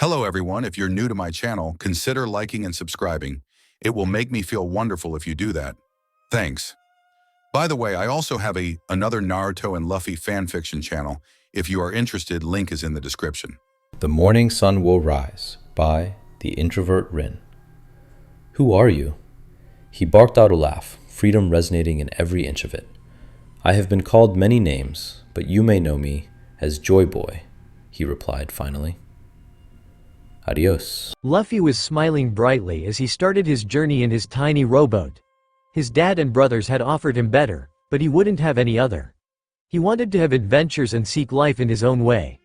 Hello everyone, if you're new to my channel, consider liking and subscribing. It will make me feel wonderful if you do that. Thanks. By the way, I also have another Naruto and Luffy fanfiction channel. If you are interested, link is in the description. The Morning Sun Will Rise by TheIntrovertRin. Who are you? He barked out a laugh, freedom resonating in every inch of it. I have been called many names, but you may know me as Joy Boy, he replied finally. Adios. Luffy was smiling brightly as he started his journey in his tiny rowboat. His dad and brothers had offered him better, but he wouldn't have any other. He wanted to have adventures and seek life in his own way.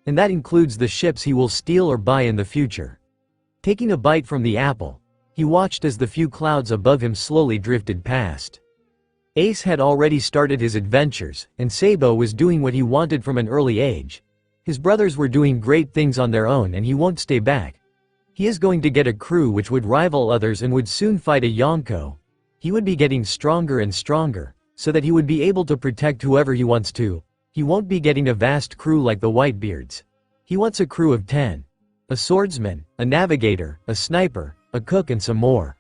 And that includes the ships he will steal or buy in the future. Taking a bite from the apple, he watched as the few clouds above him slowly drifted past. Ace had already started his adventures, and Sabo was doing what he wanted from an early age. His brothers were doing great things on their own and he won't stay back. He is going to get a crew which would rival others and would soon fight a Yonko. He would be getting stronger and stronger, so that he would be able to protect whoever he wants to. He won't be getting a vast crew like the Whitebeards. He wants a crew of 10. A swordsman, a navigator, a sniper, a cook and some more.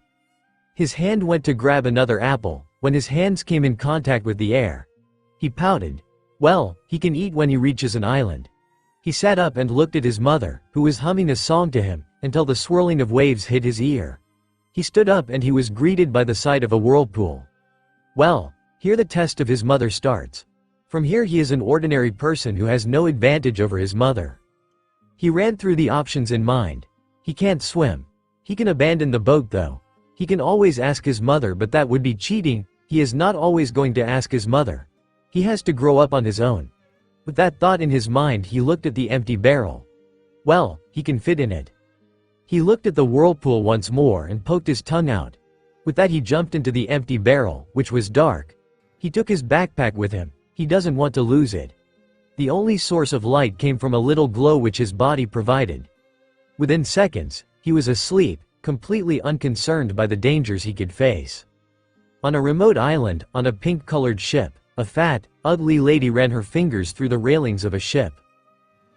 His hand went to grab another apple, when his hands came in contact with the air. He pouted. Well, he can eat when he reaches an island. He sat up and looked at his mother, who was humming a song to him, until the swirling of waves hit his ear. He stood up and he was greeted by the sight of a whirlpool. Well, here the test of his mother starts. From here he is an ordinary person who has no advantage over his mother. He ran through the options in mind. He can't swim. He can abandon the boat though. He can always ask his mother, but that would be cheating. He is not always going to ask his mother. He has to grow up on his own. With that thought in his mind, he looked at the empty barrel. Well, he can fit in it. He looked at the whirlpool once more and poked his tongue out. With that he jumped into the empty barrel, which was dark. He took his backpack with him. He doesn't want to lose it. The only source of light came from a little glow which his body provided. Within seconds, he was asleep, completely unconcerned by the dangers he could face. On a remote island, on a pink-colored ship, a fat, ugly lady ran her fingers through the railings of a ship.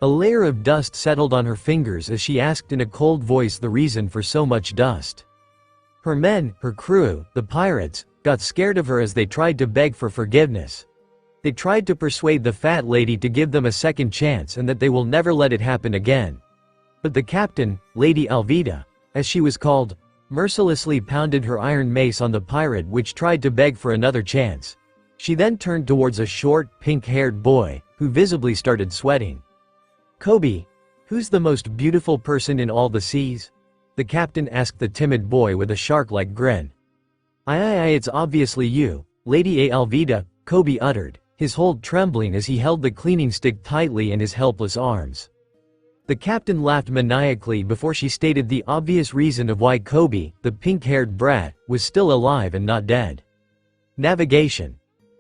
A layer of dust settled on her fingers as she asked in a cold voice the reason for so much dust. Her men, her crew, the pirates, got scared of her as they tried to beg for forgiveness. They tried to persuade the fat lady to give them a second chance and that they will never let it happen again. But the captain, Lady Alvida, as she was called, mercilessly pounded her iron mace on the pirate which tried to beg for another chance. She then turned towards a short, pink-haired boy, who visibly started sweating. Kobe, who's the most beautiful person in all the seas? The captain asked the timid boy with a shark-like grin. Aye, it's obviously you, Lady Alvida, Kobe uttered, his hold trembling as he held the cleaning stick tightly in his helpless arms. The captain laughed maniacally before she stated the obvious reason of why Kobe, the pink-haired brat, was still alive and not dead. Navigation.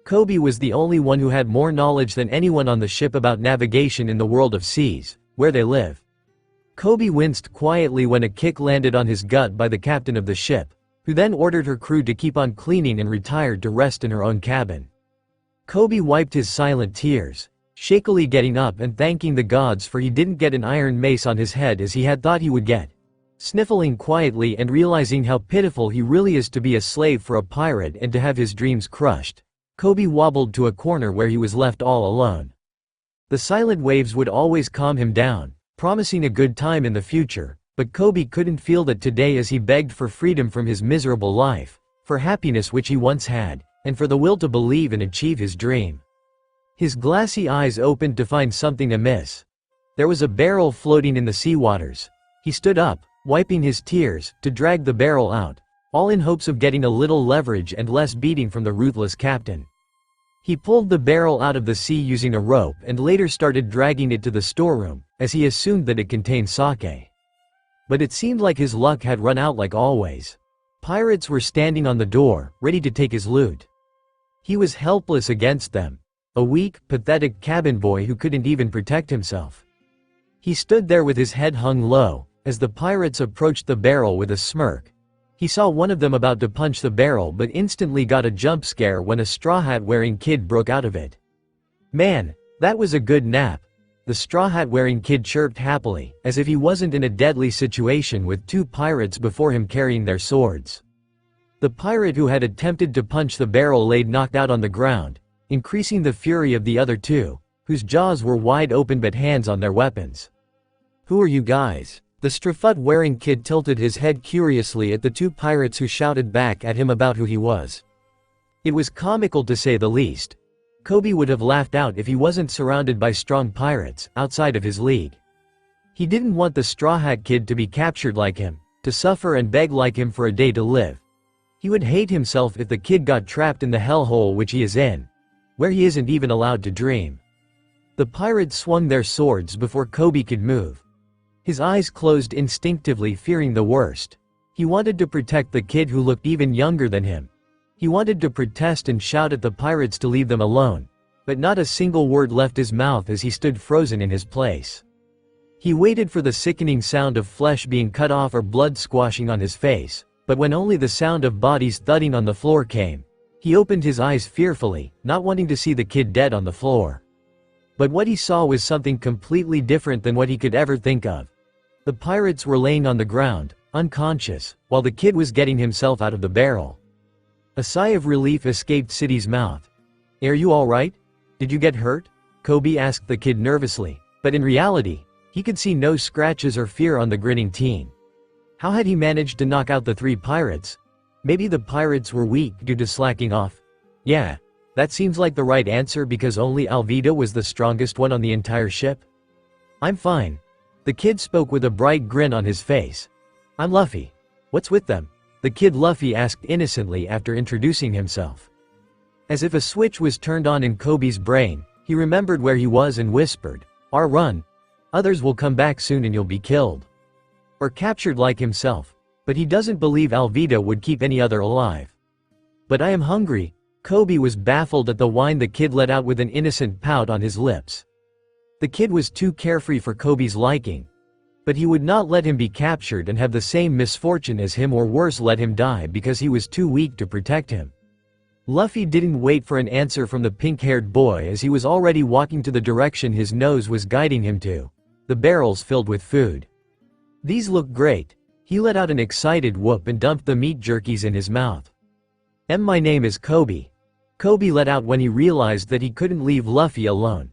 Kobe was the only one who had more knowledge than anyone on the ship about navigation in the world of seas, where they live. Kobe winced quietly when a kick landed on his gut by the captain of the ship, who then ordered her crew to keep on cleaning and retired to rest in her own cabin. Kobe wiped his silent tears, shakily getting up and thanking the gods for he didn't get an iron mace on his head as he had thought he would get. Sniffling quietly and realizing how pitiful he really is to be a slave for a pirate and to have his dreams crushed, Kobe wobbled to a corner where he was left all alone. The silent waves would always calm him down, promising a good time in the future, but Kobe couldn't feel that today as he begged for freedom from his miserable life, for happiness which he once had, and for the will to believe and achieve his dream. His glassy eyes opened to find something amiss. There was a barrel floating in the sea waters. He stood up, wiping his tears, to drag the barrel out, all in hopes of getting a little leverage and less beating from the ruthless captain. He pulled the barrel out of the sea using a rope and later started dragging it to the storeroom, as he assumed that it contained sake. But it seemed like his luck had run out like always. Pirates were standing on the door, ready to take his loot. He was helpless against them, a weak, pathetic cabin boy who couldn't even protect himself. He stood there with his head hung low, as the pirates approached the barrel with a smirk. He saw one of them about to punch the barrel but instantly got a jump scare when a straw hat wearing kid broke out of it. Man, that was a good nap. The straw hat wearing kid chirped happily, as if he wasn't in a deadly situation with two pirates before him carrying their swords. The pirate who had attempted to punch the barrel lay knocked out on the ground, increasing the fury of the other two, whose jaws were wide open but hands on their weapons. "Who are you guys?" The straw-hat-wearing kid tilted his head curiously at the two pirates who shouted back at him about who he was. It was comical to say the least. Kobe would have laughed out if he wasn't surrounded by strong pirates, outside of his league. He didn't want the Straw Hat Kid to be captured like him, to suffer and beg like him for a day to live. He would hate himself if the kid got trapped in the hellhole which he is in, where he isn't even allowed to dream. The pirates swung their swords before Kobe could move. His eyes closed instinctively, fearing the worst. He wanted to protect the kid who looked even younger than him. He wanted to protest and shout at the pirates to leave them alone, but not a single word left his mouth as he stood frozen in his place. He waited for the sickening sound of flesh being cut off or blood squashing on his face, but when only the sound of bodies thudding on the floor came, he opened his eyes fearfully, not wanting to see the kid dead on the floor. But what he saw was something completely different than what he could ever think of. The pirates were laying on the ground, unconscious, while the kid was getting himself out of the barrel. A sigh of relief escaped City's mouth. "Are you alright? Did you get hurt?" Kobe asked the kid nervously, but in reality, he could see no scratches or fear on the grinning teen. How had he managed to knock out the three pirates? Maybe the pirates were weak due to slacking off. Yeah, that seems like the right answer because only Alvida was the strongest one on the entire ship. "I'm fine." The kid spoke with a bright grin on his face. "I'm Luffy. What's with them?" The kid Luffy asked innocently after introducing himself. As if a switch was turned on in Kobe's brain, he remembered where he was and whispered, "Run. Others will come back soon and you'll be killed. Or captured like himself." But he doesn't believe Alvida would keep any other alive. "But I am hungry." Kobe was baffled at the whine the kid let out with an innocent pout on his lips. The kid was too carefree for Kobe's liking. But he would not let him be captured and have the same misfortune as him or worse let him die because he was too weak to protect him. Luffy didn't wait for an answer from the pink-haired boy as he was already walking to the direction his nose was guiding him to. The barrels filled with food. "These look great." He let out an excited whoop and dumped the meat jerkies in his mouth. My name is Kobe." Kobe let out when he realized that he couldn't leave Luffy alone.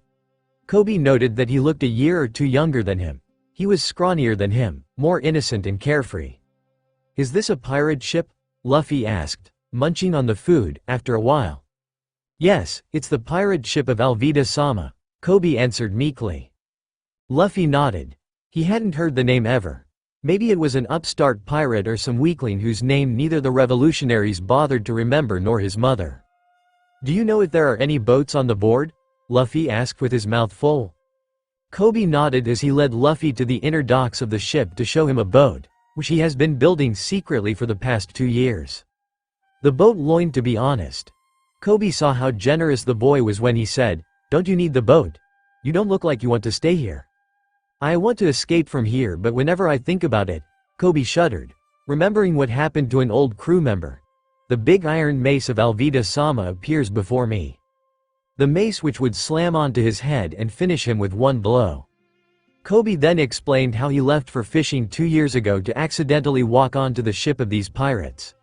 Kobe noted that he looked a year or two younger than him. He was scrawnier than him, more innocent and carefree. "Is this a pirate ship?" Luffy asked, munching on the food, after a while. "Yes, it's the pirate ship of Alvida-sama," Kobe answered meekly. Luffy nodded. He hadn't heard the name ever. Maybe it was an upstart pirate or some weakling whose name neither the revolutionaries bothered to remember nor his mother. "Do you know if there are any boats on the board?" Luffy asked with his mouth full. Kobe nodded as he led Luffy to the inner docks of the ship to show him a boat, which he has been building secretly for the past 2 years. The boat loined, to be honest. Kobe saw how generous the boy was when he said, "Don't you need the boat? You don't look like you want to stay here." "I want to escape from here, but whenever I think about it," Kobe shuddered, remembering what happened to an old crew member. "The big iron mace of Alvida-sama appears before me. The mace which would slam onto his head and finish him with one blow." Kobe then explained how he left for fishing 2 years ago to accidentally walk onto the ship of these pirates.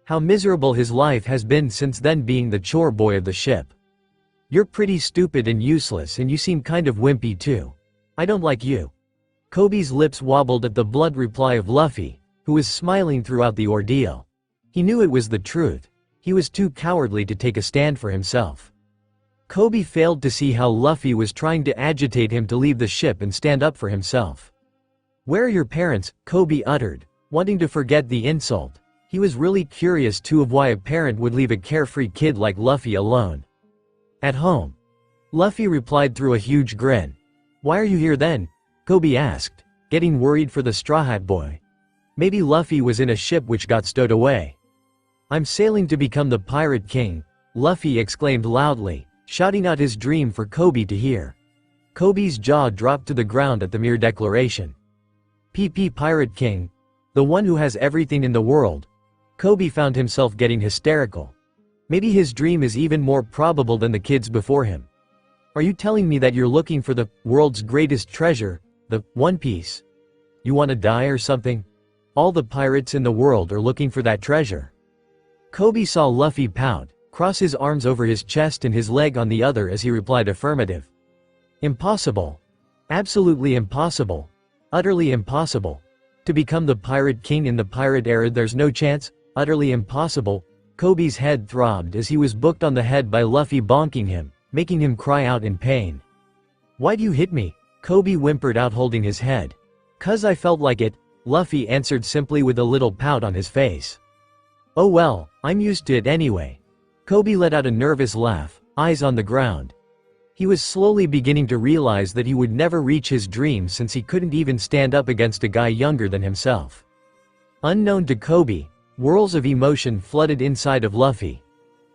How miserable his life has been since then, being the chore boy of the ship. "You're pretty stupid and useless, and you seem kind of wimpy too. I don't like you." Kobe's lips wobbled at the blunt reply of Luffy, who was smiling throughout the ordeal. He knew it was the truth. He was too cowardly to take a stand for himself. Kobe failed to see how Luffy was trying to agitate him to leave the ship and stand up for himself. "Where are your parents?" Kobe uttered, wanting to forget the insult. He was really curious too of why a parent would leave a carefree kid like Luffy alone. "At home." Luffy replied through a huge grin. "Why are you here then?" Kobe asked, getting worried for the Straw Hat boy. Maybe Luffy was in a ship which got stowed away. "I'm sailing to become the Pirate King," Luffy exclaimed loudly, shouting out his dream for Kobe to hear. Kobe's jaw dropped to the ground at the mere declaration. Pirate King? The one who has everything in the world? Kobe found himself getting hysterical. Maybe his dream is even more probable than the kids before him. Are you telling me that you're looking for the world's greatest treasure, the One Piece? You wanna die or something? All the pirates in the world are looking for that treasure." Kobe saw Luffy pout, cross his arms over his chest and his leg on the other as he replied affirmative. "Impossible. Absolutely impossible. Utterly impossible. To become the pirate king in the pirate era, there's no chance. Utterly impossible." Kobe's head throbbed as he was booked on the head by Luffy bonking him, making him cry out in pain. "Why'd you hit me?" Kobe whimpered out, holding his head. "'Cause I felt like it," Luffy answered simply with a little pout on his face. "Oh well, I'm used to it anyway." Kobe let out a nervous laugh, eyes on the ground. He was slowly beginning to realize that he would never reach his dream since he couldn't even stand up against a guy younger than himself. Unknown to Kobe, whirls of emotion flooded inside of Luffy.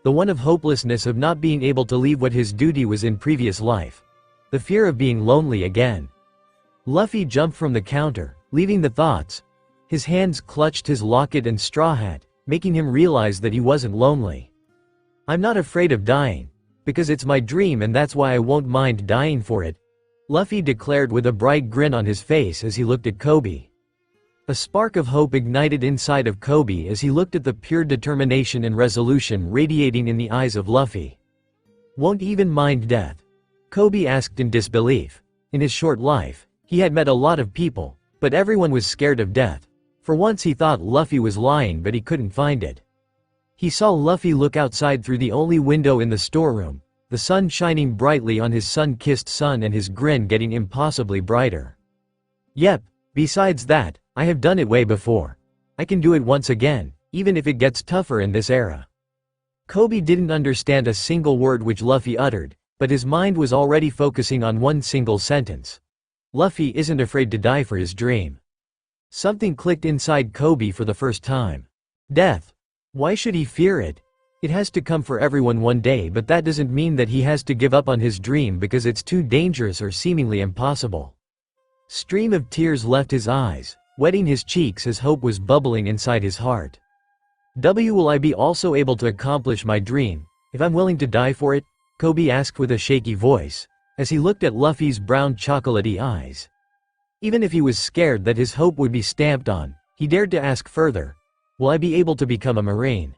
The one of hopelessness of not being able to leave what his duty was in previous life. The fear of being lonely again. Luffy jumped from the counter, leaving the thoughts. His hands clutched his locket and straw hat, making him realize that he wasn't lonely. "I'm not afraid of dying. Because it's my dream and that's why I won't mind dying for it," Luffy declared with a bright grin on his face as he looked at Kobe. A spark of hope ignited inside of Kobe as he looked at the pure determination and resolution radiating in the eyes of Luffy. "Won't even mind death?" Kobe asked in disbelief. In his short life, he had met a lot of people, but everyone was scared of death. For once he thought Luffy was lying, but he couldn't find it. He saw Luffy look outside through the only window in the storeroom, the sun shining brightly on his sun-kissed son and his grin getting impossibly brighter. "Yep, besides that, I have done it way before. I can do it once again, even if it gets tougher in this era." Kobe didn't understand a single word which Luffy uttered, but his mind was already focusing on one single sentence. Luffy isn't afraid to die for his dream. Something clicked inside Kobe for the first time. Death. Why should he fear it? It has to come for everyone one day, but that doesn't mean that he has to give up on his dream because it's too dangerous or seemingly impossible. Stream of tears left his eyes, wetting his cheeks as hope was bubbling inside his heart. Will I be also able to accomplish my dream, if I'm willing to die for it? Kobe asked with a shaky voice, as he looked at Luffy's brown chocolatey eyes. Even if he was scared that his hope would be stamped on, he dared to ask further. Will I be able to become a Marine?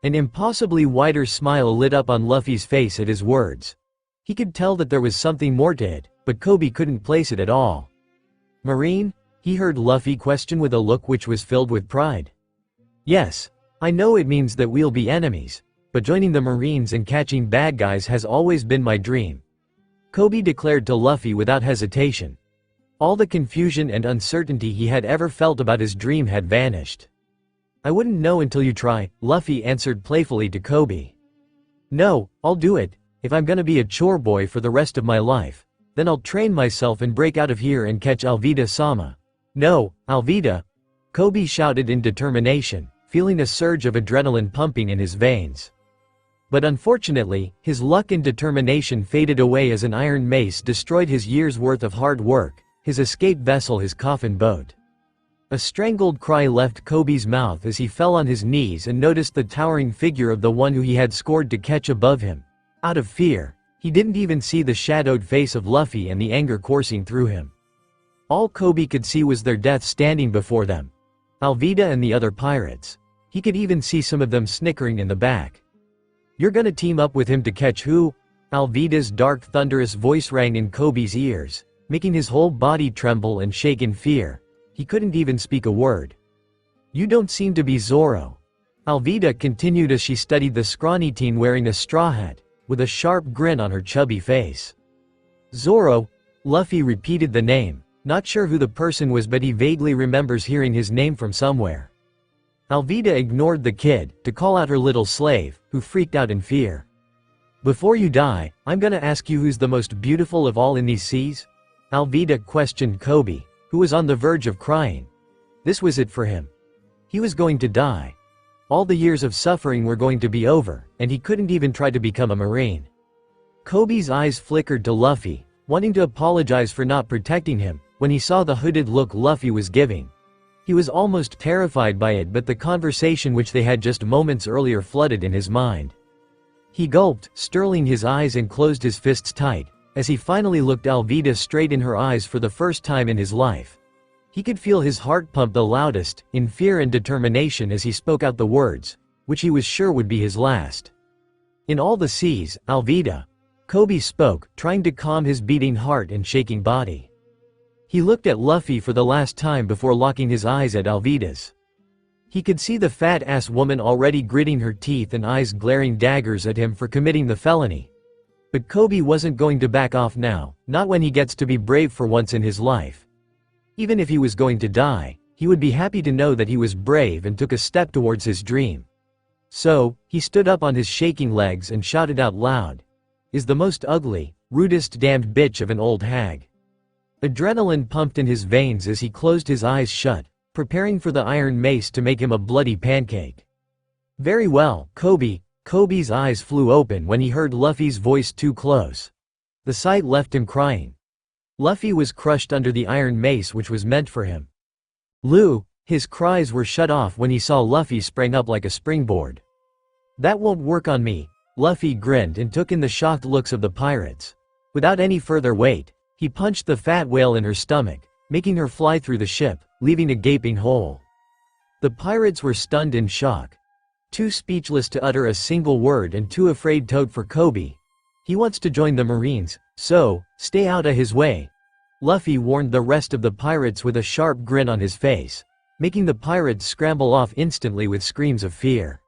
An impossibly wider smile lit up on Luffy's face at his words. He could tell that there was something more to it, but Kobe couldn't place it at all. Marine? He heard Luffy question with a look which was filled with pride. Yes, I know it means that we'll be enemies, but joining the Marines and catching bad guys has always been my dream. Kobe declared to Luffy without hesitation. All the confusion and uncertainty he had ever felt about his dream had vanished. I wouldn't know until you try, Luffy answered playfully to Kobe. No, I'll do it. If I'm gonna be a chore boy for the rest of my life, then I'll train myself and break out of here and catch Alvida-sama. No, Alvida! Kobe shouted in determination, feeling a surge of adrenaline pumping in his veins. But unfortunately, his luck and determination faded away as an iron mace destroyed his year's worth of hard work, his escape vessel, his coffin boat. A strangled cry left Kobe's mouth as he fell on his knees and noticed the towering figure of the one who he had scored to catch above him. Out of fear, he didn't even see the shadowed face of Luffy and the anger coursing through him. All Kobe could see was their death standing before them. Alvida and the other pirates. He could even see some of them snickering in the back. You're gonna team up with him to catch who? Alvida's dark thunderous voice rang in Kobe's ears, making his whole body tremble and shake in fear. He couldn't even speak a word. You don't seem to be Zoro. Alvida continued as she studied the scrawny teen wearing a straw hat, with a sharp grin on her chubby face. Zoro? Luffy repeated the name, not sure who the person was, but he vaguely remembers hearing his name from somewhere. Alvida ignored the kid, to call out her little slave, who freaked out in fear. Before you die, I'm gonna ask you who's the most beautiful of all in these seas? Alvida questioned Kobe, who was on the verge of crying. This was it for him. He was going to die. All the years of suffering were going to be over, and he couldn't even try to become a Marine. Kobe's eyes flickered to Luffy, wanting to apologize for not protecting him, when he saw the hooded look Luffy was giving. He was almost terrified by it, but the conversation which they had just moments earlier flooded in his mind. He gulped, sterling his eyes and closed his fists tight, as he finally looked Alvida straight in her eyes for the first time in his life. He could feel his heart pump the loudest, in fear and determination as he spoke out the words, which he was sure would be his last. In all the seas, Alvida. Kobe spoke, trying to calm his beating heart and shaking body. He looked at Luffy for the last time before locking his eyes at Alvida's. He could see the fat-ass woman already gritting her teeth and eyes glaring daggers at him for committing the felony. But Kobe wasn't going to back off now, not when he gets to be brave for once in his life. Even if he was going to die, he would be happy to know that he was brave and took a step towards his dream. So, he stood up on his shaking legs and shouted out loud, "Is the most ugly, rudest damned bitch of an old hag." Adrenaline pumped in his veins as he closed his eyes shut, preparing for the iron mace to make him a bloody pancake. Very well, Kobe. Kobe's eyes flew open when he heard Luffy's voice too close. The sight left him crying. Luffy was crushed under the iron mace which was meant for him. Lu, his cries were shut off when he saw Luffy sprang up like a springboard. That won't work on me. Luffy grinned and took in the shocked looks of the pirates. Without any further wait, he punched the fat whale in her stomach, making her fly through the ship, leaving a gaping hole. The pirates were stunned in shock. Too speechless to utter a single word and too afraid to vote for Kobe. He wants to join the Marines, so, stay out of his way. Luffy warned the rest of the pirates with a sharp grin on his face, making the pirates scramble off instantly with screams of fear.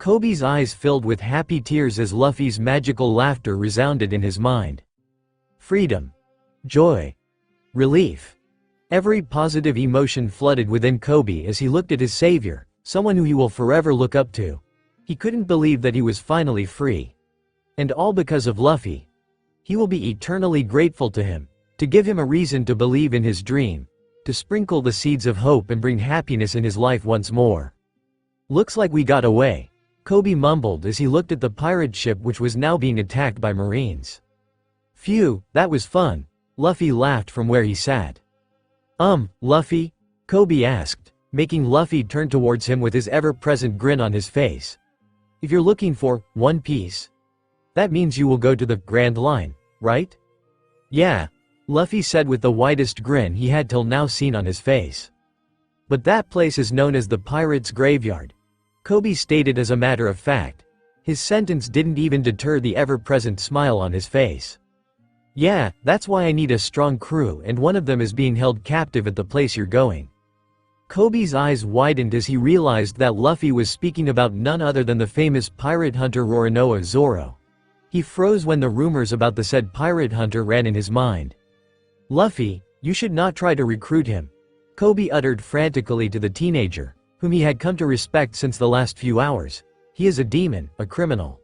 Kobe's eyes filled with happy tears as Luffy's magical laughter resounded in his mind. Freedom. Joy. Relief. Every positive emotion flooded within Kobe as he looked at his savior, someone who he will forever look up to. He couldn't believe that he was finally free. And all because of Luffy. He will be eternally grateful to him, to give him a reason to believe in his dream, to sprinkle the seeds of hope and bring happiness in his life once more. Looks like we got away, Kobe mumbled as he looked at the pirate ship which was now being attacked by Marines. Phew, that was fun, Luffy laughed from where he sat. Luffy? Kobe asked, making Luffy turn towards him with his ever-present grin on his face. If you're looking for One Piece, that means you will go to the Grand Line, right? Yeah, Luffy said with the widest grin he had till now seen on his face. But that place is known as the Pirates' Graveyard, Kobe stated as a matter of fact. His sentence didn't even deter the ever-present smile on his face. Yeah, that's why I need a strong crew and one of them is being held captive at the place you're going. Kobe's eyes widened as he realized that Luffy was speaking about none other than the famous pirate hunter Roronoa Zoro. He froze when the rumors about the said pirate hunter ran in his mind. Luffy, you should not try to recruit him, Kobe uttered frantically to the teenager, whom he had come to respect since the last few hours. He is a demon, a criminal.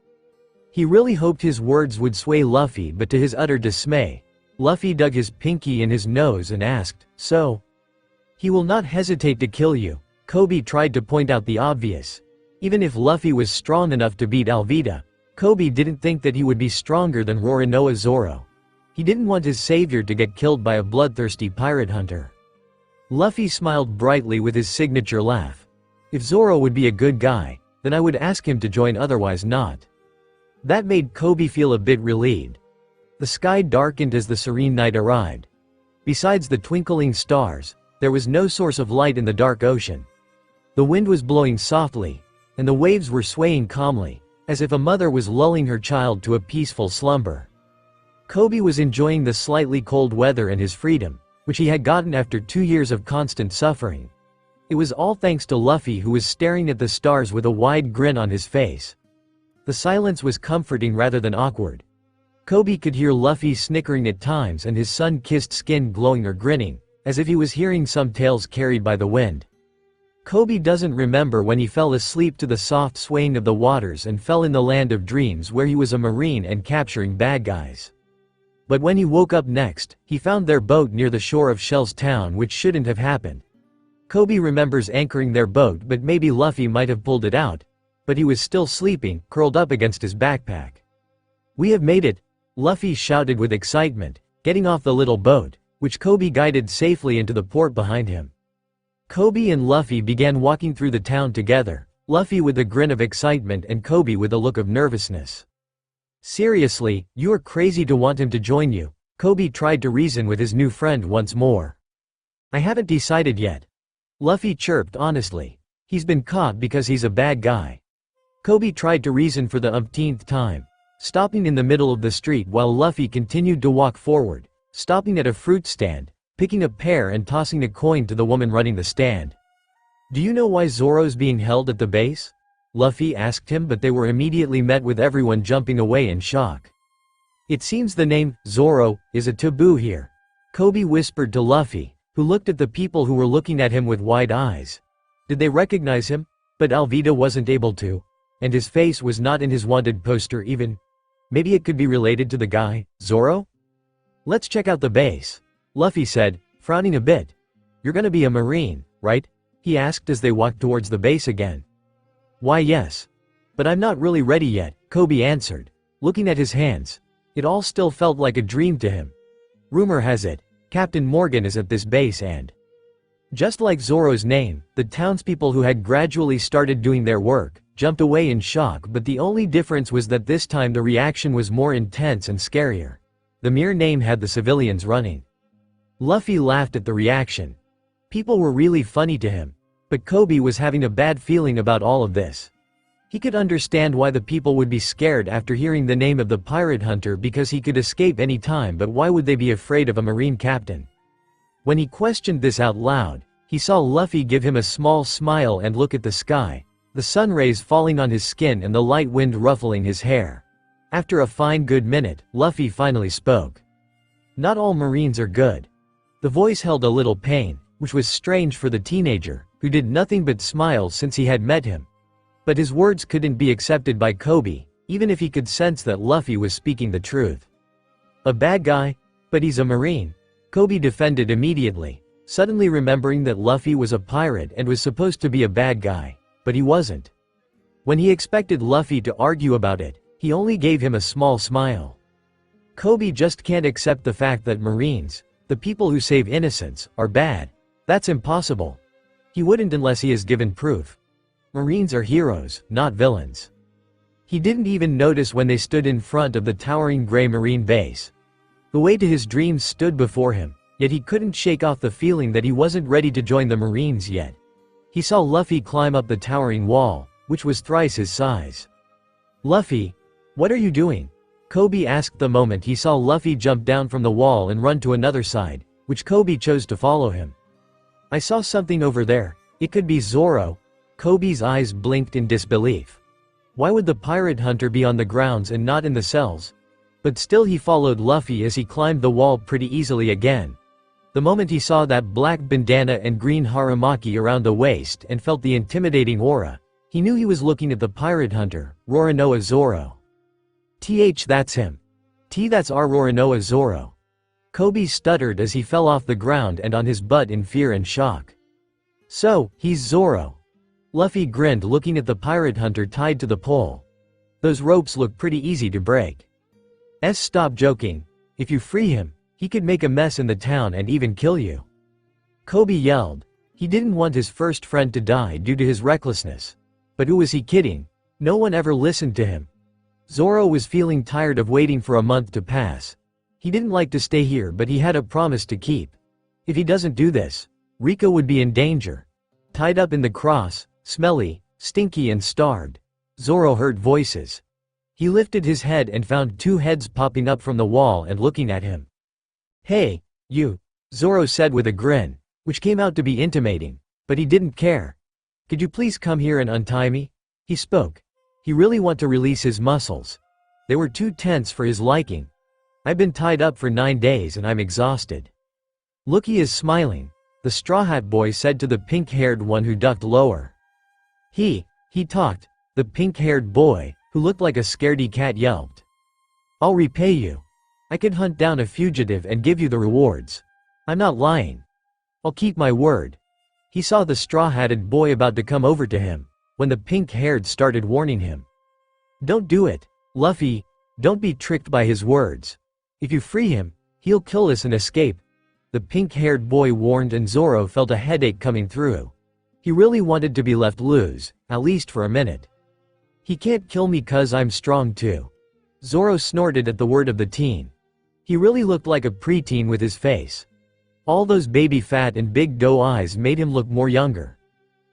He really hoped his words would sway Luffy, but to his utter dismay, Luffy dug his pinky in his nose and asked, "So? He will not hesitate to kill you." Kobe tried to point out the obvious. Even if Luffy was strong enough to beat Alvida, Kobe didn't think that he would be stronger than Roronoa Zoro. He didn't want his savior to get killed by a bloodthirsty pirate hunter. Luffy smiled brightly with his signature laugh. If Zoro would be a good guy, then I would ask him to join, otherwise not. That made Kobe feel a bit relieved. The sky darkened as the serene night arrived. Besides the twinkling stars, there was no source of light in the dark ocean. The wind was blowing softly, and the waves were swaying calmly, as if a mother was lulling her child to a peaceful slumber. Kobe was enjoying the slightly cold weather and his freedom, which he had gotten after 2 years of constant suffering. It was all thanks to Luffy, who was staring at the stars with a wide grin on his face. The silence was comforting rather than awkward. Kobe could hear Luffy snickering at times and his sun-kissed skin glowing or grinning, as if he was hearing some tales carried by the wind. Kobe doesn't remember when he fell asleep to the soft swaying of the waters and fell in the land of dreams where he was a marine and capturing bad guys. But when he woke up next, he found their boat near the shore of Shell's town, which shouldn't have happened. Kobe remembers anchoring their boat, but maybe Luffy might have pulled it out. But he was still sleeping, curled up against his backpack. We have made it, Luffy shouted with excitement, getting off the little boat, which Kobe guided safely into the port behind him. Kobe and Luffy began walking through the town together, Luffy with a grin of excitement and Kobe with a look of nervousness. Seriously, you are crazy to want him to join you, Kobe tried to reason with his new friend once more. I haven't decided yet. Luffy chirped honestly. He's been caught because he's a bad guy. Kobe tried to reason for the umpteenth time, stopping in the middle of the street while Luffy continued to walk forward, stopping at a fruit stand, picking a pear and tossing a coin to the woman running the stand. Do you know why Zoro's being held at the base? Luffy asked him, but they were immediately met with everyone jumping away in shock. It seems the name, Zoro, is a taboo here. Kobe whispered to Luffy, who looked at the people who were looking at him with wide eyes. Did they recognize him? But Alvida wasn't able to. And his face was not in his wanted poster even. Maybe it could be related to the guy, Zoro? Let's check out the base, Luffy said, frowning a bit. You're gonna be a marine, right? He asked as they walked towards the base again. Why yes. But I'm not really ready yet, Kobe answered, looking at his hands. It all still felt like a dream to him. Rumor has it, Captain Morgan is at this base and… Just like Zoro's name, the townspeople who had gradually started doing their work, jumped away in shock, but the only difference was that this time the reaction was more intense and scarier. The mere name had the civilians running. Luffy laughed at the reaction. People were really funny to him. But Kobe was having a bad feeling about all of this. He could understand why the people would be scared after hearing the name of the pirate hunter because he could escape any time, but why would they be afraid of a marine captain? When he questioned this out loud, he saw Luffy give him a small smile and look at the sky, the sun rays falling on his skin and the light wind ruffling his hair. After a fine good minute, Luffy finally spoke. Not all marines are good. The voice held a little pain, which was strange for the teenager, who did nothing but smile since he had met him. But his words couldn't be accepted by Kobe, even if he could sense that Luffy was speaking the truth. A bad guy? But he's a marine. Kobe defended immediately, suddenly remembering that Luffy was a pirate and was supposed to be a bad guy, but he wasn't. When he expected Luffy to argue about it, he only gave him a small smile. Kobe just can't accept the fact that marines, the people who save innocents, are bad. That's impossible. He wouldn't unless he is given proof. Marines are heroes, not villains. He didn't even notice when they stood in front of the towering gray marine base. The way to his dreams stood before him, yet he couldn't shake off the feeling that he wasn't ready to join the Marines yet. He saw Luffy climb up the towering wall, which was thrice his size. Luffy, what are you doing? Kobe asked the moment he saw Luffy jump down from the wall and run to another side, which Kobe chose to follow him. I saw something over there. It could be Zoro. Kobe's eyes blinked in disbelief. Why would the pirate hunter be on the grounds and not in the cells? But still he followed Luffy as he climbed the wall pretty easily again. The moment he saw that black bandana and green haramaki around the waist and felt the intimidating aura, he knew he was looking at the pirate hunter, Roronoa Zoro. That's him. That's our Roronoa Zoro. Kobe stuttered as he fell off the ground and on his butt in fear and shock. So, he's Zoro. Luffy grinned looking at the pirate hunter tied to the pole. Those ropes look pretty easy to break. Stop joking. If you free him, he could make a mess in the town and even kill you. Kobe yelled. He didn't want his first friend to die due to his recklessness. But who was he kidding? No one ever listened to him. Zoro was feeling tired of waiting for a month to pass. He didn't like to stay here, but he had a promise to keep. If he doesn't do this, Rika would be in danger. Tied up in the cross, smelly, stinky and starved. Zoro heard voices. He lifted his head and found two heads popping up from the wall and looking at him. Hey, you, Zoro said with a grin, which came out to be intimating, but he didn't care. Could you please come here and untie me? He spoke. He really wanted to release his muscles. They were too tense for his liking. I've been tied up for 9 days and I'm exhausted. Looky is smiling, the Straw Hat Boy said to the pink-haired one who ducked lower. He talked, the pink-haired boy, who looked like a scaredy cat yelped. I'll repay you. I could hunt down a fugitive and give you the rewards. I'm not lying. I'll keep my word. He saw the straw-hatted boy about to come over to him, when the pink-haired started warning him. Don't do it, Luffy, don't be tricked by his words. If you free him, he'll kill us and escape. The pink-haired boy warned and Zoro felt a headache coming through. He really wanted to be left loose, at least for a minute. He can't kill me 'cause I'm strong too. Zoro snorted at the word of the teen. He really looked like a preteen with his face. All those baby fat and big doe eyes made him look more younger.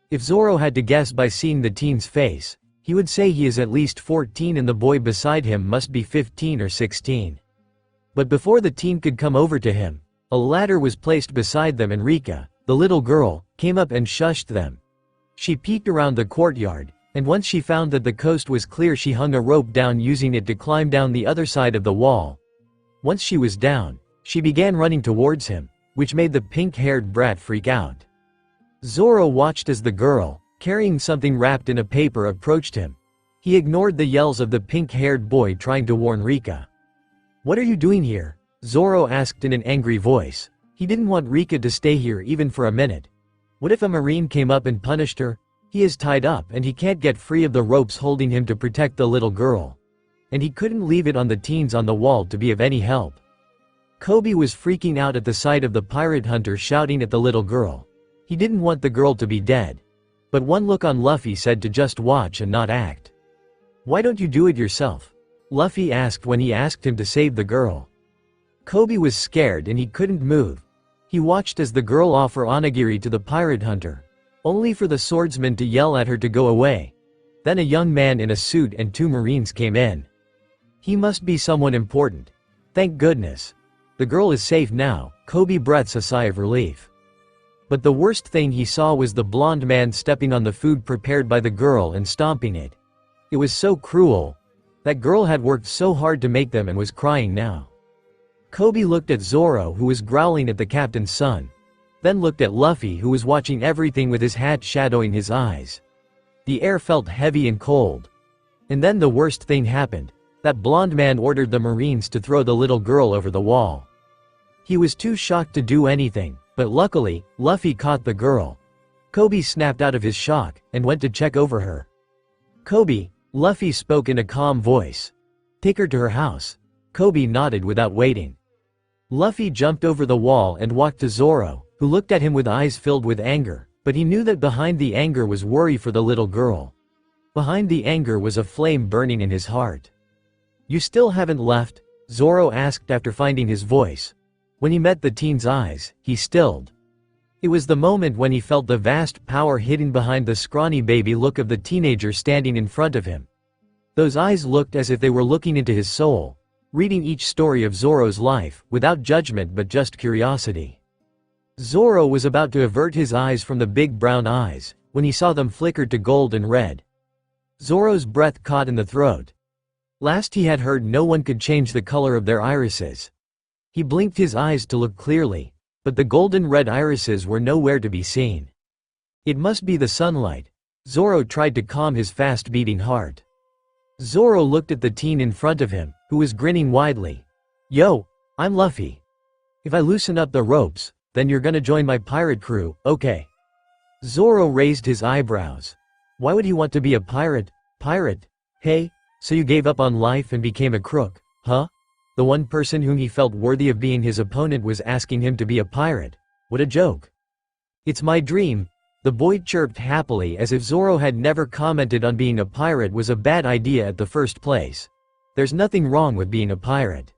If Zoro had to guess by seeing the teen's face, he would say he is at least 14 and the boy beside him must be 15 or 16. But before the teen could come over to him, a ladder was placed beside them and Rika, the little girl, came up and shushed them. She peeked around the courtyard, and once she found that the coast was clear she hung a rope down using it to climb down the other side of the wall. Once she was down, she began running towards him, which made the pink-haired brat freak out. Zoro watched as the girl, carrying something wrapped in a paper, approached him. He ignored the yells of the pink-haired boy trying to warn Rika. "What are you doing here?" Zoro asked in an angry voice. He didn't want Rika to stay here even for a minute. What if a marine came up and punished her? He is tied up and he can't get free of the ropes holding him to protect the little girl. And he couldn't leave it on the teens on the wall to be of any help. Kobe was freaking out at the sight of the pirate hunter shouting at the little girl. He didn't want the girl to be dead. But one look on Luffy said to just watch and not act. "Why don't you do it yourself?" Luffy asked when he asked him to save the girl. Kobe was scared and he couldn't move. He watched as the girl offer onigiri to the pirate hunter, only for the swordsman to yell at her to go away. Then a young man in a suit and two marines came in. He must be someone important. Thank goodness. The girl is safe now. Kobe breathed a sigh of relief. But the worst thing he saw was the blonde man stepping on the food prepared by the girl and stomping it. It was so cruel. That girl had worked so hard to make them and was crying now. Kobe looked at Zoro, who was growling at the captain's son. Then looked at Luffy, who was watching everything with his hat shadowing his eyes. The air felt heavy and cold. And then the worst thing happened. That blonde man ordered the marines to throw the little girl over the wall. He was too shocked to do anything, but luckily, Luffy caught the girl. Kobe snapped out of his shock and went to check over her. "Kobe," Luffy spoke in a calm voice. "Take her to her house." Kobe nodded without waiting. Luffy jumped over the wall and walked to Zoro, who looked at him with eyes filled with anger, but he knew that behind the anger was worry for the little girl. Behind the anger was a flame burning in his heart. "You still haven't left?" Zoro asked after finding his voice. When he met the teen's eyes, he stilled. It was the moment when he felt the vast power hidden behind the scrawny baby look of the teenager standing in front of him. Those eyes looked as if they were looking into his soul, reading each story of Zoro's life, without judgment but just curiosity. Zoro was about to avert his eyes from the big brown eyes, when he saw them flicker to gold and red. Zoro's breath caught in the throat. Last he had heard no one could change the color of their irises. He blinked his eyes to look clearly, but the golden red irises were nowhere to be seen. It must be the sunlight. Zoro tried to calm his fast-beating heart. Zoro looked at the teen in front of him, who was grinning widely. "Yo, I'm Luffy. If I loosen up the ropes, then you're gonna join my pirate crew, okay?" Zoro raised his eyebrows. Why would he want to be a pirate? Pirate? Hey, so you gave up on life and became a crook, huh? The one person whom he felt worthy of being his opponent was asking him to be a pirate. What a joke. "It's my dream," the boy chirped happily, as if Zoro had never commented on being a pirate was a bad idea at the first place. There's nothing wrong with being a pirate.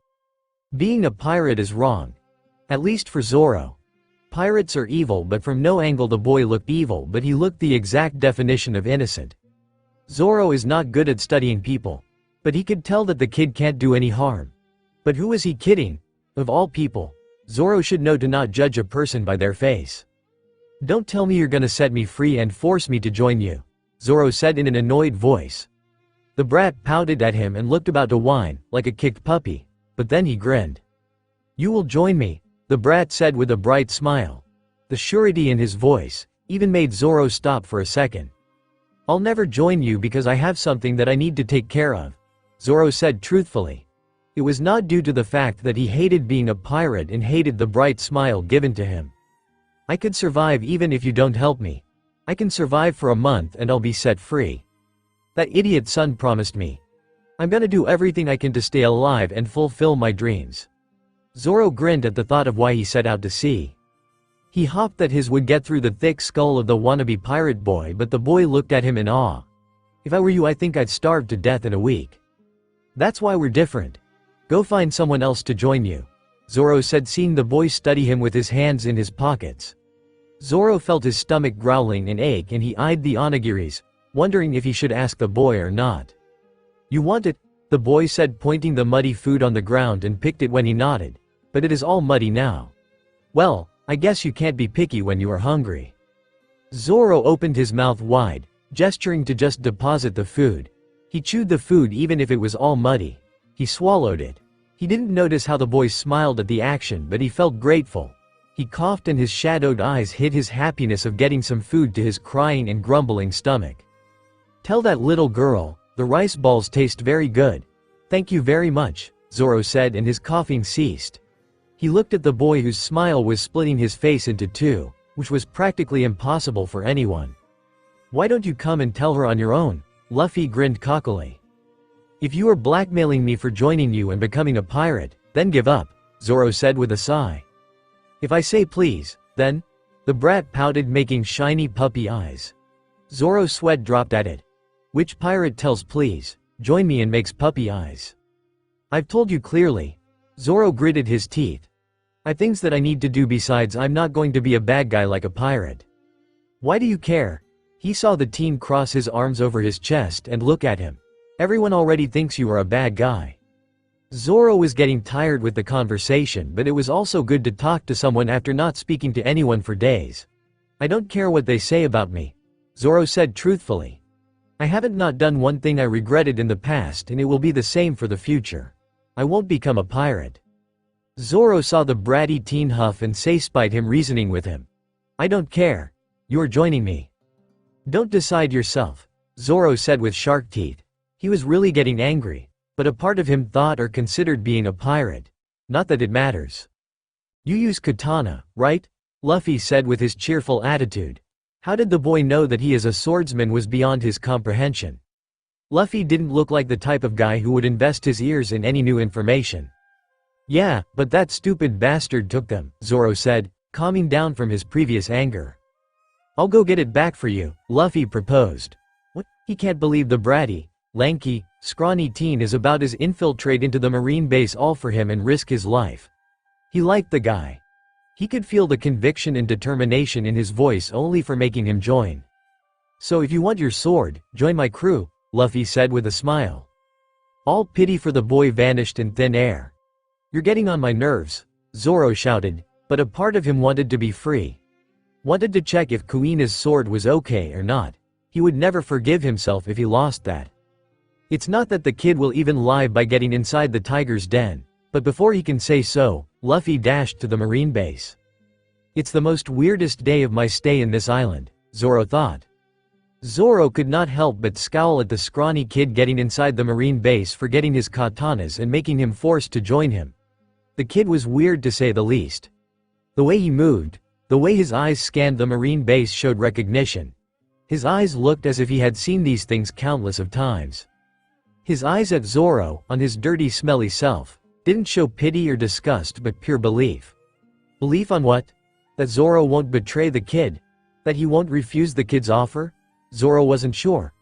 Being a pirate is wrong. At least for Zoro. Pirates are evil, but from no angle the boy looked evil, but he looked the exact definition of innocent. Zoro is not good at studying people. But he could tell that the kid can't do any harm. But who is he kidding? Of all people, Zoro should know to not judge a person by their face. "Don't tell me you're gonna set me free and force me to join you," Zoro said in an annoyed voice. The brat pouted at him and looked about to whine, like a kicked puppy, but then he grinned. "You will join me," the brat said with a bright smile. The surety in his voice even made Zoro stop for a second. "I'll never join you because I have something that I need to take care of," Zoro said truthfully. It was not due to the fact that he hated being a pirate and hated the bright smile given to him. "I could survive even if you don't help me. I can survive for a month and I'll be set free. That idiot son promised me. I'm gonna do everything I can to stay alive and fulfill my dreams." Zoro grinned at the thought of why he set out to sea. He hoped that his would get through the thick skull of the wannabe pirate boy, but the boy looked at him in awe. "If I were you, I think I'd starve to death in a week." "That's why we're different. Go find someone else to join you," Zoro said, seeing the boy study him with his hands in his pockets. Zoro felt his stomach growling and ache, and he eyed the onigiris, wondering if he should ask the boy or not. "You want it?" the boy said, pointing the muddy food on the ground, and picked it when he nodded. "But it is all muddy now." "Well, I guess you can't be picky when you are hungry." Zoro opened his mouth wide, gesturing to just deposit the food. He chewed the food even if it was all muddy. He swallowed it. He didn't notice how the boy smiled at the action, but he felt grateful. He coughed and his shadowed eyes hid his happiness of getting some food to his crying and grumbling stomach. "Tell that little girl, the rice balls taste very good." "Thank you very much," Zoro said, and his coughing ceased. He looked at the boy whose smile was splitting his face into two, which was practically impossible for anyone. "Why don't you come and tell her on your own?" Luffy grinned cockily. "If you are blackmailing me for joining you and becoming a pirate, then give up," Zoro said with a sigh. "If I say please, then?" The brat pouted, making shiny puppy eyes. Zoro's sweat dropped at it. "Which pirate tells please? Join me and makes puppy eyes?" "I've told you clearly." Zoro gritted his teeth. "I've things that I need to do, besides I'm not going to be a bad guy like a pirate." "Why do you care?" He saw the teen cross his arms over his chest and look at him. "Everyone already thinks you are a bad guy." Zoro was getting tired with the conversation, but it was also good to talk to someone after not speaking to anyone for days. "I don't care what they say about me," Zoro said truthfully. "I haven't not done one thing I regretted in the past, and it will be the same for the future. I won't become a pirate." Zoro saw the bratty teen huff and say, spied him reasoning with him. "I don't care. You're joining me." "Don't decide yourself," Zoro said with shark teeth. He was really getting angry, but a part of him thought or considered being a pirate. Not that it matters. "You use katana, right?" Luffy said with his cheerful attitude. How did the boy know that he as a swordsman was beyond his comprehension? Luffy didn't look like the type of guy who would invest his ears in any new information. "Yeah, but that stupid bastard took them," Zoro said, calming down from his previous anger. "I'll go get it back for you," Luffy proposed. What? He can't believe the bratty, lanky, scrawny teen is about to infiltrate into the marine base all for him and risk his life. He liked the guy. He could feel the conviction and determination in his voice only for making him join. "So if you want your sword, join my crew," Luffy said with a smile. All pity for the boy vanished in thin air. "You're getting on my nerves," Zoro shouted, but a part of him wanted to be free. Wanted to check if Kuina's sword was okay or not. He would never forgive himself if he lost that. It's not that the kid will even lie by getting inside the tiger's den, but before he can say so, Luffy dashed to the marine base. "It's the most weirdest day of my stay in this island," Zoro thought. Zoro could not help but scowl at the scrawny kid getting inside the marine base, forgetting his katanas and making him forced to join him. The kid was weird to say the least. The way he moved, the way his eyes scanned the marine base showed recognition. His eyes looked as if he had seen these things countless of times. His eyes at Zoro, on his dirty smelly self, didn't show pity or disgust but pure belief. Belief on what? That Zoro won't betray the kid? That he won't refuse the kid's offer? Zoro wasn't sure.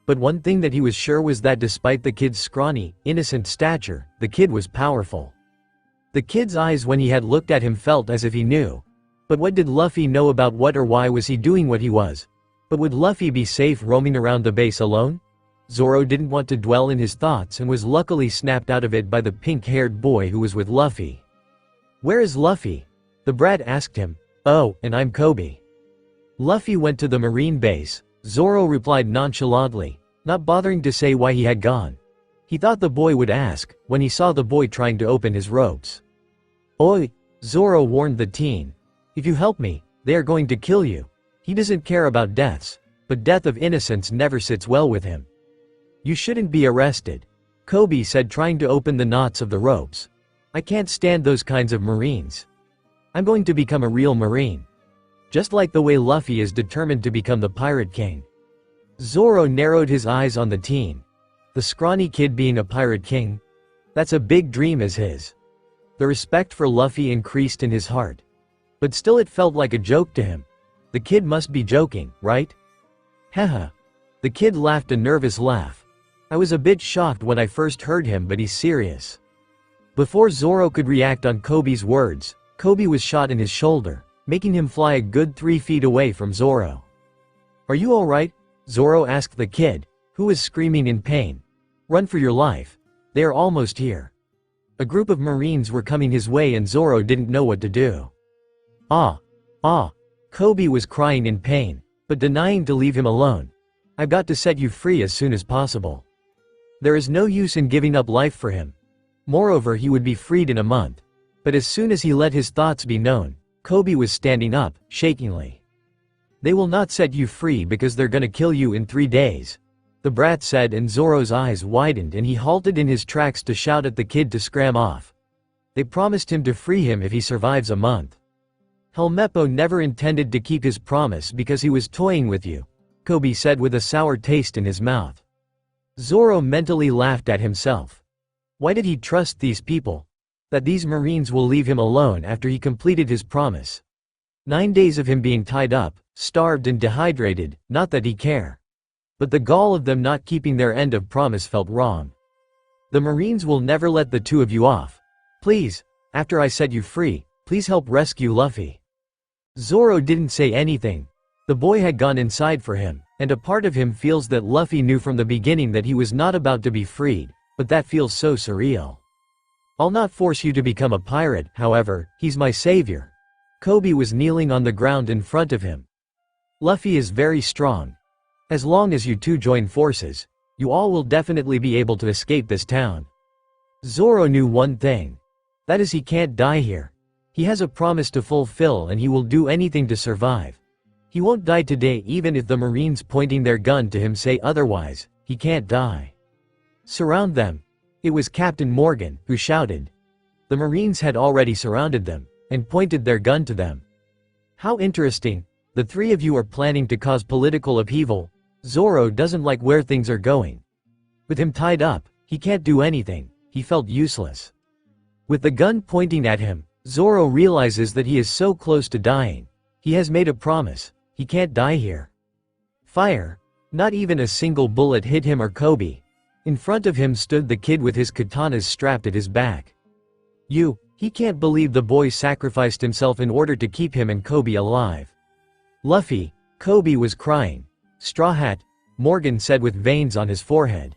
But one thing that he was sure was that despite the kid's scrawny, innocent stature, the kid was powerful. The kid's eyes when he had looked at him felt as if he knew. But what did Luffy know about what or why was he doing what he was? But would Luffy be safe roaming around the base alone? Zoro didn't want to dwell in his thoughts and was luckily snapped out of it by the pink-haired boy who was with Luffy. "Where is Luffy?" the brat asked him. "Oh, and I'm Kobe." Luffy went to the marine base, Zoro replied nonchalantly, not bothering to say why he had gone. He thought the boy would ask, when he saw the boy trying to open his ropes. "Oi!" Zoro warned the teen. "If you help me, they are going to kill you." He doesn't care about deaths, but death of innocence never sits well with him. "You shouldn't be arrested," Kobe said, trying to open the knots of the ropes. "I can't stand those kinds of marines. I'm going to become a real marine. Just like the way Luffy is determined to become the Pirate King." Zoro narrowed his eyes on the teen. The scrawny kid being a Pirate King? That's a big dream as his. The respect for Luffy increased in his heart. But still it felt like a joke to him. The kid must be joking, right? Haha. The kid laughed a nervous laugh. I was a bit shocked when I first heard him, but he's serious. Before Zoro could react on Kobe's words, Kobe was shot in his shoulder, making him fly a good 3 feet away from Zoro. Are you alright? Zoro asked the kid, who was screaming in pain. Run for your life. They are almost here. A group of Marines were coming his way and Zoro didn't know what to do. Kobe was crying in pain, but denying to leave him alone. I've got to set you free as soon as possible. There is no use in giving up life for him. Moreover, he would be freed in a month. But as soon as he let his thoughts be known, Kobe was standing up, shakingly. They will not set you free because they're gonna kill you in 3 days. The brat said, and Zoro's eyes widened and he halted in his tracks to shout at the kid to scram off. They promised him to free him if he survives a month. Helmeppo never intended to keep his promise because he was toying with you, Kobe said with a sour taste in his mouth. Zoro mentally laughed at himself. Why did he trust these people? That these Marines will leave him alone after he completed his promise. 9 days of him being tied up, starved and dehydrated, not that he care. But the gall of them not keeping their end of promise felt wrong. The Marines will never let the two of you off. Please, after I set you free, please help rescue Luffy. Zoro didn't say anything. The boy had gone inside for him, and a part of him feels that Luffy knew from the beginning that he was not about to be freed, but that feels so surreal. I'll not force you to become a pirate, however, he's my savior. Kobe was kneeling on the ground in front of him. Luffy is very strong. As long as you two join forces, you all will definitely be able to escape this town. Zoro knew one thing. That is, he can't die here. He has a promise to fulfill and he will do anything to survive. He won't die today even if the Marines pointing their gun to him say otherwise. He can't die. Surround them. It was Captain Morgan who shouted. The Marines had already surrounded them and pointed their gun to them. How interesting. The three of you are planning to cause political upheaval. Zoro doesn't like where things are going. With him tied up, he can't do anything. He felt useless. With the gun pointing at him, Zoro realizes that he is so close to dying. He has made a promise. He can't die here. Fire. Not even a single bullet hit him or Kobe. In front of him stood the kid with his katanas strapped at his back. He can't believe the boy sacrificed himself in order to keep him and Kobe alive. Luffy, Kobe was crying. Straw Hat, Morgan said with veins on his forehead.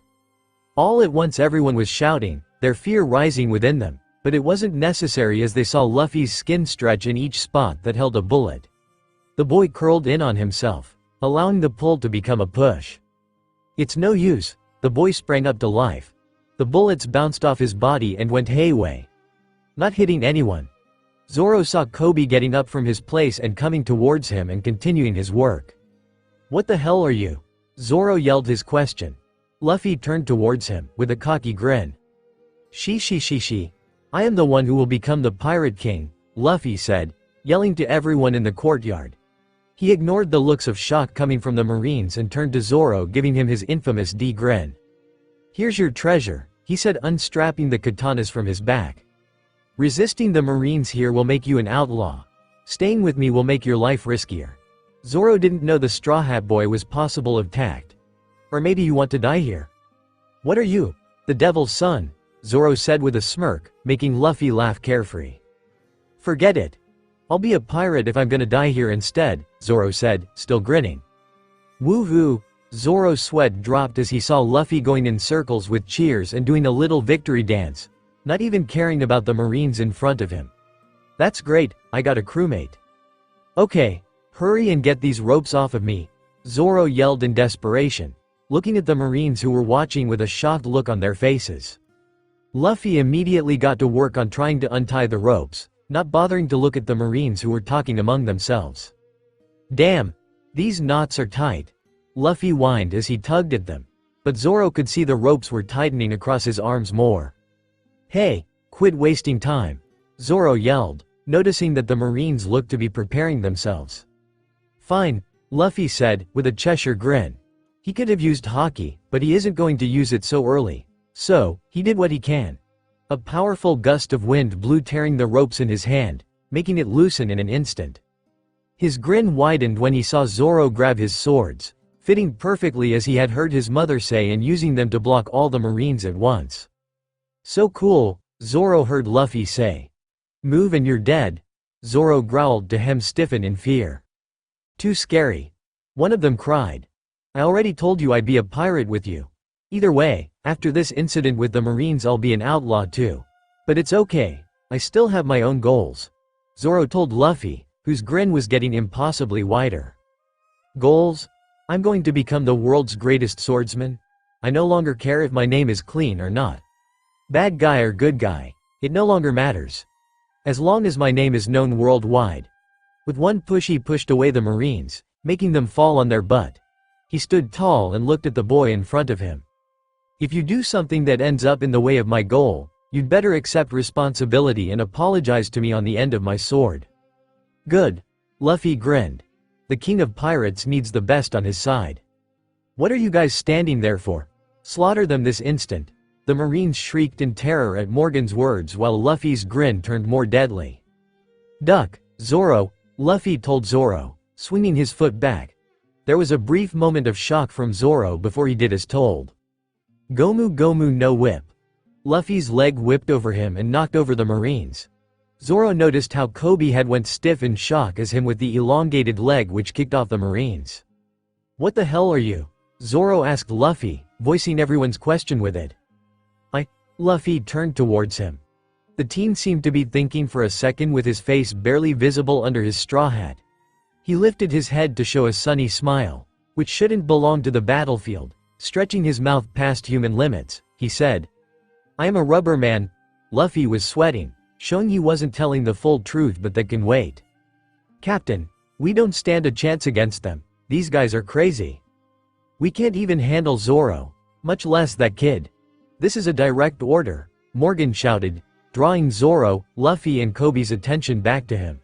All at once everyone was shouting, their fear rising within them, but it wasn't necessary as they saw Luffy's skin stretch in each spot that held a bullet. The boy curled in on himself, allowing the pull to become a push. It's no use, the boy sprang up to life. The bullets bounced off his body and went hayway, not hitting anyone. Zoro saw Kobe getting up from his place and coming towards him and continuing his work. What the hell are you? Zoro yelled his question. Luffy turned towards him, with a cocky grin. She. I am the one who will become the Pirate King, Luffy said, yelling to everyone in the courtyard. He ignored the looks of shock coming from the Marines and turned to Zoro, giving him his infamous D-grin. Here's your treasure, he said, unstrapping the katanas from his back. Resisting the Marines here will make you an outlaw. Staying with me will make your life riskier. Zoro didn't know the Straw Hat Boy was possible of tact. Or maybe you want to die here. What are you? The devil's son, Zoro said with a smirk, making Luffy laugh carefree. Forget it. I'll be a pirate if I'm gonna die here instead, Zoro said, still grinning. Woo-hoo, Zoro's sweat dropped as he saw Luffy going in circles with cheers and doing a little victory dance, not even caring about the Marines in front of him. That's great, I got a crewmate. Okay, hurry and get these ropes off of me, Zoro yelled in desperation, looking at the Marines who were watching with a shocked look on their faces. Luffy immediately got to work on trying to untie the ropes, not bothering to look at the Marines who were talking among themselves. Damn, these knots are tight, Luffy whined as he tugged at them, but Zoro could see the ropes were tightening across his arms more. Hey, quit wasting time, Zoro yelled, noticing that the Marines looked to be preparing themselves. Fine, Luffy said, with a Cheshire grin. He could have used hockey, but he isn't going to use it so early. So, he did what he can. A powerful gust of wind blew, tearing the ropes in his hand, making it loosen in an instant. His grin widened when he saw Zoro grab his swords, fitting perfectly as he had heard his mother say and using them to block all the Marines at once. "So cool," Zoro heard Luffy say. "Move and you're dead," Zoro growled to him, stiffen in fear. "Too scary," one of them cried. "I already told you I'd be a pirate with you. Either way, after this incident with the Marines I'll be an outlaw too. But it's okay, I still have my own goals," Zoro told Luffy, whose grin was getting impossibly wider. "Goals? I'm going to become the world's greatest swordsman. I no longer care if my name is clean or not. Bad guy or good guy, it no longer matters. As long as my name is known worldwide." With one push he pushed away the Marines, making them fall on their butt. He stood tall and looked at the boy in front of him. "If you do something that ends up in the way of my goal, you'd better accept responsibility and apologize to me on the end of my sword." "Good," Luffy grinned. "The king of pirates needs the best on his side. What are you guys standing there for? Slaughter them this instant." The Marines shrieked in terror at Morgan's words while Luffy's grin turned more deadly. "Duck, Zoro," Luffy told Zoro, swinging his foot back. There was a brief moment of shock from Zoro before he did as told. "Gomu Gomu no whip." Luffy's leg whipped over him and knocked over the Marines. Zoro noticed how Kobe had went stiff in shock as him with the elongated leg which kicked off the Marines. "What the hell are you?" Zoro asked Luffy, voicing everyone's question with it. Luffy turned towards him. The teen seemed to be thinking for a second with his face barely visible under his straw hat. He lifted his head to show a sunny smile, which shouldn't belong to the battlefield. Stretching his mouth past human limits, he said, "I am a rubber man." Luffy was sweating, showing he wasn't telling the full truth but that can wait. "Captain, we don't stand a chance against them. These guys are crazy. We can't even handle Zoro, much less that kid. This is a direct order," Morgan shouted, drawing Zoro, Luffy and Kobe's attention back to him.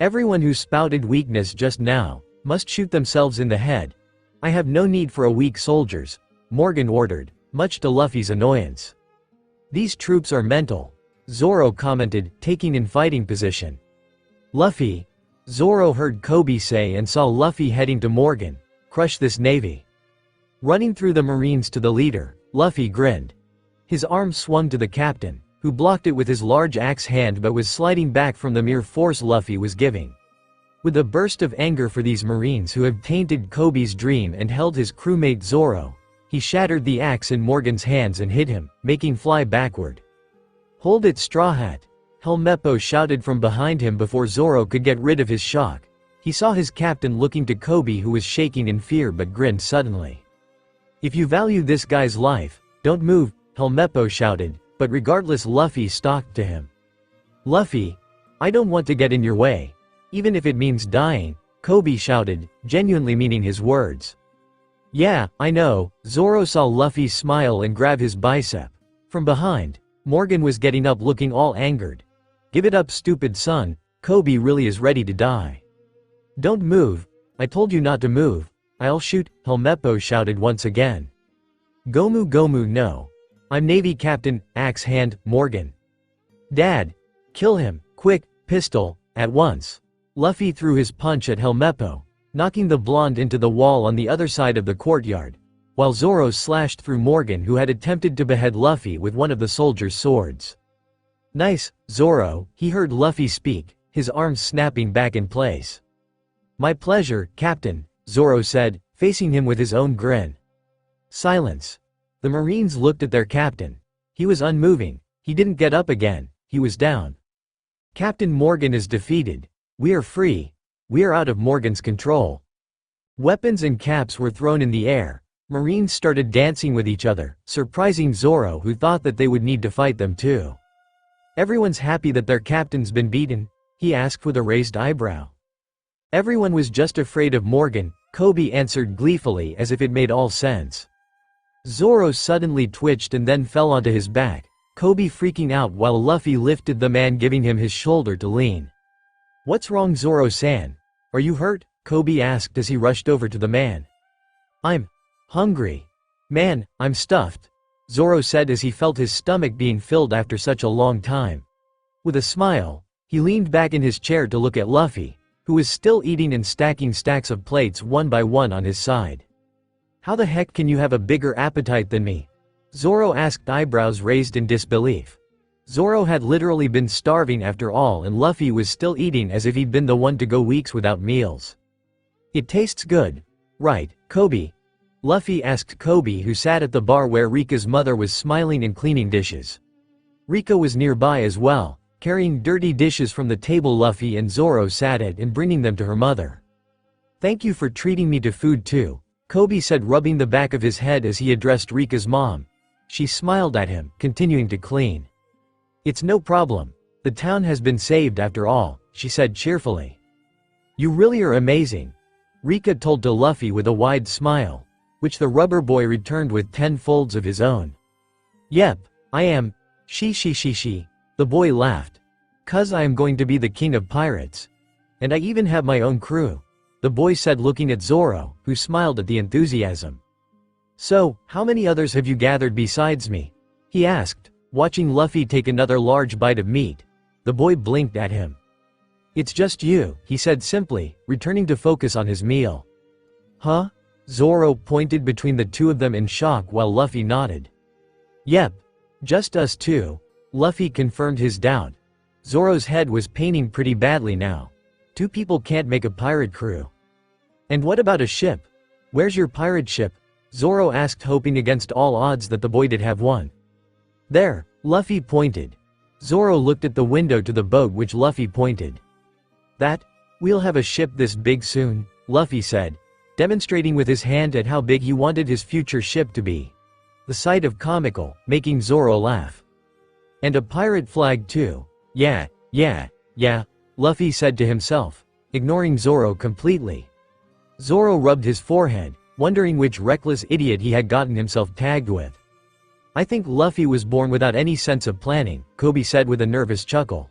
"Everyone who spouted weakness just now must shoot themselves in the head. I have no need for a weak soldiers," Morgan ordered, much to Luffy's annoyance. "These troops are mental," Zoro commented, taking in fighting position. "Luffy," Zoro heard Kobe say and saw Luffy heading to Morgan, "crush this navy." Running through the Marines to the leader, Luffy grinned. His arm swung to the captain, who blocked it with his large axe hand but was sliding back from the mere force Luffy was giving. With a burst of anger for these Marines who had tainted Kobe's dream and held his crewmate Zoro, he shattered the axe in Morgan's hands and hit him, making fly backward. "Hold it, Straw Hat," Helmeppo shouted from behind him before Zoro could get rid of his shock. He saw his captain looking to Kobe, who was shaking in fear but grinned suddenly. "If you value this guy's life, don't move," Helmeppo shouted, but regardless Luffy stalked to him. "Luffy, I don't want to get in your way, even if it means dying," Kobe shouted, genuinely meaning his words. "Yeah, I know," Zoro saw Luffy smile and grab his bicep. From behind, Morgan was getting up looking all angered. "Give it up, stupid son, Kobe really is ready to die." "Don't move, I told you not to move, I'll shoot," Helmeppo shouted once again. "Gomu Gomu no. I'm Navy Captain, Axe Hand, Morgan." "Dad, kill him, quick, pistol, at once." Luffy threw his punch at Helmeppo, knocking the blonde into the wall on the other side of the courtyard, while Zoro slashed through Morgan, who had attempted to behead Luffy with one of the soldiers' swords. "Nice, Zoro," he heard Luffy speak, his arms snapping back in place. "My pleasure, Captain," Zoro said, facing him with his own grin. Silence. The Marines looked at their captain. He was unmoving, he didn't get up again, he was down. "Captain Morgan is defeated. We are free. We are out of Morgan's control." Weapons and caps were thrown in the air. Marines started dancing with each other, surprising Zoro, who thought that they would need to fight them too. "Everyone's happy that their captain's been beaten?" he asked with a raised eyebrow. "Everyone was just afraid of Morgan," Kobe answered gleefully as if it made all sense. Zoro suddenly twitched and then fell onto his back, Kobe freaking out while Luffy lifted the man, giving him his shoulder to lean. "What's wrong, Zoro-san? Are you hurt?" Kobe asked as he rushed over to the man. "I'm hungry. Man, I'm stuffed," Zoro said as he felt his stomach being filled after such a long time. With a smile, He leaned back in his chair to look at Luffy, who was still eating and stacking stacks of plates one by one on his side. How the heck can you have a bigger appetite than me? Zoro asked, eyebrows raised in disbelief. Zoro had literally been starving after all, and Luffy was still eating as if he'd been the one to go weeks without meals. It tastes good, right, Kobe? Luffy asked Kobe, who sat at the bar where Rika's mother was smiling and cleaning dishes. Rika was nearby as well, carrying dirty dishes from the table Luffy and Zoro sat at and bringing them to her mother. Thank you for treating me to food too, Kobe said, rubbing the back of his head as he addressed Rika's mom. She smiled at him, continuing to clean. It's no problem. The town has been saved after all, she said cheerfully. You really are amazing, Rika told to Luffy with a wide smile, which the rubber boy returned with 10 folds of his own. Yep, I am. She. The boy laughed. 'Cause I am going to be the king of pirates. And I even have my own crew, the boy said, looking at Zoro, who smiled at the enthusiasm. So, how many others have you gathered besides me? He asked, watching Luffy take another large bite of meat. The boy blinked at him. It's just you, he said simply, returning to focus on his meal. Huh? Zoro pointed between the two of them in shock while Luffy nodded. Yep. Just us two, Luffy confirmed his doubt. Zoro's head was paining pretty badly now. 2 people can't make a pirate crew. And what about a ship? Where's your pirate ship? Zoro asked, hoping against all odds that the boy did have one. There, Luffy pointed. Zoro looked at the window to the boat which Luffy pointed. That? We'll have a ship this big soon, Luffy said, demonstrating with his hand at how big he wanted his future ship to be. The sight of comical, making Zoro laugh. And a pirate flag too. Yeah, Luffy said to himself, ignoring Zoro completely. Zoro rubbed his forehead, wondering which reckless idiot he had gotten himself tagged with. I think Luffy was born without any sense of planning, Kobe said with a nervous chuckle.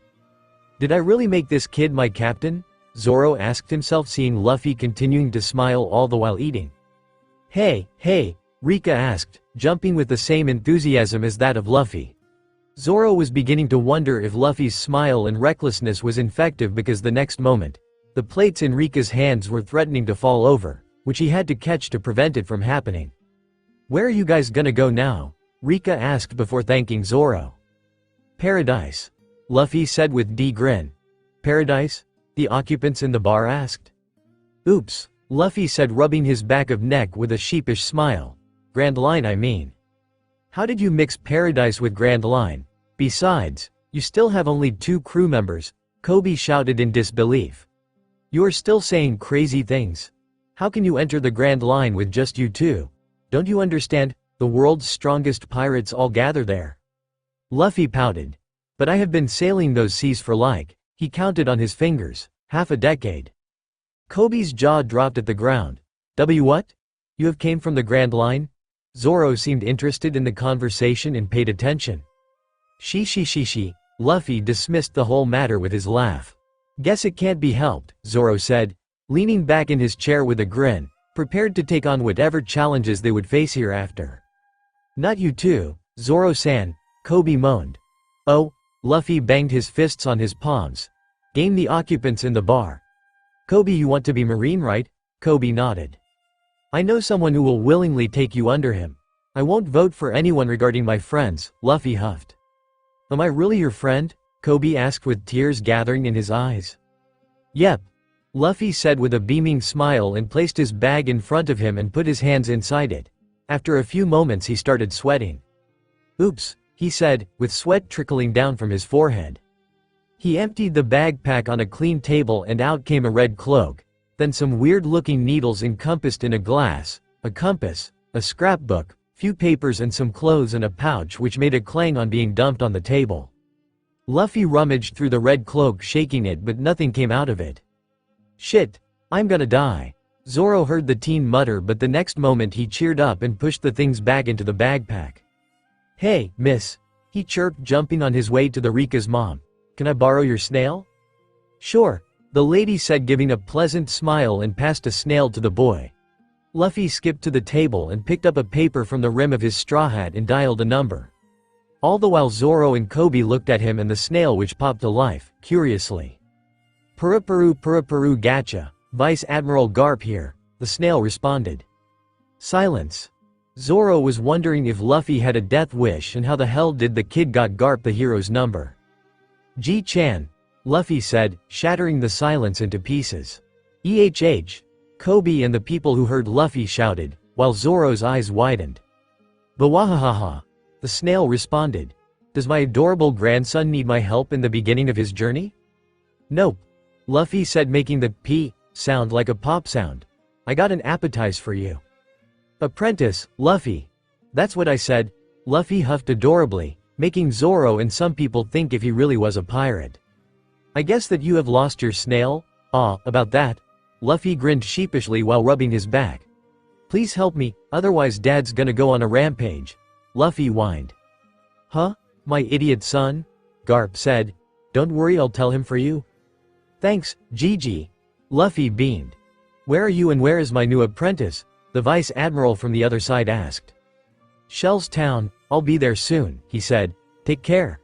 Did I really make this kid my captain? Zoro asked himself, seeing Luffy continuing to smile all the while eating. Hey, Rika asked, jumping with the same enthusiasm as that of Luffy. Zoro was beginning to wonder if Luffy's smile and recklessness was infective, because the next moment, the plates in Rika's hands were threatening to fall over, which he had to catch to prevent it from happening. Where are you guys gonna go now? Rika asked before thanking Zoro. Paradise, Luffy said with a grin. Paradise? The occupants in the bar asked. Oops, Luffy said, rubbing his back of neck with a sheepish smile. Grand Line, I mean. How did you mix paradise with Grand Line? Besides, you still have only 2 crew members, Kobe shouted in disbelief. You are still saying crazy things. How can you enter the Grand Line with just you 2? Don't you understand? The world's strongest pirates all gather there. Luffy pouted. But I have been sailing those seas for he counted on his fingers, half a decade. Kobe's jaw dropped at the ground. What? You have came from the Grand Line? Zoro seemed interested in the conversation and paid attention. She. Luffy dismissed the whole matter with his laugh. Guess it can't be helped, Zoro said, leaning back in his chair with a grin, prepared to take on whatever challenges they would face hereafter. Not you too, Zoro-san, Kobe moaned. Oh, Luffy banged his fists on his palms. Game the occupants in the bar. Kobe, you want to be Marine, right? Kobe nodded. I know someone who will willingly take you under him. I won't vote for anyone regarding my friends, Luffy huffed. Am I really your friend? Kobe asked with tears gathering in his eyes. Yep, Luffy said with a beaming smile and placed his bag in front of him and put his hands inside it. After a few moments he started sweating. Oops, he said, with sweat trickling down from his forehead. He emptied the backpack on a clean table and out came a red cloak, then some weird-looking needles encompassed in a glass, a compass, a scrapbook, few papers and some clothes and a pouch which made a clang on being dumped on the table. Luffy rummaged through the red cloak, shaking it, but nothing came out of it. Shit, I'm gonna die. Zoro heard the teen mutter, but the next moment he cheered up and pushed the things back into the backpack. Hey, miss, he chirped, jumping on his way to the Rika's mom. Can I borrow your snail? Sure, the lady said, giving a pleasant smile, and passed a snail to the boy. Luffy skipped to the table and picked up a paper from the rim of his straw hat and dialed a number. All the while Zoro and Kobe looked at him and the snail which popped to life, curiously. Puraparu gacha, Vice Admiral Garp here, the snail responded. Silence. Zoro was wondering if Luffy had a death wish and how the hell did the kid got Garp the hero's number. G-chan, Luffy said, shattering the silence into pieces. EHH. Kobe and the people who heard Luffy shouted, while Zoro's eyes widened. Bawahahaha. The snail responded. Does my adorable grandson need my help in the beginning of his journey? Nope. Luffy said, making the P sound like a pop sound. I got an appetizer for you. Apprentice, Luffy. That's what I said. Luffy huffed adorably, making Zoro and some people think if he really was a pirate. I guess that you have lost your snail? About that. Luffy grinned sheepishly while rubbing his back. Please help me, otherwise Dad's gonna go on a rampage. Luffy whined. Huh? My idiot son? Garp said. Don't worry, I'll tell him for you. Thanks, Gigi. Luffy beamed. Where are you and where is my new apprentice? The Vice Admiral from the other side asked. Shell's Town, I'll be there soon, he said. Take care.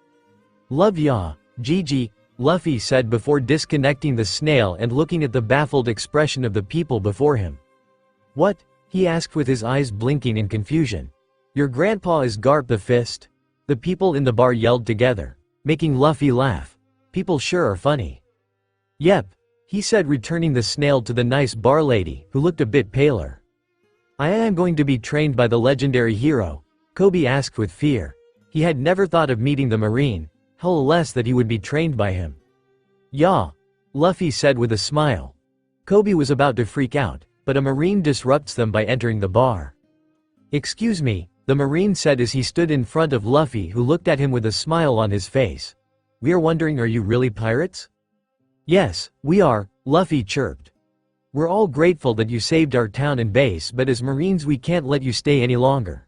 Love ya, Gigi, Luffy said before disconnecting the snail and looking at the baffled expression of the people before him. What? He asked with his eyes blinking in confusion. Your grandpa is Garp the Fist? The people in the bar yelled together, making Luffy laugh. People sure are funny. Yep, he said, returning the snail to the nice bar lady, who looked a bit paler. I am going to be trained by the legendary hero, Kobe asked with fear. He had never thought of meeting the Marine, hell less that he would be trained by him. Yeah, Luffy said with a smile. Kobe was about to freak out, but a Marine disrupts them by entering the bar. Excuse me, the Marine said as he stood in front of Luffy, who looked at him with a smile on his face. We are wondering, are you really pirates? Yes, we are, Luffy chirped. We're all grateful that you saved our town and base, but as Marines we can't let you stay any longer.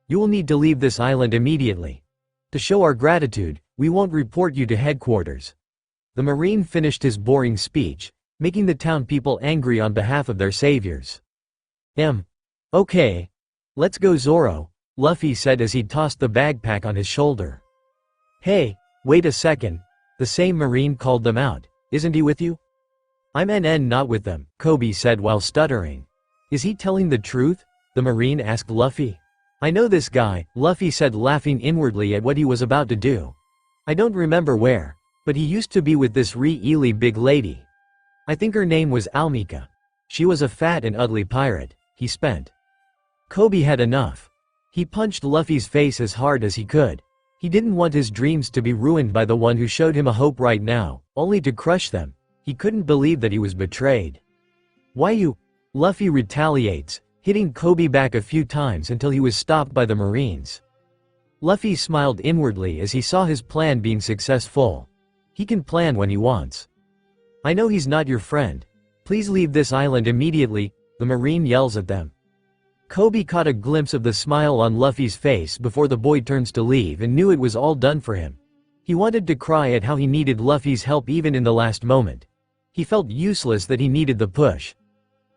You will need to leave this island immediately. To show our gratitude, we won't report you to headquarters. The Marine finished his boring speech, making the town people angry on behalf of their saviors. Okay. Let's go, Zoro, Luffy said as he tossed the backpack on his shoulder. Hey, wait a second, the same Marine called them out. Isn't he with you? I'm not with them, Kobe said while stuttering. Is he telling the truth? The Marine asked Luffy. I know this guy, Luffy said, laughing inwardly at what he was about to do. I don't remember where, but he used to be with this really big lady. I think her name was Almika. She was a fat and ugly pirate. He spent. Kobe had enough. He punched Luffy's face as hard as he could. He didn't want his dreams to be ruined by the one who showed him a hope right now, only to crush them. He couldn't believe that he was betrayed. Why you? Luffy retaliates, hitting Kobe back a few times until he was stopped by the Marines. Luffy smiled inwardly as he saw his plan being successful. He can plan when he wants. I know he's not your friend. Please leave this island immediately, the Marine yells at them. Kobe caught a glimpse of the smile on Luffy's face before the boy turns to leave and knew it was all done for him. He wanted to cry at how he needed Luffy's help even in the last moment. He felt useless, that he needed the push.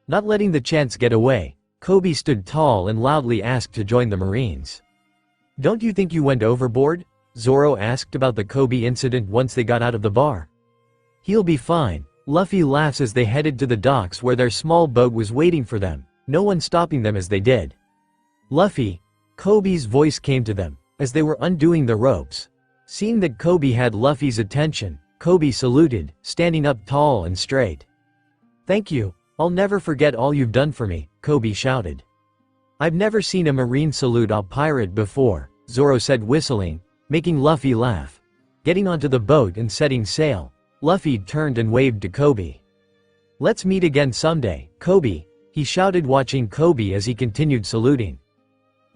Not letting the chance get away, Kobe stood tall and loudly asked to join the Marines. Don't you think you went overboard? Zoro asked about the Kobe incident once they got out of the bar. He'll be fine, Luffy laughs as they headed to the docks where their small boat was waiting for them, no one stopping them as they did. Luffy, Kobe's voice came to them, as they were undoing the ropes. Seeing that Kobe had Luffy's attention, Kobe saluted, standing up tall and straight. Thank you, I'll never forget all you've done for me, Kobe shouted. I've never seen a Marine salute a pirate before, Zoro said, whistling, making Luffy laugh. Getting onto the boat and setting sail, Luffy turned and waved to Kobe. Let's meet again someday, Kobe, he shouted, watching Kobe as he continued saluting.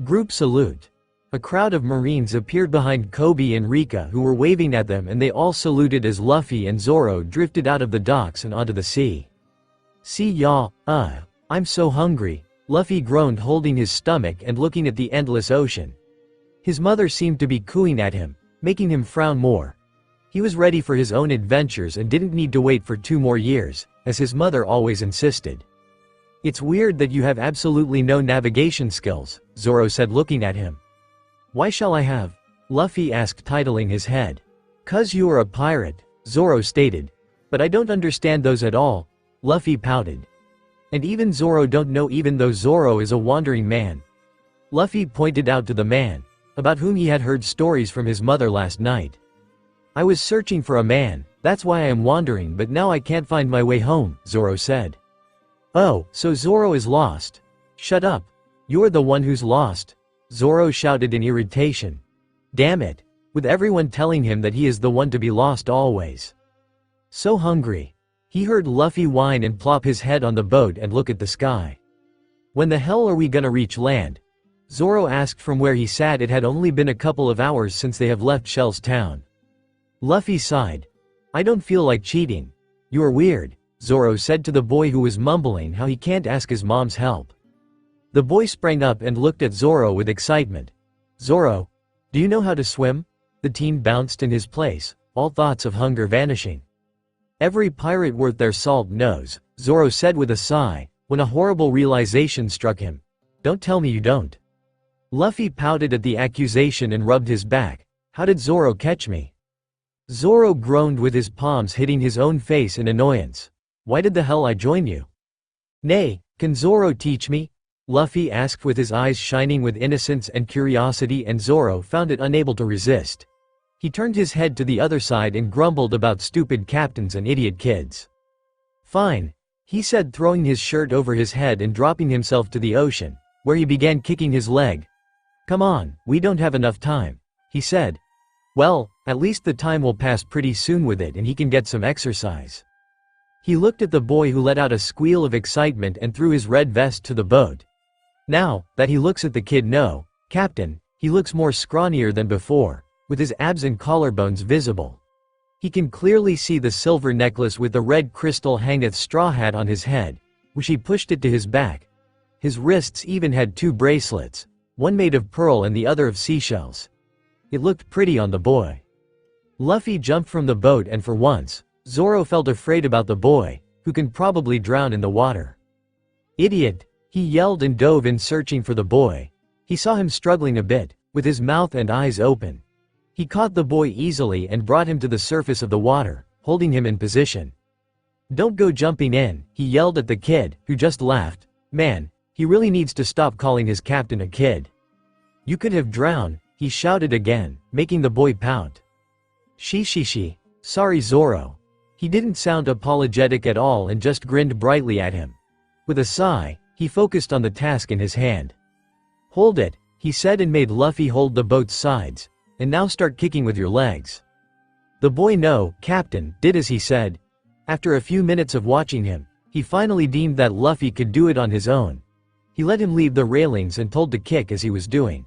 Group salute. A crowd of Marines appeared behind Kobe and Rika, who were waving at them, and they all saluted as Luffy and Zoro drifted out of the docks and onto the sea. See ya, I'm so hungry, Luffy groaned, holding his stomach and looking at the endless ocean. His mother seemed to be cooing at him, making him frown more. He was ready for his own adventures and didn't need to wait for 2 more years, as his mother always insisted. It's weird that you have absolutely no navigation skills, Zoro said, looking at him. Why shall I have? Luffy asked, titling his head. "'Cause you are a pirate," Zoro stated. "But I don't understand those at all," Luffy pouted. "And even Zoro don't know, even though Zoro is a wandering man." Luffy pointed out to the man, about whom he had heard stories from his mother last night. "I was searching for a man, that's why I am wandering, but now I can't find my way home," Zoro said. "Oh, so Zoro is lost?" "Shut up. You're the one who's lost," Zoro shouted in irritation. Damn it. With everyone telling him that he is the one to be lost always. So hungry. He heard Luffy whine and plop his head on the boat and look at the sky. "When the hell are we gonna reach land?" Zoro asked from where he sat. It had only been a couple of hours since they have left Shell's town. Luffy sighed. "I don't feel like cheating." "You're weird," Zoro said to the boy who was mumbling how he can't ask his mom's help. The boy sprang up and looked at Zoro with excitement. "Zoro, do you know how to swim?" The teen bounced in his place, all thoughts of hunger vanishing. "Every pirate worth their salt knows," Zoro said with a sigh, when a horrible realization struck him. "Don't tell me you don't." Luffy pouted at the accusation and rubbed his back. "How did Zoro catch me?" Zoro groaned with his palms hitting his own face in annoyance. "Why did the hell I join you?" "Nay, can Zoro teach me?" Luffy asked with his eyes shining with innocence and curiosity, and Zoro found it unable to resist. He turned his head to the other side and grumbled about stupid captains and idiot kids. "Fine," he said, throwing his shirt over his head and dropping himself to the ocean, where he began kicking his leg. "Come on, we don't have enough time," he said. "Well, at least the time will pass pretty soon with it and he can get some exercise." He looked at the boy who let out a squeal of excitement and threw his red vest to the boat. Now that he looks at the kid, no, Captain, he looks more scrawnier than before, with his abs and collarbones visible. He can clearly see the silver necklace with the red crystal hangeth straw hat on his head, which he pushed it to his back. His wrists even had two bracelets, one made of pearl and the other of seashells. It looked pretty on the boy. Luffy jumped from the boat, and for once, Zoro felt afraid about the boy, who can probably drown in the water. "Idiot!" he yelled and dove in searching for the boy. He saw him struggling a bit, with his mouth and eyes open. He caught the boy easily and brought him to the surface of the water, holding him in position. "Don't go jumping in," he yelled at the kid, who just laughed. Man, he really needs to stop calling his captain a kid. "You could have drowned," he shouted again, making the boy pout. She. Sorry, Zoro." He didn't sound apologetic at all and just grinned brightly at him. With a sigh, he focused on the task in his hand. "Hold it," he said, and made Luffy hold the boat's sides. "And now start kicking with your legs." The boy, "No, Captain," did as he said. After a few minutes of watching him, he finally deemed that Luffy could do it on his own. He let him leave the railings and told to kick as he was doing.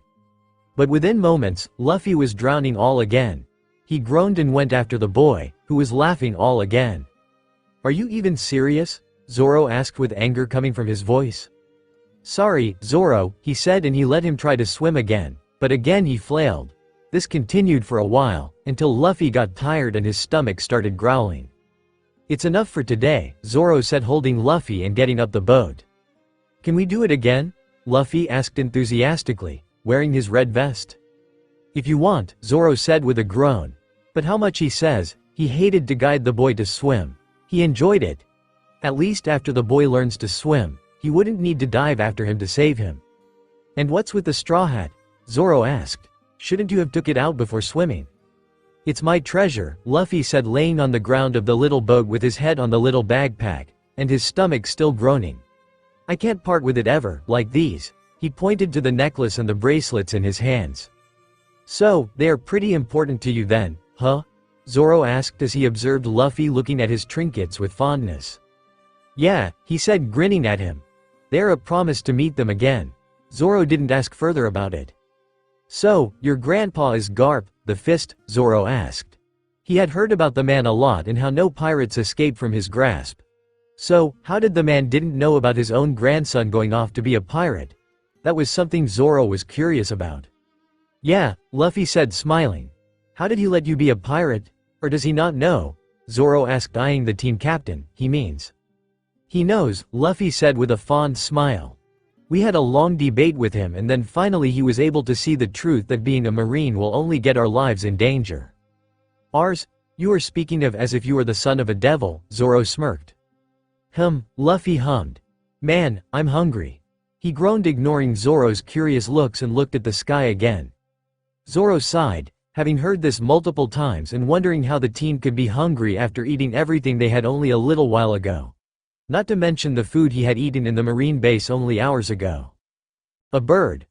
But within moments, Luffy was drowning all again. He groaned and went after the boy, who was laughing all again. "Are you even serious?" Zoro asked with anger coming from his voice. "Sorry, Zoro," he said, and he let him try to swim again, but again he flailed. This continued for a while, until Luffy got tired and his stomach started growling. "It's enough for today," Zoro said, holding Luffy and getting up the boat. "Can we do it again?" Luffy asked enthusiastically, wearing his red vest. "If you want," Zoro said with a groan. But how much he says, he hated to guide the boy to swim. He enjoyed it. At least after the boy learns to swim, he wouldn't need to dive after him to save him. "And what's with the straw hat?" Zoro asked. "Shouldn't you have took it out before swimming?" "It's my treasure," Luffy said, laying on the ground of the little boat with his head on the little backpack, and his stomach still groaning. "I can't part with it ever, like these." He pointed to the necklace and the bracelets in his hands. "So, they are pretty important to you then, huh?" Zoro asked as he observed Luffy looking at his trinkets with fondness. "Yeah," he said, grinning at him. "They're a promise to meet them again." Zoro didn't ask further about it. "So, your grandpa is Garp, the Fist?" Zoro asked. He had heard about the man a lot and how no pirates escaped from his grasp. So, how did the man didn't know about his own grandson going off to be a pirate? That was something Zoro was curious about. "Yeah," Luffy said, smiling. "How did he let you be a pirate? Or does he not know?" Zoro asked, eyeing the team captain. "He means." "He knows," Luffy said with a fond smile. We had a long debate with him and then finally he was able to see the truth that being a marine will only get our lives in danger. Ours? You are speaking of as if you were the son of a devil, Zoro smirked. Luffy hummed. Man, I'm hungry. He groaned, ignoring Zoro's curious looks, and looked at the sky again. Zoro sighed, having heard this multiple times and wondering how the teen could be hungry after eating everything they had only a little while ago. Not to mention the food he had eaten in the marine base only hours ago. A bird,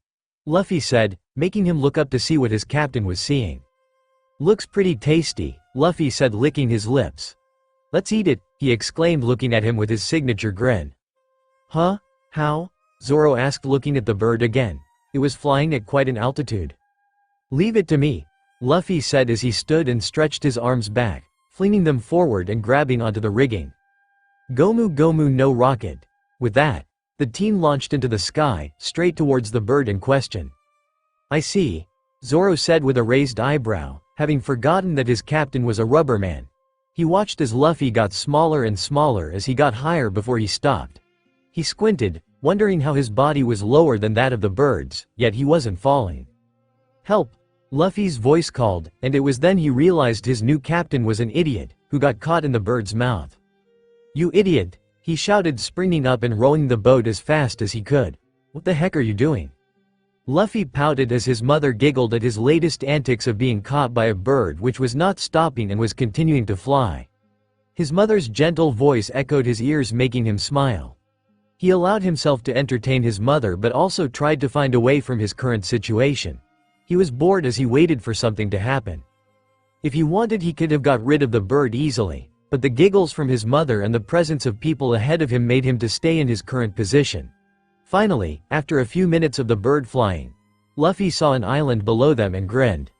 Luffy said, making him look up to see what his captain was seeing. Looks pretty tasty, Luffy said, licking his lips. Let's eat it, he exclaimed, looking at him with his signature grin. Huh? How? Zoro asked, looking at the bird again. It was flying at quite an altitude. Leave it to me, Luffy said as he stood and stretched his arms back, flinging them forward and grabbing onto the rigging. Gomu Gomu no rocket. With that, the teen launched into the sky, straight towards the bird in question. I see, Zoro said with a raised eyebrow, having forgotten that his captain was a rubber man. He watched as Luffy got smaller and smaller as he got higher before he stopped. He squinted, wondering how his body was lower than that of the bird's, yet he wasn't falling. Help! Luffy's voice called, and it was then he realized his new captain was an idiot, who got caught in the bird's mouth. You idiot! He shouted, springing up and rowing the boat as fast as he could. What the heck are you doing? Luffy pouted as his mother giggled at his latest antics of being caught by a bird which was not stopping and was continuing to fly. His mother's gentle voice echoed his ears, making him smile. He allowed himself to entertain his mother but also tried to find a way from his current situation. He was bored as he waited for something to happen. If he wanted, he could have got rid of the bird easily, but the giggles from his mother and the presence of people ahead of him made him to stay in his current position. Finally, after a few minutes of the bird flying, Luffy saw an island below them and grinned.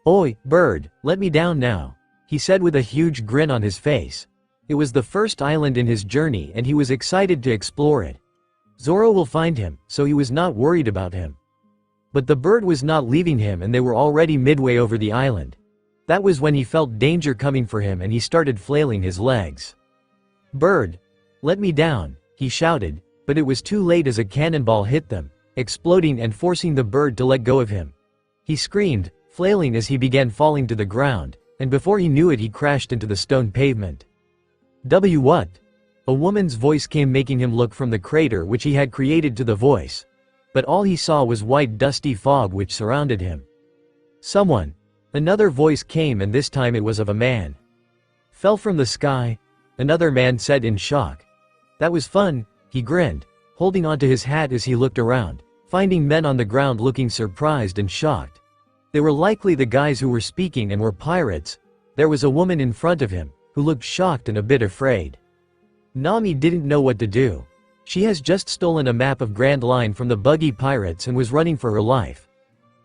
Oi, bird, let me down now, he said with a huge grin on his face. It was the first island in his journey and he was excited to explore it. Zoro will find him, so he was not worried about him. But the bird was not leaving him and they were already midway over the island. That was when he felt danger coming for him and he started flailing his legs. Bird, let me down, he shouted, but it was too late as a cannonball hit them, exploding and forcing the bird to let go of him. He screamed, flailing as he began falling to the ground, and before he knew it he crashed into the stone pavement. What? A woman's voice came, making him look from the crater which he had created to the voice. But all he saw was white dusty fog which surrounded him. Someone. Another voice came, and this time it was of a man. Fell from the sky? Another man said in shock. That was fun, he grinned, holding onto his hat as he looked around, finding men on the ground looking surprised and shocked. They were likely the guys who were speaking and were pirates. There was a woman in front of him, who looked shocked and a bit afraid. Nami didn't know what to do. She has just stolen a map of Grand Line from the buggy pirates and was running for her life.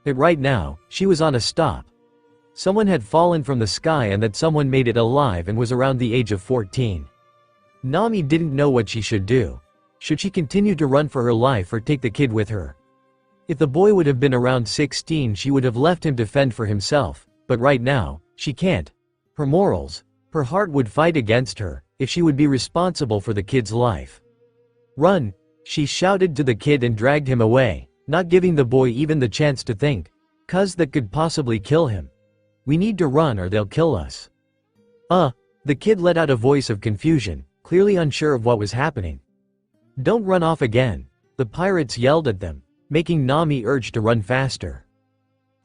But right now, she was on a stop. Someone had fallen from the sky and that someone made it alive and was around the age of 14. Nami didn't know what she should do. Should she continue to run for her life or take the kid with her? If the boy would have been around 16, she would have left him to fend for himself, but right now, she can't. Her morals, her heart would fight against her, if she would be responsible for the kid's life. Run, she shouted to the kid and dragged him away, not giving the boy even the chance to think, 'cause that could possibly kill him. We need to run or they'll kill us. The kid let out a voice of confusion, clearly unsure of what was happening. Don't run off again, the pirates yelled at them, making Nami urge to run faster.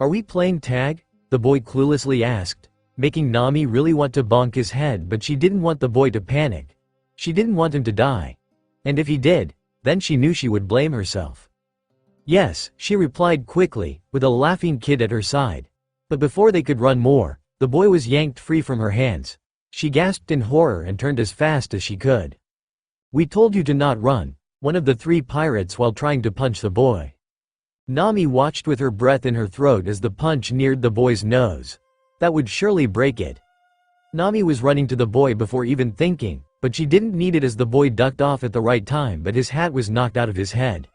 Are we playing tag? The boy cluelessly asked, making Nami really want to bonk his head, but she didn't want the boy to panic. She didn't want him to die. And if he did, then she knew she would blame herself. Yes, she replied quickly, with a laughing kid at her side. But before they could run more, the boy was yanked free from her hands. She gasped in horror and turned as fast as she could. We told you to not run, one of the three pirates while trying to punch the boy. Nami watched with her breath in her throat as the punch neared the boy's nose. That would surely break it. Nami was running to the boy before even thinking, but she didn't need it as the boy ducked off at the right time, but his hat was knocked out of his head.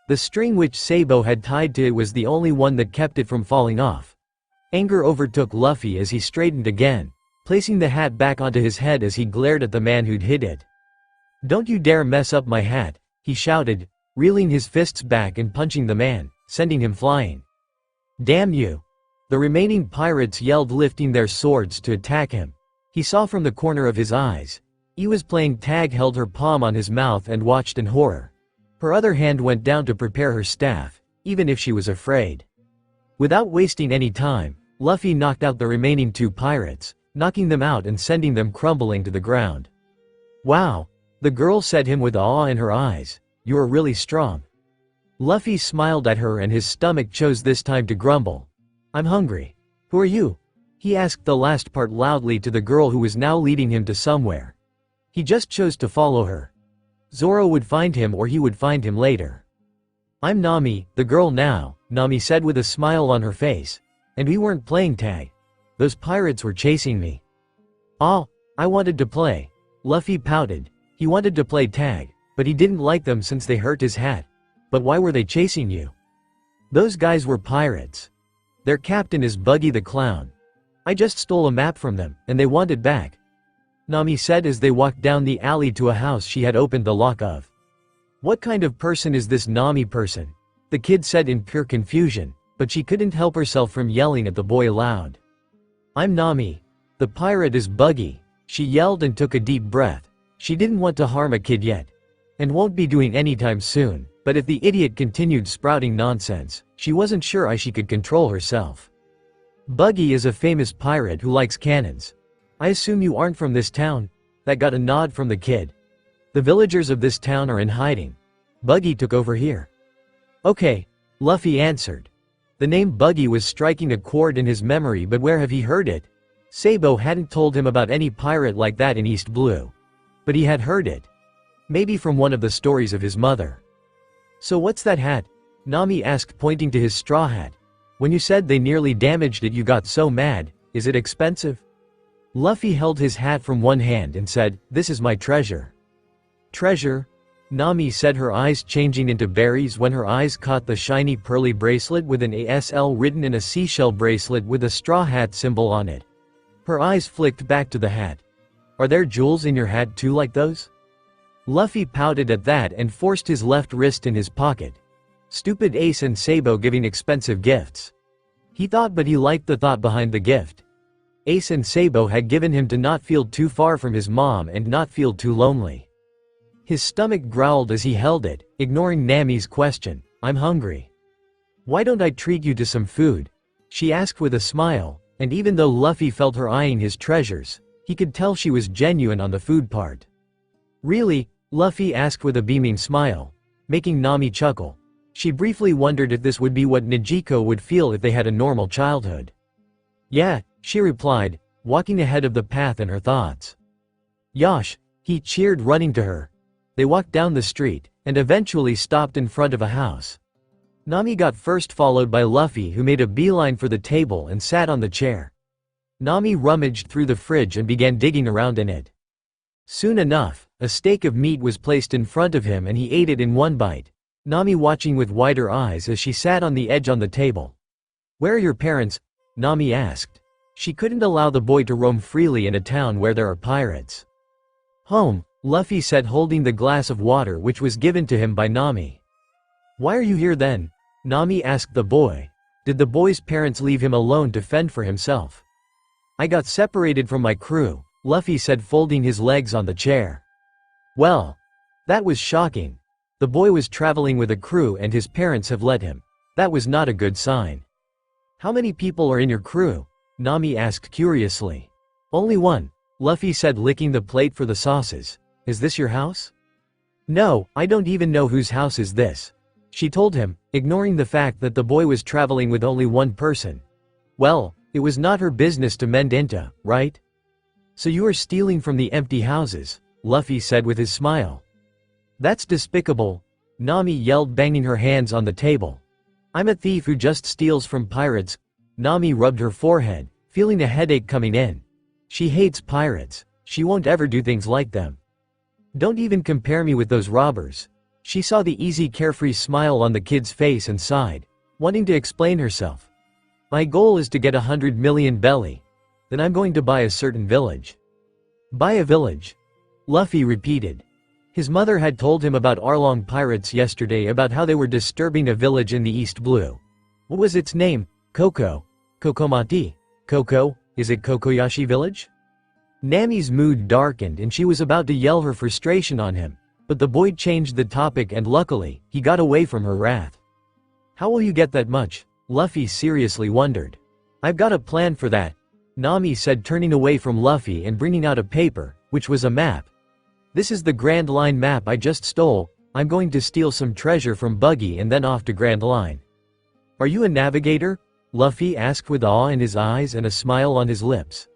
The string which Sabo had tied to it was the only one that kept it from falling off. Anger overtook Luffy as he straightened again, placing the hat back onto his head as he glared at the man who'd hid it. Don't you dare mess up my hat, he shouted, reeling his fists back and punching the man, sending him flying. "Damn you!" The remaining pirates yelled, lifting their swords to attack him. He saw from the corner of his eyes. He was playing tag, held her palm on his mouth and watched in horror. Her other hand went down to prepare her staff, even if she was afraid. Without wasting any time, Luffy knocked out the remaining 2 pirates, knocking them out and sending them crumbling to the ground. "Wow," the girl said him with awe in her eyes. "You are really strong." Luffy smiled at her and his stomach chose this time to grumble. "I'm hungry." "Who are you?" He asked the last part loudly to the girl who was now leading him to somewhere. He just chose to follow her. Zoro would find him or he would find him later. "I'm Nami, the girl now," Nami said with a smile on her face. "And we weren't playing tag. Those pirates were chasing me." "Oh, I wanted to play." Luffy pouted. He wanted to play tag, but he didn't like them since they hurt his hat. "But why were they chasing you?" "Those guys were pirates. Their captain is Buggy the Clown. I just stole a map from them, and they want it back," Nami said as they walked down the alley to a house she had opened the lock of. "What kind of person is this Nami person?" the kid said in pure confusion, but she couldn't help herself from yelling at the boy aloud. "I'm Nami. The pirate is Buggy," she yelled and took a deep breath. She didn't want to harm a kid yet, and won't be doing anytime soon, but if the idiot continued sprouting nonsense, she wasn't sure she could control herself. "Buggy is a famous pirate who likes cannons. I assume you aren't from this town?" That got a nod from the kid. "The villagers of this town are in hiding. Buggy took over here." "Okay," Luffy answered. The name Buggy was striking a chord in his memory, but where have he heard it? Sabo hadn't told him about any pirate like that in East Blue. But he had heard it. Maybe from one of the stories of his mother. "So what's that hat?" Nami asked, pointing to his straw hat. "When you said they nearly damaged it you got so mad. Is it expensive?" Luffy held his hat from one hand and said, "This is my treasure." "Treasure?" Nami said, her eyes changing into berries when her eyes caught the shiny pearly bracelet with an ASL written in a seashell bracelet with a straw hat symbol on it. Her eyes flicked back to the hat. "Are there jewels in your hat too like those?" Luffy pouted at that and forced his left wrist in his pocket. Stupid Ace and Sabo giving expensive gifts. He thought, but he liked the thought behind the gift. Ace and Sabo had given him to not feel too far from his mom and not feel too lonely. His stomach growled as he held it, ignoring Nami's question. "I'm hungry." "Why don't I treat you to some food?" she asked with a smile, and even though Luffy felt her eyeing his treasures, he could tell she was genuine on the food part. "Really?" Luffy asked with a beaming smile, making Nami chuckle. She briefly wondered if this would be what Nijiko would feel if they had a normal childhood. "Yeah," she replied, walking ahead of the path in her thoughts. "Yosh!" he cheered, running to her. They walked down the street, and eventually stopped in front of a house. Nami got first, followed by Luffy, who made a beeline for the table and sat on the chair. Nami rummaged through the fridge and began digging around in it. Soon enough, a steak of meat was placed in front of him and he ate it in one bite, Nami watching with wider eyes as she sat on the edge on the table. "Where are your parents?" Nami asked. She couldn't allow the boy to roam freely in a town where there are pirates. "Home," Luffy said, holding the glass of water which was given to him by Nami. "Why are you here then?" Nami asked the boy. Did the boy's parents leave him alone to fend for himself? "I got separated from my crew," Luffy said, folding his legs on the chair. "Well, that was shocking. The boy was traveling with a crew and his parents have let him. That was not a good sign." "How many people are in your crew?" Nami asked curiously. "Only one," Luffy said, licking the plate for the sauces. "Is this your house?" "No, I don't even know whose house is this," she told him, ignoring the fact that the boy was traveling with only one person. Well, it was not her business to mend into, right? "So you are stealing from the empty houses," Luffy said with his smile. "That's despicable," Nami yelled, banging her hands on the table. "I'm a thief who just steals from pirates." Nami rubbed her forehead, feeling a headache coming in. She hates pirates. She won't ever do things like them. "Don't even compare me with those robbers." She saw the easy, carefree smile on the kid's face and sighed, wanting to explain herself. "My goal is to get 100 million belly. Then I'm going to buy a certain village." "Buy a village?" Luffy repeated. His mother had told him about Arlong pirates yesterday, about how they were disturbing a village in the East Blue. What was its name? Koko. Kokomati. Koko, is it Kokoyashi village? Nami's mood darkened and she was about to yell her frustration on him, but the boy changed the topic and luckily, he got away from her wrath. How will you get that much? Luffy seriously wondered. I've got a plan for that, Nami said, turning away from Luffy and bringing out a paper, which was a map. This is the Grand Line map I just stole. I'm going to steal some treasure from Buggy and then off to Grand Line. Are you a navigator? Luffy asked with awe in his eyes and a smile on his lips.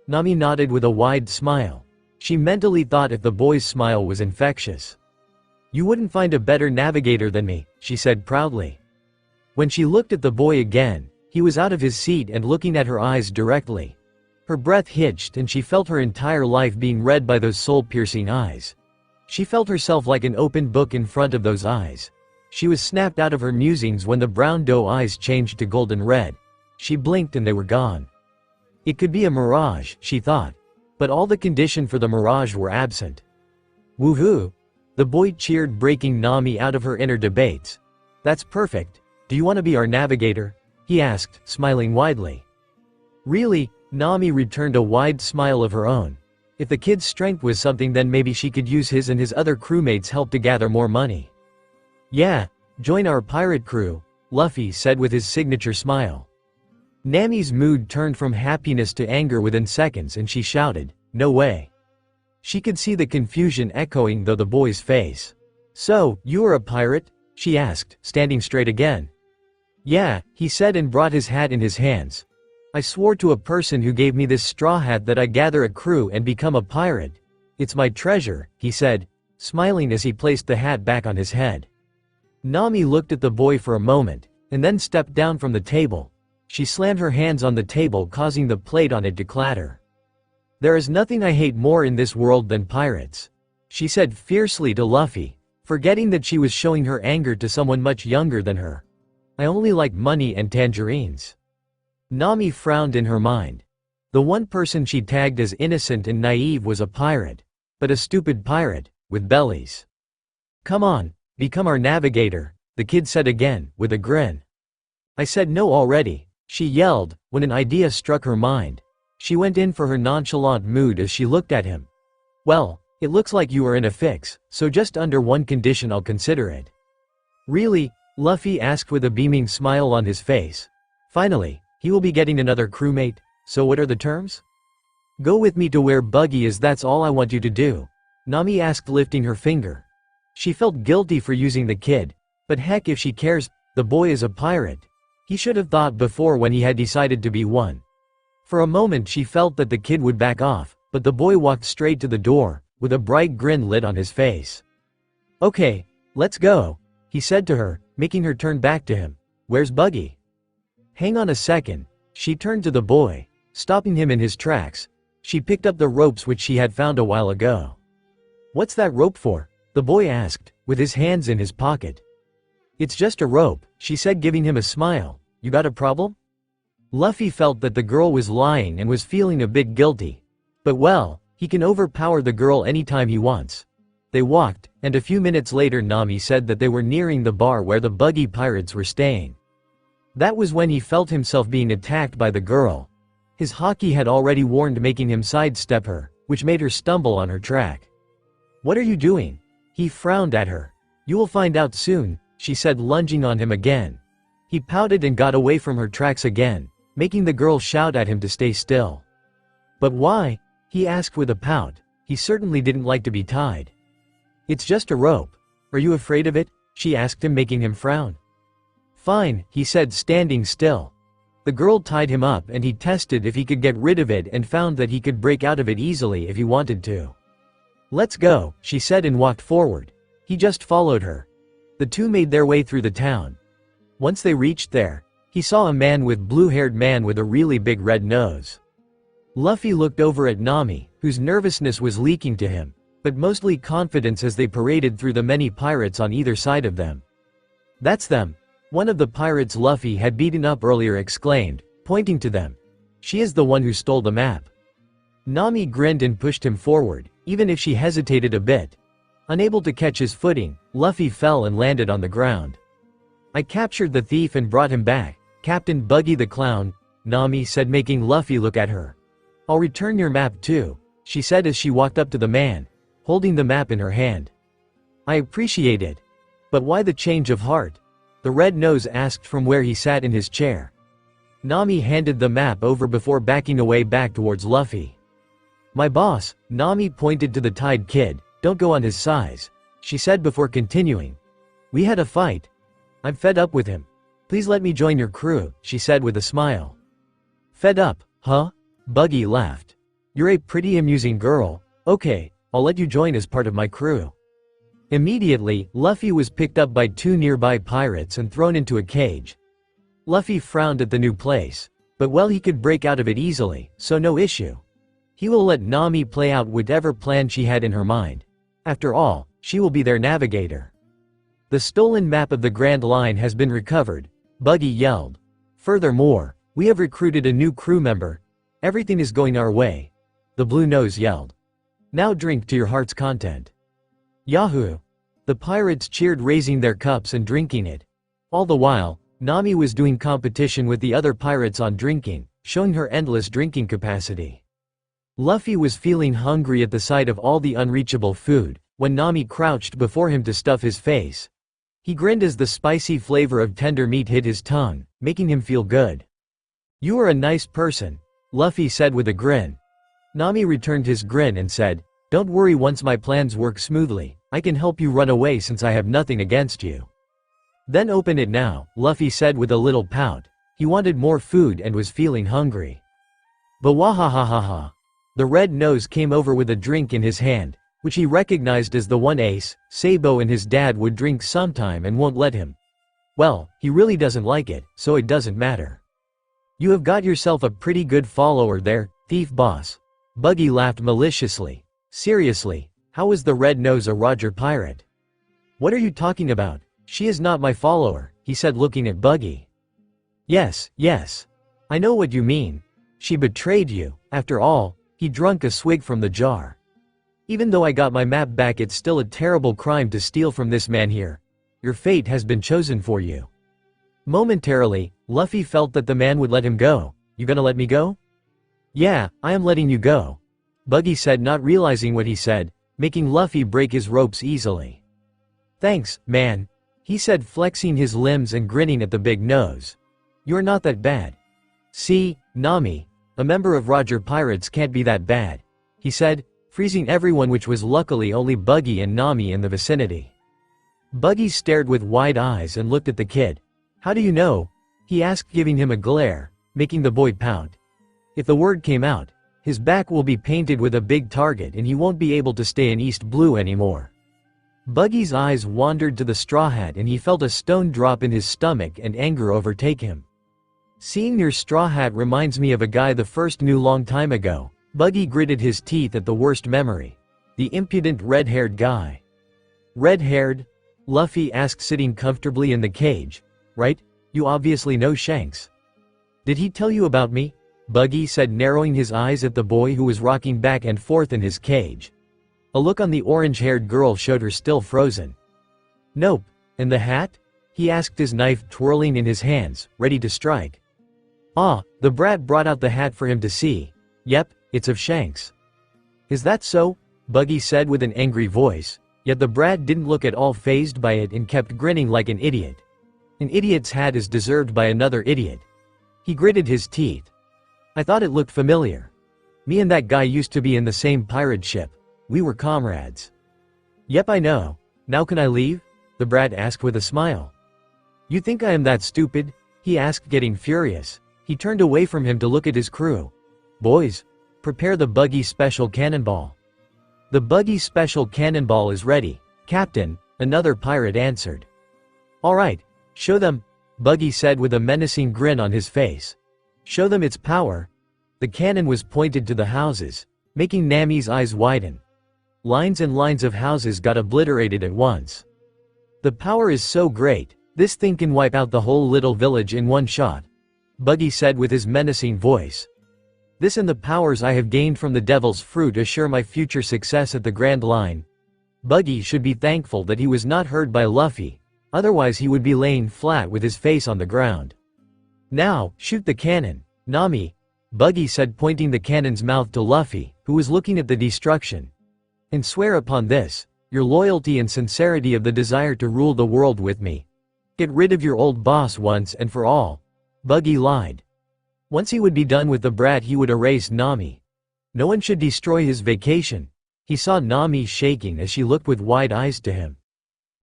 Nami nodded with a wide smile. She mentally thought if the boy's smile was infectious. You wouldn't find a better navigator than me, she said proudly. When she looked at the boy again, he was out of his seat and looking at her eyes directly. Her breath hitched and she felt her entire life being read by those soul-piercing eyes. She felt herself like an open book in front of those eyes. She was snapped out of her musings when the brown doe eyes changed to golden red. She blinked and they were gone. It could be a mirage, she thought. But all the condition for the mirage were absent. Woohoo! The boy cheered, breaking Nami out of her inner debates. That's perfect. Do you want to be our navigator? He asked, smiling widely. Really? Nami returned a wide smile of her own. If the kid's strength was something, then maybe she could use his and his other crewmates' help to gather more money. Yeah, join our pirate crew, Luffy said with his signature smile. Nami's mood turned from happiness to anger within seconds and she shouted, "No way." She could see the confusion echoing through the boy's face. So, you are a pirate? She asked, standing straight again. Yeah, he said and brought his hat in his hands. I swore to a person who gave me this straw hat that I gather a crew and become a pirate. It's my treasure, he said, smiling as he placed the hat back on his head. Nami looked at the boy for a moment, and then stepped down from the table. She slammed her hands on the table, causing the plate on it to clatter. There is nothing I hate more in this world than pirates, she said fiercely to Luffy, forgetting that she was showing her anger to someone much younger than her. I only like money and tangerines. Nami frowned in her mind. The one person she tagged as innocent and naive was a pirate, but a stupid pirate, with bellies. Come on, become our navigator, the kid said again, with a grin. I said no already, she yelled, when an idea struck her mind. She went in for her nonchalant mood as she looked at him. Well, it looks like you are in a fix, so just under one condition I'll consider it. Really? Luffy asked with a beaming smile on his face. Finally, he will be getting another crewmate, so what are the terms? Go with me to where Buggy is, that's all I want you to do, Nami asked, lifting her finger. She felt guilty for using the kid, but heck if she cares, the boy is a pirate. He should have thought before when he had decided to be one. For a moment she felt that the kid would back off, but the boy walked straight to the door, with a bright grin lit on his face. Okay, let's go, he said to her, making her turn back to him. Where's Buggy? Hang on a second, she turned to the boy, stopping him in his tracks. She picked up the ropes which she had found a while ago. What's that rope for? The boy asked, with his hands in his pocket. It's just a rope, she said, giving him a smile. You got a problem? Luffy felt that the girl was lying and was feeling a bit guilty. But well, he can overpower the girl anytime he wants. They walked, and a few minutes later Nami said that they were nearing the bar where the Buggy pirates were staying. That was when he felt himself being attacked by the girl. His haki had already warned, making him sidestep her, which made her stumble on her track. What are you doing? He frowned at her. You will find out soon, she said, lunging on him again. He pouted and got away from her tracks again, making the girl shout at him to stay still. But why? He asked with a pout. He certainly didn't like to be tied. It's just a rope. Are you afraid of it? She asked him, making him frown. Fine, he said, standing still. The girl tied him up and he tested if he could get rid of it and found that he could break out of it easily if he wanted to. Let's go, she said and walked forward. He just followed her. The two made their way through the town. Once they reached there, he saw a man with blue-haired man with a really big red nose. Luffy looked over at Nami, whose nervousness was leaking to him, but mostly confidence as they paraded through the many pirates on either side of them. That's them. One of the pirates Luffy had beaten up earlier exclaimed, pointing to them. She is the one who stole the map. Nami grinned and pushed him forward, even if she hesitated a bit. Unable to catch his footing, Luffy fell and landed on the ground. I captured the thief and brought him back, Captain Buggy the Clown, Nami said, making Luffy look at her. I'll return your map too, she said as she walked up to the man, holding the map in her hand. I appreciate it. But why the change of heart? The Red Nose asked from where he sat in his chair. Nami handed the map over before backing away back towards Luffy. My boss, Nami pointed to the Tide Kid, don't go on his size, she said before continuing. We had a fight. I'm fed up with him. Please let me join your crew, she said with a smile. Fed up, huh? Buggy laughed. You're a pretty amusing girl. Okay, I'll let you join as part of my crew. Immediately, Luffy was picked up by two nearby pirates and thrown into a cage. Luffy frowned at the new place, but well, he could break out of it easily, so no issue. He will let Nami play out whatever plan she had in her mind. After all, she will be their navigator. The stolen map of the Grand Line has been recovered, Buggy yelled. Furthermore, we have recruited a new crew member. Everything is going our way, the Blue Nose yelled. Now drink to your heart's content. Yahoo! The pirates cheered, raising their cups and drinking it. All the while, Nami was doing competition with the other pirates on drinking, showing her endless drinking capacity. Luffy was feeling hungry at the sight of all the unreachable food, when Nami crouched before him to stuff his face. He grinned as the spicy flavor of tender meat hit his tongue, making him feel good. You are a nice person, Luffy said with a grin. Nami returned his grin and said, don't worry, once my plans work smoothly, I can help you run away since I have nothing against you. Then open it now, Luffy said with a little pout. He wanted more food and was feeling hungry. Bawahahahaha. The Red Nose came over with a drink in his hand, which he recognized as the one Ace, Sabo and his dad would drink sometime and won't let him. Well, he really doesn't like it, so it doesn't matter. You have got yourself a pretty good follower there, thief boss. Buggy laughed maliciously. Seriously, how is the Red Nose a Roger pirate? What are you talking about? She is not my follower, he said looking at Buggy. Yes, I know what you mean. She betrayed you. After all, he drank a swig from the jar. Even though I got my map back, it's still a terrible crime to steal from this man here. Your fate has been chosen for you. Momentarily, Luffy felt that the man would let him go. You gonna let me go? Yeah, I am letting you go, Buggy said, not realizing what he said, making Luffy break his ropes easily. Thanks, man, he said, flexing his limbs and grinning at the big nose. You're not that bad. See, Nami, a member of Roger Pirates can't be that bad, he said, freezing everyone, which was luckily only Buggy and Nami in the vicinity. Buggy stared with wide eyes and looked at the kid. How do you know? He asked, giving him a glare, making the boy pout. If the word came out, his back will be painted with a big target and he won't be able to stay in East Blue anymore. Buggy's eyes wandered to the straw hat and he felt a stone drop in his stomach and anger overtake him. Seeing your straw hat reminds me of a guy the first knew long time ago. Buggy gritted his teeth at the worst memory. The impudent red-haired guy. Red-haired? Luffy asked, sitting comfortably in the cage. Right? You obviously know Shanks. Did he tell you about me? Buggy said, narrowing his eyes at the boy who was rocking back and forth in his cage. A look on the orange-haired girl showed her still frozen. Nope. And the hat? He asked, his knife twirling in his hands, ready to strike. Ah, the brat brought out the hat for him to see. Yep, it's of Shanks. Is that so? Buggy said with an angry voice, yet the brat didn't look at all fazed by it and kept grinning like an idiot. An idiot's hat is deserved by another idiot. He gritted his teeth. I thought it looked familiar. Me and that guy used to be in the same pirate ship. We were comrades. Yep, I know. Now can I leave? The brat asked with a smile. You think I am that stupid? He asked, getting furious. He turned away from him to look at his crew. Boys, prepare the Buggy Special Cannonball. The Buggy Special Cannonball is ready, Captain, another pirate answered. Alright, show them, Buggy said with a menacing grin on his face. Show them its power. The cannon was pointed to the houses, making Nami's eyes widen. Lines and lines of houses got obliterated at once. The power is so great, this thing can wipe out the whole little village in one shot, Buggy said with his menacing voice. This and the powers I have gained from the Devil's Fruit assure my future success at the Grand Line. Buggy should be thankful that he was not hurt by Luffy, otherwise he would be laying flat with his face on the ground. Now, shoot the cannon, Nami, Buggy said, pointing the cannon's mouth to Luffy, who was looking at the destruction. And swear upon this, your loyalty and sincerity of the desire to rule the world with me. Get rid of your old boss once and for all. Buggy lied. Once he would be done with the brat, he would erase Nami. No one should destroy his vacation. He saw Nami shaking as she looked with wide eyes to him.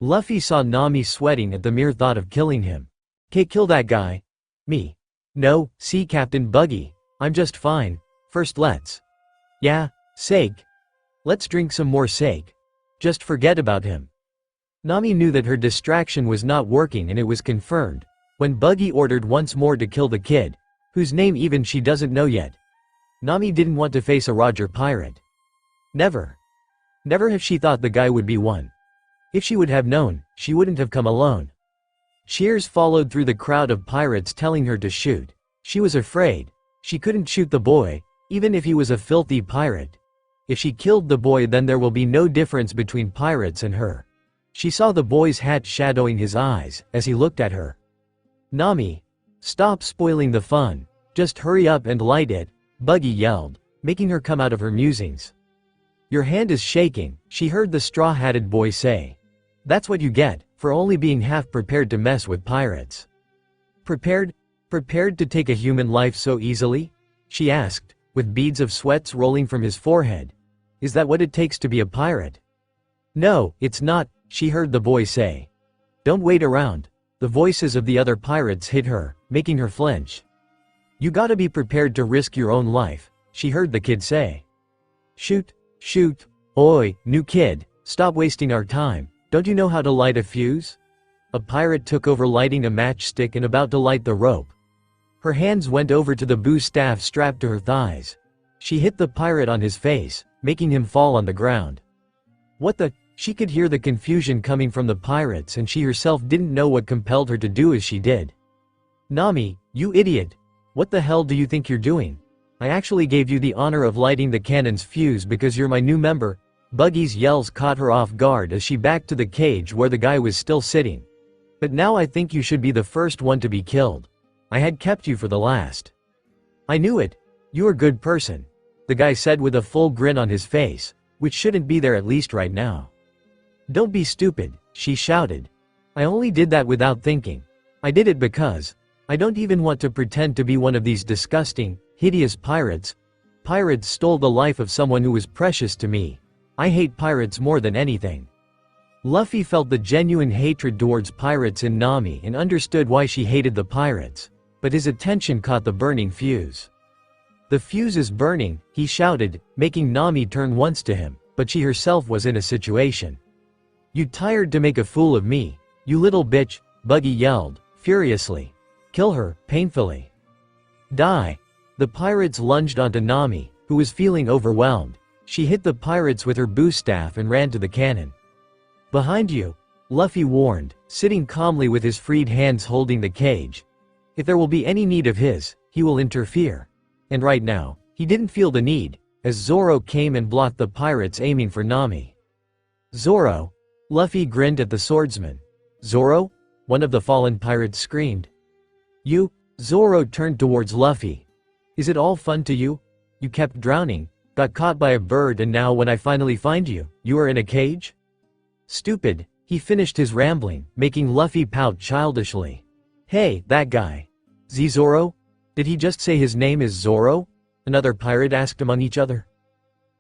Luffy saw Nami sweating at the mere thought of killing him. Kill that guy. Me. No, see Captain Buggy, I'm just fine. First let's. Yeah, sake. Let's drink some more sake. Just forget about him. Nami knew that her distraction was not working, and it was confirmed when Buggy ordered once more to kill the kid, whose name even she doesn't know yet. Nami didn't want to face a Roger pirate. Never. Never have she thought the guy would be one. If she would have known, she wouldn't have come alone. Cheers followed through the crowd of pirates telling her to shoot. She was afraid. She couldn't shoot the boy, even if he was a filthy pirate. If she killed the boy, then there will be no difference between pirates and her. She saw the boy's hat shadowing his eyes as he looked at her. Nami, stop spoiling the fun. Just hurry up and light it, Buggy yelled, making her come out of her musings. Your hand is shaking, she heard the straw-hatted boy say. That's what you get for only being half prepared to mess with pirates. Prepared? Prepared to take a human life so easily? She asked, with beads of sweats rolling from his forehead. Is that what it takes to be a pirate? No, it's not, she heard the boy say. Don't wait around. The voices of the other pirates hit her, making her flinch. You gotta be prepared to risk your own life, she heard the kid say. Shoot, shoot, oi, new kid, stop wasting our time, don't you know how to light a fuse? A pirate took over lighting a matchstick and about to light the rope. Her hands went over to the boo staff strapped to her thighs. She hit the pirate on his face, making him fall on the ground. What the? She could hear the confusion coming from the pirates, and she herself didn't know what compelled her to do as she did. Nami, you idiot! What the hell do you think you're doing? I actually gave you the honor of lighting the cannon's fuse because you're my new member. Buggy's yells caught her off guard as she backed to the cage where the guy was still sitting. But now I think you should be the first one to be killed. I had kept you for the last. I knew it. You're a good person, the guy said with a full grin on his face, which shouldn't be there at least right now. Don't be stupid, she shouted. I only did that without thinking. I did it because I don't even want to pretend to be one of these disgusting, hideous pirates. Pirates stole the life of someone who was precious to me. I hate pirates more than anything. Luffy felt the genuine hatred towards pirates in Nami and understood why she hated the pirates, but his attention caught the burning fuse. The fuse is burning, he shouted, making Nami turn once to him, but she herself was in a situation. You tired to make a fool of me, you little bitch, Buggy yelled, furiously. Kill her, painfully. Die. The pirates lunged onto Nami, who was feeling overwhelmed. She hit the pirates with her boo staff and ran to the cannon. Behind you, Luffy warned, sitting calmly with his freed hands holding the cage. If there will be any need of his, he will interfere. And right now, he didn't feel the need, as Zoro came and blocked the pirates aiming for Nami. Zoro? Luffy grinned at the swordsman. Zoro? One of the fallen pirates screamed. You? Zoro turned towards Luffy. Is it all fun to you? You kept drowning, got caught by a bird, and now when I finally find you, you are in a cage? Stupid, he finished his rambling, making Luffy pout childishly. Hey, that guy. Zoro? Did he just say his name is Zoro? Another pirate asked among each other.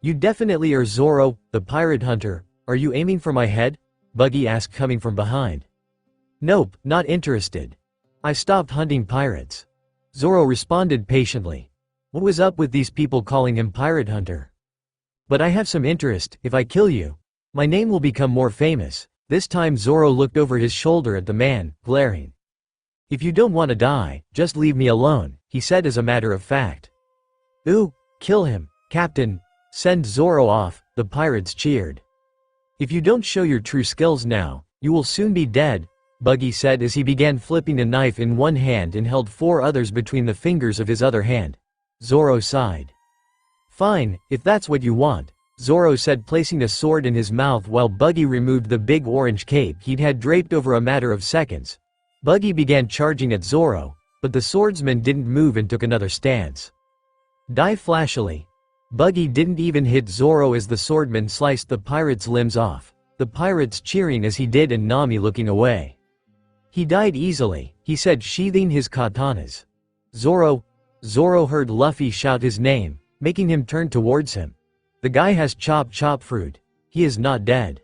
You definitely are Zoro, the pirate hunter. Are you aiming for my head? Buggy asked coming from behind. Nope, not interested. I stopped hunting pirates. Zoro responded patiently. What was up with these people calling him Pirate Hunter? But I have some interest. If I kill you, my name will become more famous. This time Zoro looked over his shoulder at the man, glaring. If you don't want to die, just leave me alone, he said as a matter of fact. Ooh, kill him, Captain. Send Zoro off, the pirates cheered. If you don't show your true skills now, you will soon be dead, Buggy said as he began flipping a knife in one hand and held 4 others between the fingers of his other hand. Zoro sighed. Fine, if that's what you want, Zoro said, placing a sword in his mouth while Buggy removed the big orange cape he'd had draped over. A matter of seconds, Buggy began charging at Zoro, but the swordsman didn't move and took another stance. Die flashily. Buggy didn't even hit Zoro as the swordman sliced the pirate's limbs off, the pirates cheering as he did and Nami looking away. He died easily, he said, sheathing his katanas. Zoro heard Luffy shout his name, making him turn towards him. The guy has chop fruit. He is not dead.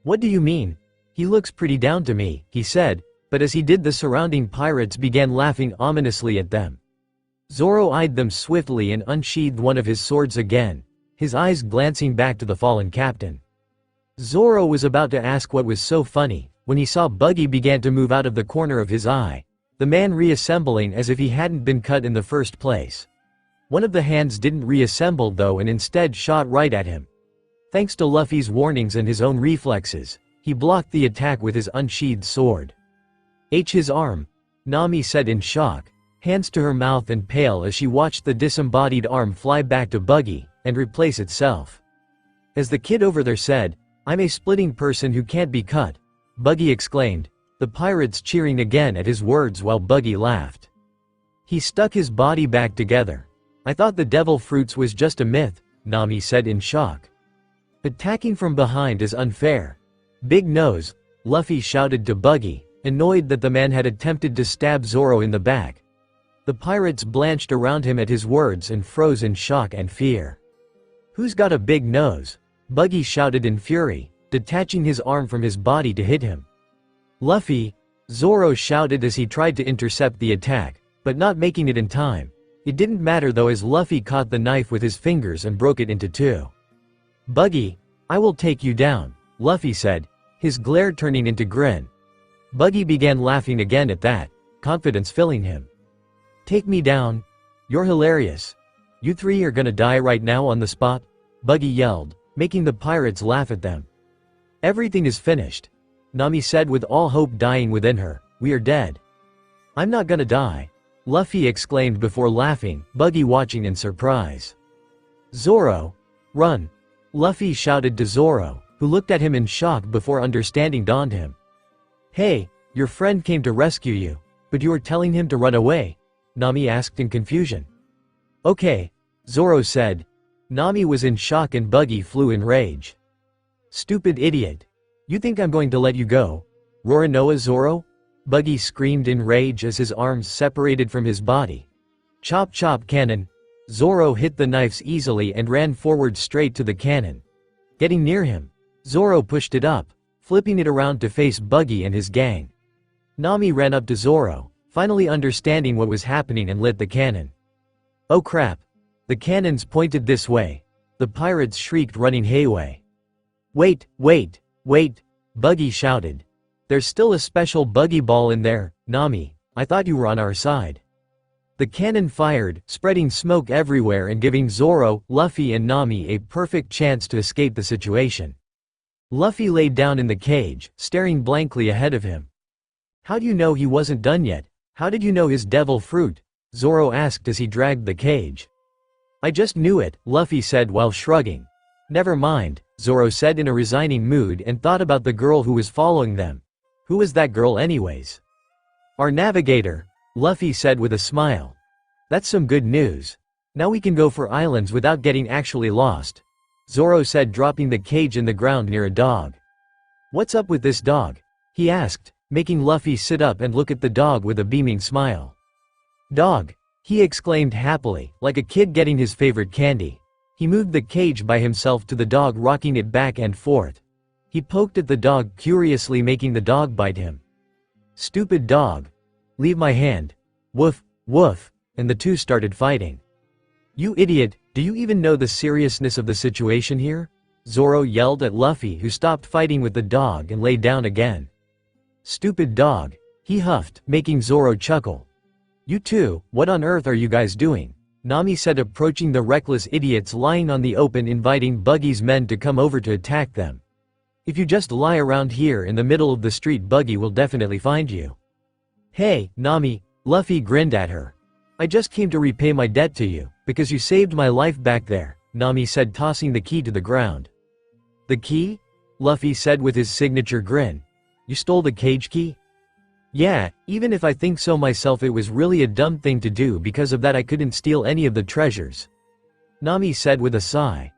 What do you mean? He looks pretty down to me, he said, but as he did the surrounding pirates began laughing ominously at them. Zoro eyed them swiftly and unsheathed one of his swords again, his eyes glancing back to the fallen captain. Zoro was about to ask what was so funny, when he saw Buggy began to move out of the corner of his eye, the man reassembling as if he hadn't been cut in the first place. One of the hands didn't reassemble though and instead shot right at him. Thanks to Luffy's warnings and his own reflexes, he blocked the attack with his unsheathed sword. His arm, Nami said in shock, hands to her mouth and pale as she watched the disembodied arm fly back to Buggy and replace itself. As the kid over there said, "I'm a splitting person who can't be cut," Buggy exclaimed, the pirates cheering again at his words while Buggy laughed. He stuck his body back together. "I thought the devil fruits was just a myth," Nami said in shock. "Attacking from behind is unfair. Big nose," Luffy shouted to Buggy, annoyed that the man had attempted to stab Zoro in the back. The pirates blanched around him at his words and froze in shock and fear. "Who's got a big nose?" Buggy shouted in fury, detaching his arm from his body to hit him. "Luffy," Zoro shouted as he tried to intercept the attack, but not making it in time. It didn't matter though as Luffy caught the knife with his fingers and broke it into two. "Buggy, I will take you down," Luffy said, his glare turning into grin. Buggy began laughing again at that, confidence filling him. "Take me down? You're hilarious. You three are gonna die right now on the spot," Buggy yelled, making the pirates laugh at them. "Everything is finished," Nami said with all hope dying within her. "We are dead." "I'm not gonna die," Luffy exclaimed before laughing, Buggy watching in surprise. "Zoro, run," Luffy shouted to Zoro, who looked at him in shock before understanding dawned him. "Hey, your friend came to rescue you, but you were telling him to run away?" Nami asked in confusion. "Okay," Zoro said. Nami was in shock and Buggy flew in rage. "Stupid idiot. You think I'm going to let you go? Roranoa Zoro?" Buggy screamed in rage as his arms separated from his body. "Chop cannon." Zoro hit the knives easily and ran forward straight to the cannon. Getting near him, Zoro pushed it up, flipping it around to face Buggy and his gang. Nami ran up to Zoro, finally understanding what was happening and lit the cannon. "Oh crap. The cannons pointed this way," the pirates shrieked running hayway. Wait, Buggy shouted. "There's still a special Buggy ball in there, Nami, I thought you were on our side." The cannon fired, spreading smoke everywhere and giving Zoro, Luffy and Nami a perfect chance to escape the situation. Luffy laid down in the cage, staring blankly ahead of him. "How do you know he wasn't done yet? How did you know his devil fruit?" Zoro asked as he dragged the cage. "I just knew it," Luffy said while shrugging. "Never mind," Zoro said in a resigning mood and thought about the girl who was following them. Who was that girl anyways? "Our navigator," Luffy said with a smile. "That's some good news. Now we can go for islands without getting actually lost," Zoro said, dropping the cage in the ground near a dog. "What's up with this dog?" he asked, making Luffy sit up and look at the dog with a beaming smile. "Dog," he exclaimed happily, like a kid getting his favorite candy. He moved the cage by himself to the dog, rocking it back and forth. He poked at the dog curiously, making the dog bite him. "Stupid dog. Leave my hand. Woof, woof," and the two started fighting. "You idiot, do you even know the seriousness of the situation here?" Zoro yelled at Luffy, who stopped fighting with the dog and lay down again. "Stupid dog," he huffed, making Zoro chuckle. "You two, what on earth are you guys doing?" Nami said, approaching the reckless idiots lying on the open, inviting Buggy's men to come over to attack them. "If you just lie around here in the middle of the street, Buggy will definitely find you." "Hey, Nami," Luffy grinned at her. "I just came to repay my debt to you, because you saved my life back there," Nami said, tossing the key to the ground. The key? Luffy said with his signature grin. You stole the cage key? Yeah, even if I think so myself, it was really a dumb thing to do. Because of that I couldn't steal any of the treasures, Nami said with a sigh.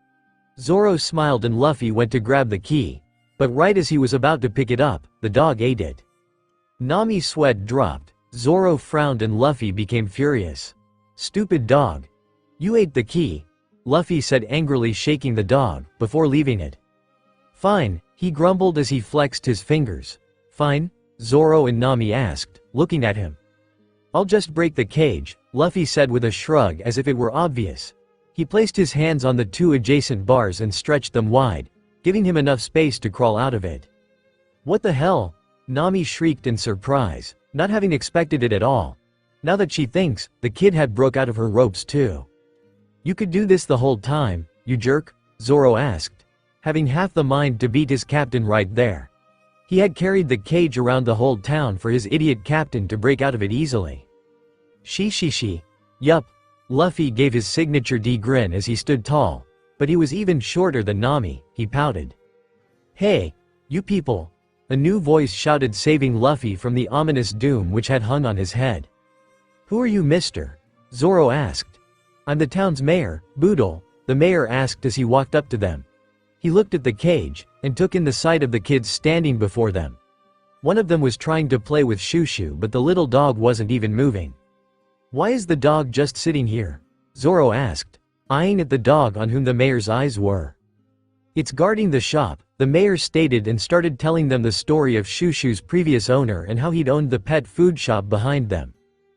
Zoro smiled and Luffy went to grab the key. But right as he was about to pick it up, the dog ate it. Nami's sweat dropped, Zoro frowned and Luffy became furious. Stupid dog. You ate the key, Luffy said angrily, shaking the dog, before leaving it. Fine, he grumbled as he flexed his fingers. Fine? Zoro and Nami asked, looking at him. I'll just break the cage, Luffy said with a shrug as if it were obvious. He placed his hands on the two adjacent bars and stretched them wide, giving him enough space to crawl out of it. What the hell? Nami shrieked in surprise, not having expected it at all. Now that she thinks, the kid had broke out of her ropes too. You could do this the whole time, you jerk? Zoro asked, having half the mind to beat his captain right there. He had carried the cage around the whole town for his idiot captain to break out of it easily. She. Yup. Luffy gave his signature D grin as he stood tall, but he was even shorter than Nami. He pouted. Hey, you people. A new voice shouted, saving Luffy from the ominous doom which had hung on his head. Who are you, mister? Zoro asked. I'm the town's mayor, Boodle, the mayor asked as he walked up to them. He looked at the cage, and took in the sight of the kids standing before them. One of them was trying to play with Shushu, but the little dog wasn't even moving. Why is the dog just sitting here? Zoro asked, eyeing at the dog on whom the mayor's eyes were. It's guarding the shop, the mayor stated, and started telling them the story of Shushu's previous owner and how he'd owned the pet food shop behind them.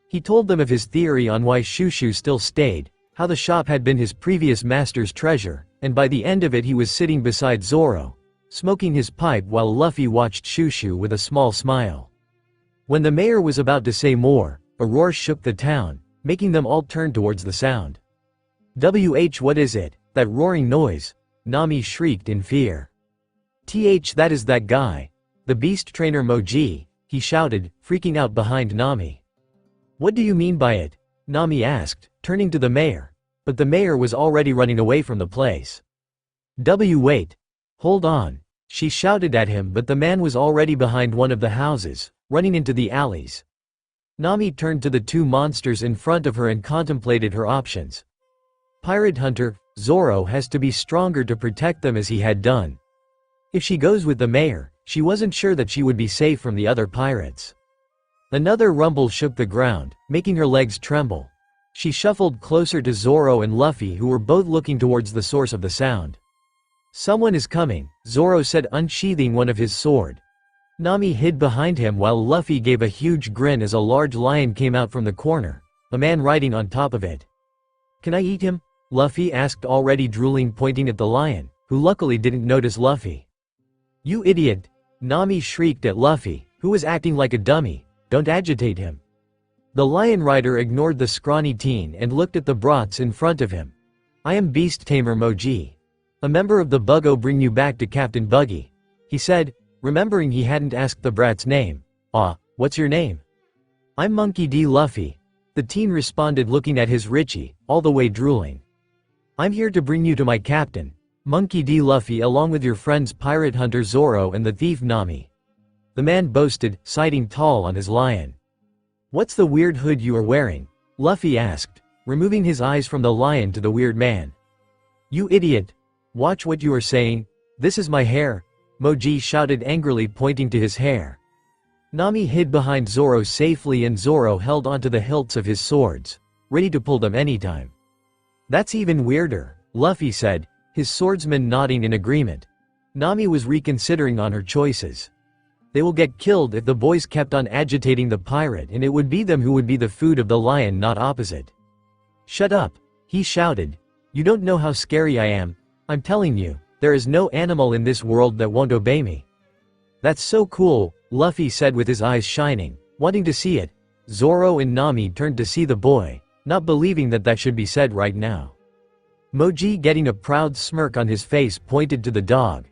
He told them of his theory on why Shushu still stayed, how the shop had been his previous master's treasure, and by the end of it he was sitting beside Zoro, smoking his pipe while Luffy watched Shushu with a small smile. When the mayor was about to say more, a roar shook the town, making them all turn towards the sound. What is it, that roaring noise? Nami shrieked in fear. That is that guy. The beast trainer Moji, he shouted, freaking out behind Nami. What do you mean by it? Nami asked, turning to the mayor. But the mayor was already running away from the place. Wait. Hold on. She shouted at him, but the man was already behind one of the houses, running into the alleys. Nami turned to the two monsters in front of her and contemplated her options. Pirate Hunter, Zoro has to be stronger to protect them as he had done. If she goes with the mayor, she wasn't sure that she would be safe from the other pirates. Another rumble shook the ground, making her legs tremble. She shuffled closer to Zoro and Luffy, who were both looking towards the source of the sound. Someone is coming, Zoro said, unsheathing one of his sword. Nami hid behind him while Luffy gave a huge grin as a large lion came out from the corner, a man riding on top of it. Can I eat him? Luffy asked, already drooling, pointing at the lion, who luckily didn't notice Luffy. You idiot! Nami shrieked at Luffy, who was acting like a dummy. Don't agitate him. The lion rider ignored the scrawny teen and looked at the brats in front of him. I am Beast Tamer Moji. A member of the Buggo, bring you back to Captain Buggy, he said, remembering he hadn't asked the brat's name. What's your name? I'm Monkey D. Luffy. The teen responded, looking at his Richie, all the way drooling. I'm here to bring you to my captain, Monkey D. Luffy, along with your friends Pirate Hunter Zoro and the thief Nami. The man boasted, sighting tall on his lion. What's the weird hood you are wearing? Luffy asked, removing his eyes from the lion to the weird man. You idiot! Watch what you are saying. This is my hair, Moji shouted angrily, pointing to his hair. Nami hid behind Zoro safely and Zoro held onto the hilts of his swords, ready to pull them anytime. That's even weirder, Luffy said, his swordsman nodding in agreement. Nami was reconsidering on her choices. They will get killed if the boys kept on agitating the pirate, and it would be them who would be the food of the lion, not opposite. Shut up, he shouted. You don't know how scary I am. I'm telling you, there is no animal in this world that won't obey me. That's so cool, Luffy said with his eyes shining, wanting to see it. Zoro and Nami turned to see the boy, not believing that should be said right now. Moji, getting a proud smirk on his face, pointed to the dog.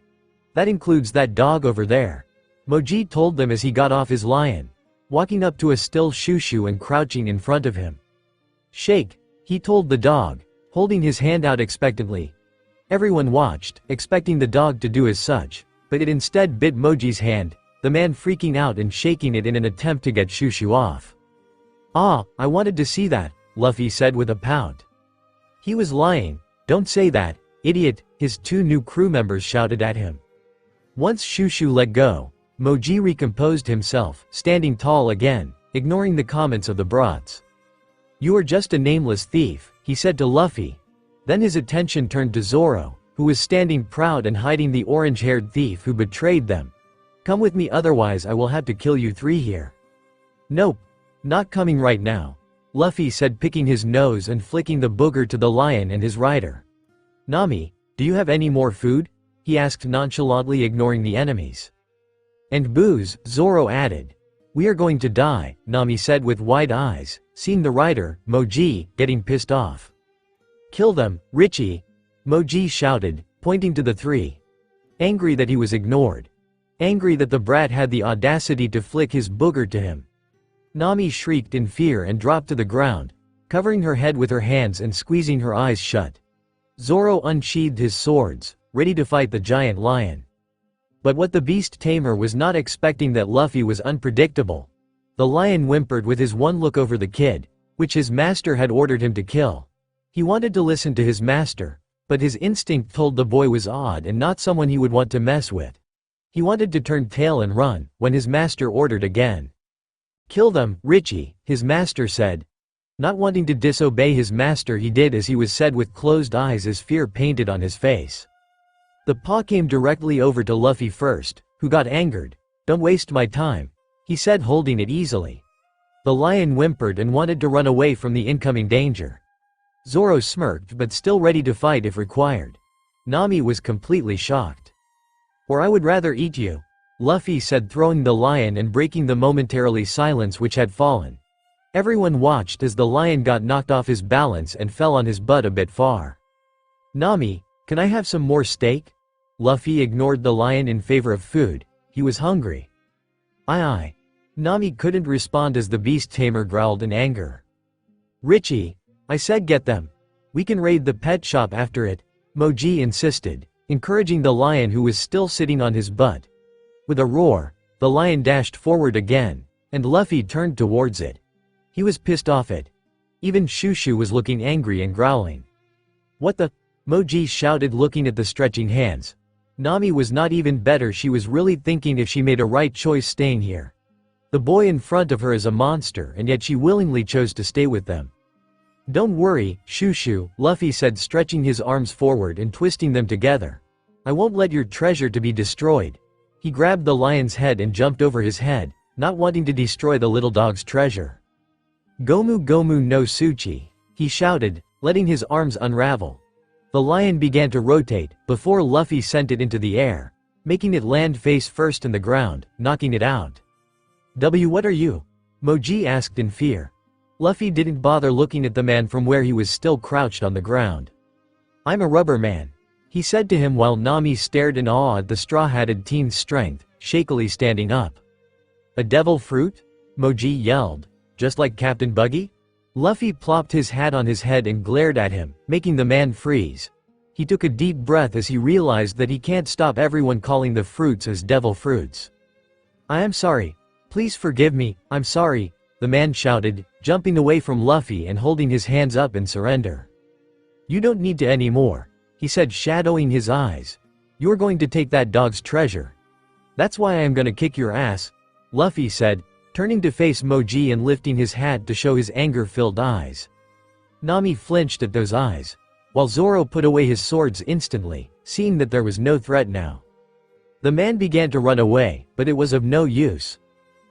That includes that dog over there, Moji told them as he got off his lion, walking up to a still Shushu and crouching in front of him. Shake, he told the dog, holding his hand out expectantly. Everyone watched, expecting the dog to do as such, but it instead bit Moji's hand, the man freaking out and shaking it in an attempt to get Shushu off. "Ah, I wanted to see that," Luffy said with a pout. He was lying. "Don't say that, idiot," his two new crew members shouted at him. Once Shushu let go, Moji recomposed himself, standing tall again, ignoring the comments of the brats. "You are just a nameless thief," he said to Luffy. Then his attention turned to Zoro, who was standing proud and hiding the orange-haired thief who betrayed them. "Come with me, otherwise I will have to kill you three here." "Nope. Not coming right now," Luffy said, picking his nose and flicking the booger to the lion and his rider. "Nami, do you have any more food?" he asked nonchalantly, ignoring the enemies. "And booze," Zoro added. "We are going to die," Nami said with wide eyes, seeing the rider, Moji, getting pissed off. "Kill them, Richie!" Moji shouted, pointing to the three. Angry that he was ignored. Angry that the brat had the audacity to flick his booger to him. Nami shrieked in fear and dropped to the ground, covering her head with her hands and squeezing her eyes shut. Zoro unsheathed his swords, ready to fight the giant lion. But what the beast tamer was not expecting that Luffy was unpredictable. The lion whimpered with his one look over the kid, which his master had ordered him to kill. He wanted to listen to his master, but his instinct told the boy was odd and not someone he would want to mess with. He wanted to turn tail and run, when his master ordered again. "Kill them, Richie," his master said. Not wanting to disobey his master, he did as he was said with closed eyes as fear painted on his face. The paw came directly over to Luffy first, who got angered. "Don't waste my time," he said, holding it easily. The lion whimpered and wanted to run away from the incoming danger. Zoro smirked, but still ready to fight if required. Nami was completely shocked. "Or I would rather eat you," Luffy said, throwing the lion and breaking the momentarily silence which had fallen. Everyone watched as the lion got knocked off his balance and fell on his butt a bit far. "Nami, can I have some more steak?" Luffy ignored the lion in favor of food. He was hungry. Aye. Nami couldn't respond as the beast tamer growled in anger. "Richie, I said get them. We can raid the pet shop after it," Moji insisted, encouraging the lion who was still sitting on his butt. With a roar, the lion dashed forward again, and Luffy turned towards it. He was pissed off at. Even Shushu was looking angry and growling. "What the?" Moji shouted, looking at the stretching hands. Nami was not even better. She was really thinking if she made a right choice staying here. The boy in front of her is a monster, and yet she willingly chose to stay with them. "Don't worry, Shushu," Luffy said, stretching his arms forward and twisting them together. "I won't let your treasure to be destroyed." He grabbed the lion's head and jumped over his head, not wanting to destroy the little dog's treasure. "Gomu Gomu no Suchi," he shouted, letting his arms unravel. The lion began to rotate, before Luffy sent it into the air, making it land face first in the ground, knocking it out. What are you?" Moji asked in fear. Luffy didn't bother looking at the man from where he was still crouched on the ground. "I'm a rubber man," he said to him while Nami stared in awe at the straw-hatted teen's strength, shakily standing up. "A devil fruit?" Moji yelled. "Just like Captain Buggy?" Luffy plopped his hat on his head and glared at him, making the man freeze. He took a deep breath as he realized that he can't stop everyone calling the fruits as devil fruits. "I am sorry. Please forgive me, I'm sorry," the man shouted, jumping away from Luffy and holding his hands up in surrender. "You don't need to anymore," he said, shadowing his eyes. "You're going to take that dog's treasure. That's why I am gonna kick your ass," Luffy said, turning to face Moji and lifting his hat to show his anger-filled eyes. Nami flinched at those eyes, while Zoro put away his swords instantly, seeing that there was no threat now. The man began to run away, but it was of no use.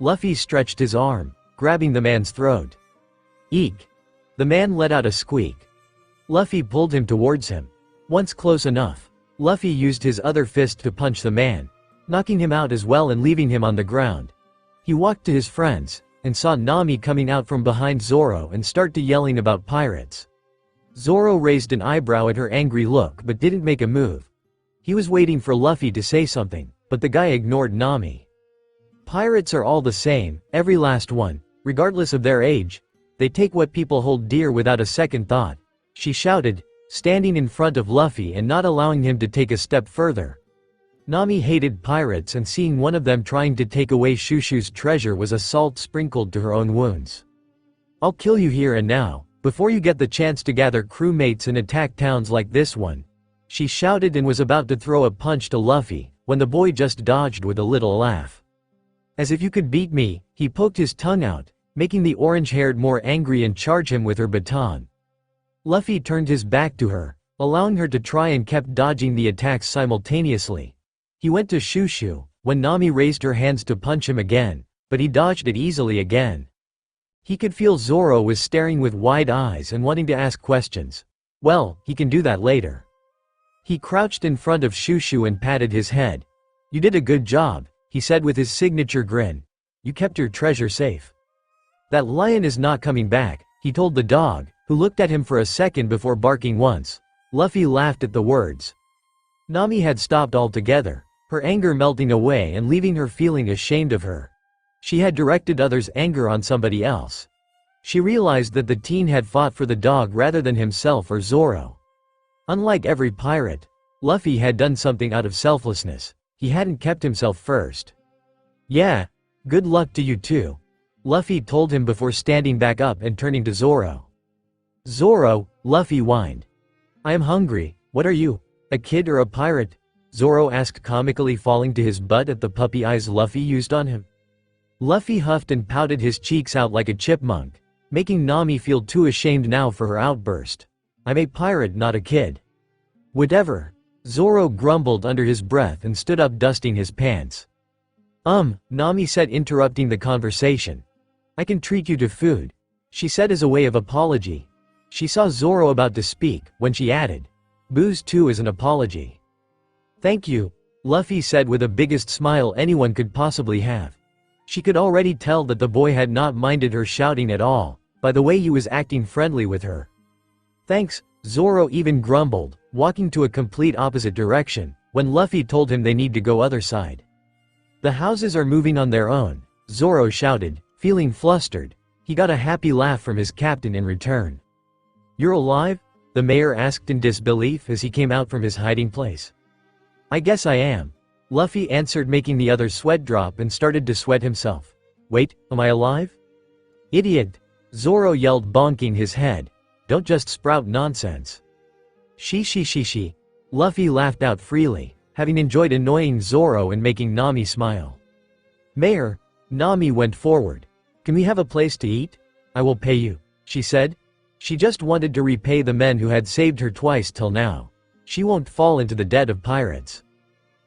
Luffy stretched his arm, grabbing the man's throat. "Eek!" The man let out a squeak. Luffy pulled him towards him. Once close enough, Luffy used his other fist to punch the man, knocking him out as well and leaving him on the ground. He walked to his friends, and saw Nami coming out from behind Zoro and start to yelling about pirates. Zoro raised an eyebrow at her angry look but didn't make a move. He was waiting for Luffy to say something, but the guy ignored Nami. "Pirates are all the same, every last one, regardless of their age. They take what people hold dear without a second thought," she shouted, standing in front of Luffy and not allowing him to take a step further. Nami hated pirates, and seeing one of them trying to take away Shushu's treasure was a salt sprinkled to her own wounds. "I'll kill you here and now, before you get the chance to gather crewmates and attack towns like this one," she shouted, and was about to throw a punch to Luffy, when the boy just dodged with a little laugh. "As if you could beat me," he poked his tongue out, making the orange-haired more angry and charge him with her baton. Luffy turned his back to her, allowing her to try, and kept dodging the attacks simultaneously. He went to Shushu, when Nami raised her hands to punch him again, but he dodged it easily again. He could feel Zoro was staring with wide eyes and wanting to ask questions. Well, he can do that later. He crouched in front of Shushu and patted his head. "You did a good job," he said with his signature grin. "You kept your treasure safe." "That lion is not coming back," he told the dog, who looked at him for a second before barking once. Luffy laughed at the words. Nami had stopped altogether, her anger melting away and leaving her feeling ashamed of her. She had directed others' anger on somebody else. She realized that the teen had fought for the dog rather than himself or Zoro. Unlike every pirate, Luffy had done something out of selflessness. He hadn't kept himself first. "Yeah, good luck to you too," Luffy told him before standing back up and turning to Zoro. "Zoro," Luffy whined. "I am hungry. What are you, a kid or a pirate?" Zoro asked, comically falling to his butt at the puppy eyes Luffy used on him. Luffy huffed and pouted his cheeks out like a chipmunk, making Nami feel too ashamed now for her outburst. "I'm a pirate, not a kid." "Whatever," Zoro grumbled under his breath and stood up, dusting his pants. Nami said, interrupting the conversation. "I can treat you to food," she said as a way of apology. She saw Zoro about to speak, when she added, "Booze too as an apology." "Thank you," Luffy said with the biggest smile anyone could possibly have. She could already tell that the boy had not minded her shouting at all, by the way he was acting friendly with her. "Thanks," Zoro even grumbled, walking to a complete opposite direction, when Luffy told him they need to go other side. "The houses are moving on their own," Zoro shouted, feeling flustered. He got a happy laugh from his captain in return. "You're alive?" the mayor asked in disbelief as he came out from his hiding place. "I guess I am," Luffy answered, making the other sweat drop, and started to sweat himself. "Wait, am I alive?" "Idiot!" Zoro yelled, bonking his head. "Don't just sprout nonsense." She. Luffy laughed out freely, having enjoyed annoying Zoro and making Nami smile. "Mayor," Nami went forward. "Can we have a place to eat? I will pay you," she said. She just wanted to repay the men who had saved her twice till now. She won't fall into the debt of pirates.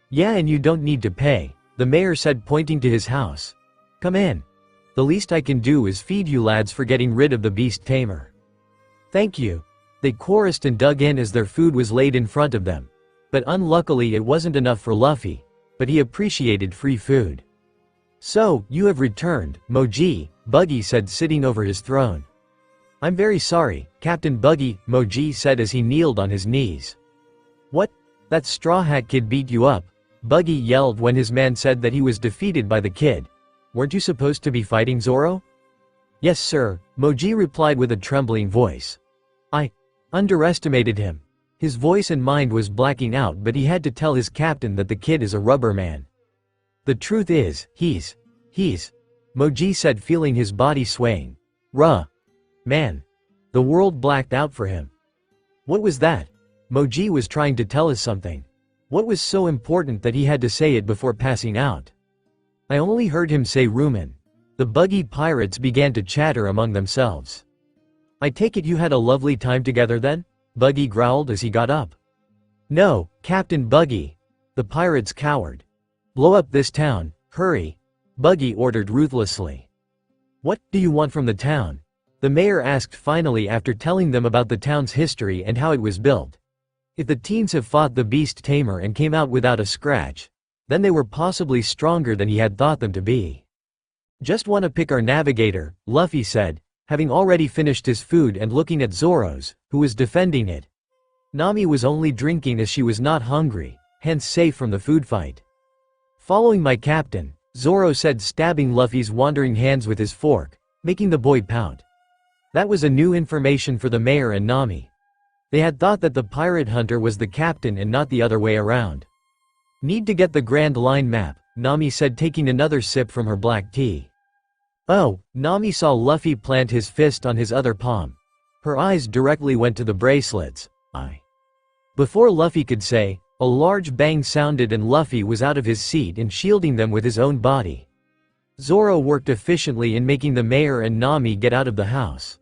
"Yeah, and you don't need to pay," the mayor said, pointing to his house. "Come in. The least I can do is feed you lads for getting rid of the beast tamer." "Thank you," they chorused and dug in as their food was laid in front of them. But unluckily it wasn't enough for Luffy, but he appreciated free food. "So, you have returned, Moji," Buggy said, sitting over his throne. "I'm very sorry, Captain Buggy," Moji said as he kneeled on his knees. "What? That Straw Hat kid beat you up?" Buggy yelled when his man said that he was defeated by the kid. "Weren't you supposed to be fighting Zoro?" "Yes sir," Moji replied with a trembling voice. "I underestimated him." His voice and mind was blacking out, but he had to tell his captain that the kid is a rubber man. "The truth is, he's, Moji said, feeling his body swaying. Man. The world blacked out for him. What was that? Moji was trying to tell us something. What was so important that he had to say it before passing out? I only heard him say Rumen. The buggy pirates began to chatter among themselves. "I take it you had a lovely time together then?" Buggy growled as he got up. "No, Captain Buggy." The pirates cowered. "Blow up this town, hurry," Buggy ordered ruthlessly. "What do you want from the town?" the mayor asked finally, after telling them about the town's history and how it was built. If the teens have fought the beast tamer and came out without a scratch, then they were possibly stronger than he had thought them to be. "Just want to pick our navigator," Luffy said, having already finished his food and looking at Zoro's, who was defending it. Nami was only drinking as she was not hungry, hence safe from the food fight. "Following my captain," Zoro said, stabbing Luffy's wandering hands with his fork, making the boy pout. That was a new information for the mayor and Nami. They had thought that the pirate hunter was the captain and not the other way around. Need to get the Grand Line map, Nami said, taking another sip from her black tea. Oh, Nami saw Luffy plant his fist on his other palm. Her eyes directly went to the bracelets. Before Luffy could say, a large bang sounded and Luffy was out of his seat and shielding them with his own body. Zoro worked efficiently in making the mayor and Nami get out of the house.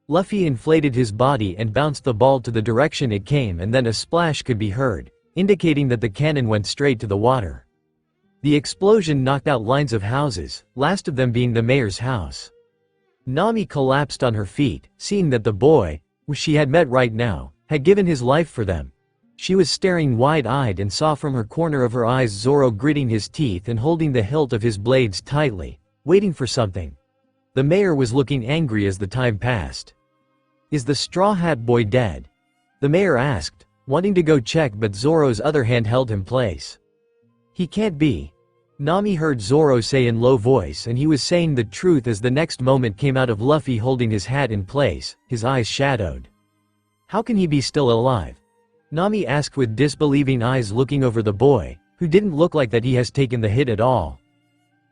Luffy inflated his body and bounced the ball to the direction it came, and then a splash could be heard, indicating that the cannon went straight to the water. The explosion knocked out lines of houses, last of them being the mayor's house. Nami collapsed on her feet, seeing that the boy, who she had met right now, had given his life for them. She was staring wide-eyed and saw from her corner of her eyes Zoro gritting his teeth and holding the hilt of his blades tightly, waiting for something. The mayor was looking angry as the time passed. Is the Straw Hat Boy dead? The mayor asked, wanting to go check, but Zoro's other hand held him place. He can't be. Nami heard Zoro say in low voice, and he was saying the truth as the next moment came out of Luffy holding his hat in place, his eyes shadowed. How can he be still alive? Nami asked with disbelieving eyes, looking over the boy, who didn't look like that he has taken the hit at all.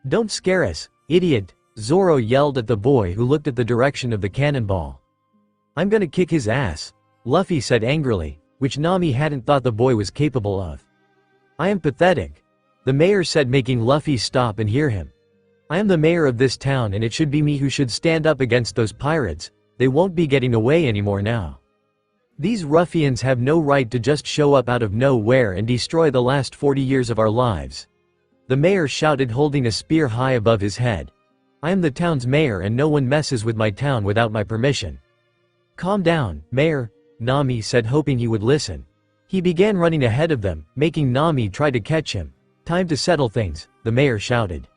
Don't scare us, idiot, Zoro yelled at the boy, who looked at the direction of the cannonball. I'm gonna kick his ass, Luffy said angrily, which Nami hadn't thought the boy was capable of. I am pathetic, the mayor said, making Luffy stop and hear him. I am the mayor of this town and it should be me who should stand up against those pirates. They won't be getting away anymore now. These ruffians have no right to just show up out of nowhere and destroy the last 40 years of our lives. The mayor shouted, holding a spear high above his head. I am the town's mayor and no one messes with my town without my permission. Calm down, mayor, Nami said, hoping he would listen. He began running ahead of them, making Nami try to catch him. Time to settle things, the mayor shouted.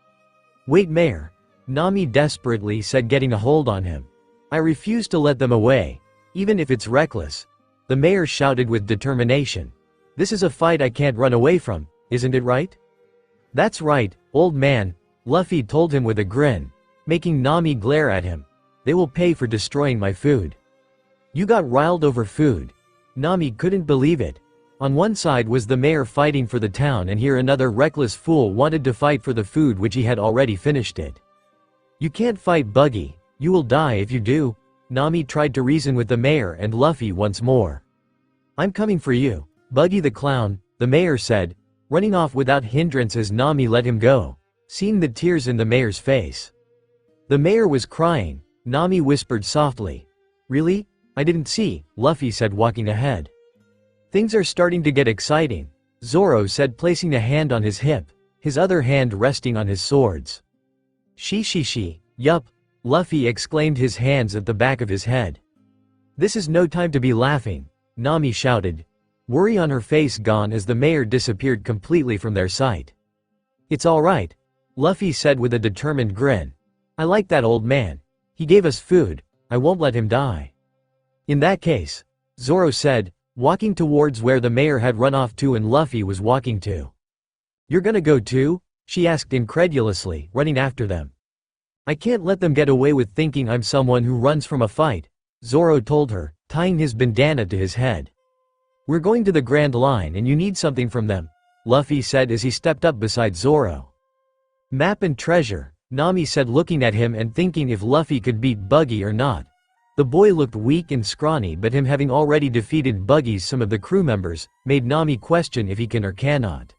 Wait, mayor, Nami desperately said, getting a hold on him. I refuse to let them away. Even if it's reckless, the mayor shouted with determination. This is a fight I can't run away from, isn't it right? That's right, old man, Luffy told him with a grin, making Nami glare at him. They will pay for destroying my food. You got riled over food. Nami couldn't believe it. On one side was the mayor fighting for the town, and here another reckless fool wanted to fight for the food which he had already finished it. You can't fight Buggy, you will die if you do. Nami tried to reason with the mayor and Luffy once more. I'm coming for you, Buggy the clown, the mayor said, running off without hindrance as Nami let him go, seeing the tears in the mayor's face. The mayor was crying, Nami whispered softly. Really? I didn't see, Luffy said, walking ahead. Things are starting to get exciting, Zoro said, placing a hand on his hip, his other hand resting on his swords. She, yup, Luffy exclaimed, his hands at the back of his head. This is no time to be laughing, Nami shouted, worry on her face gone as the mayor disappeared completely from their sight. It's alright, Luffy said with a determined grin. I like that old man. He gave us food, I won't let him die. In that case, Zoro said, walking towards where the mayor had run off to and Luffy was walking to. You're gonna go too? She asked incredulously, running after them. I can't let them get away with thinking I'm someone who runs from a fight, Zoro told her, tying his bandana to his head. We're going to the Grand Line and you need something from them, Luffy said as he stepped up beside Zoro. Map and treasure, Nami said, looking at him and thinking if Luffy could beat Buggy or not. The boy looked weak and scrawny, but him having already defeated Buggy's some of the crew members, made Nami question if he can or cannot.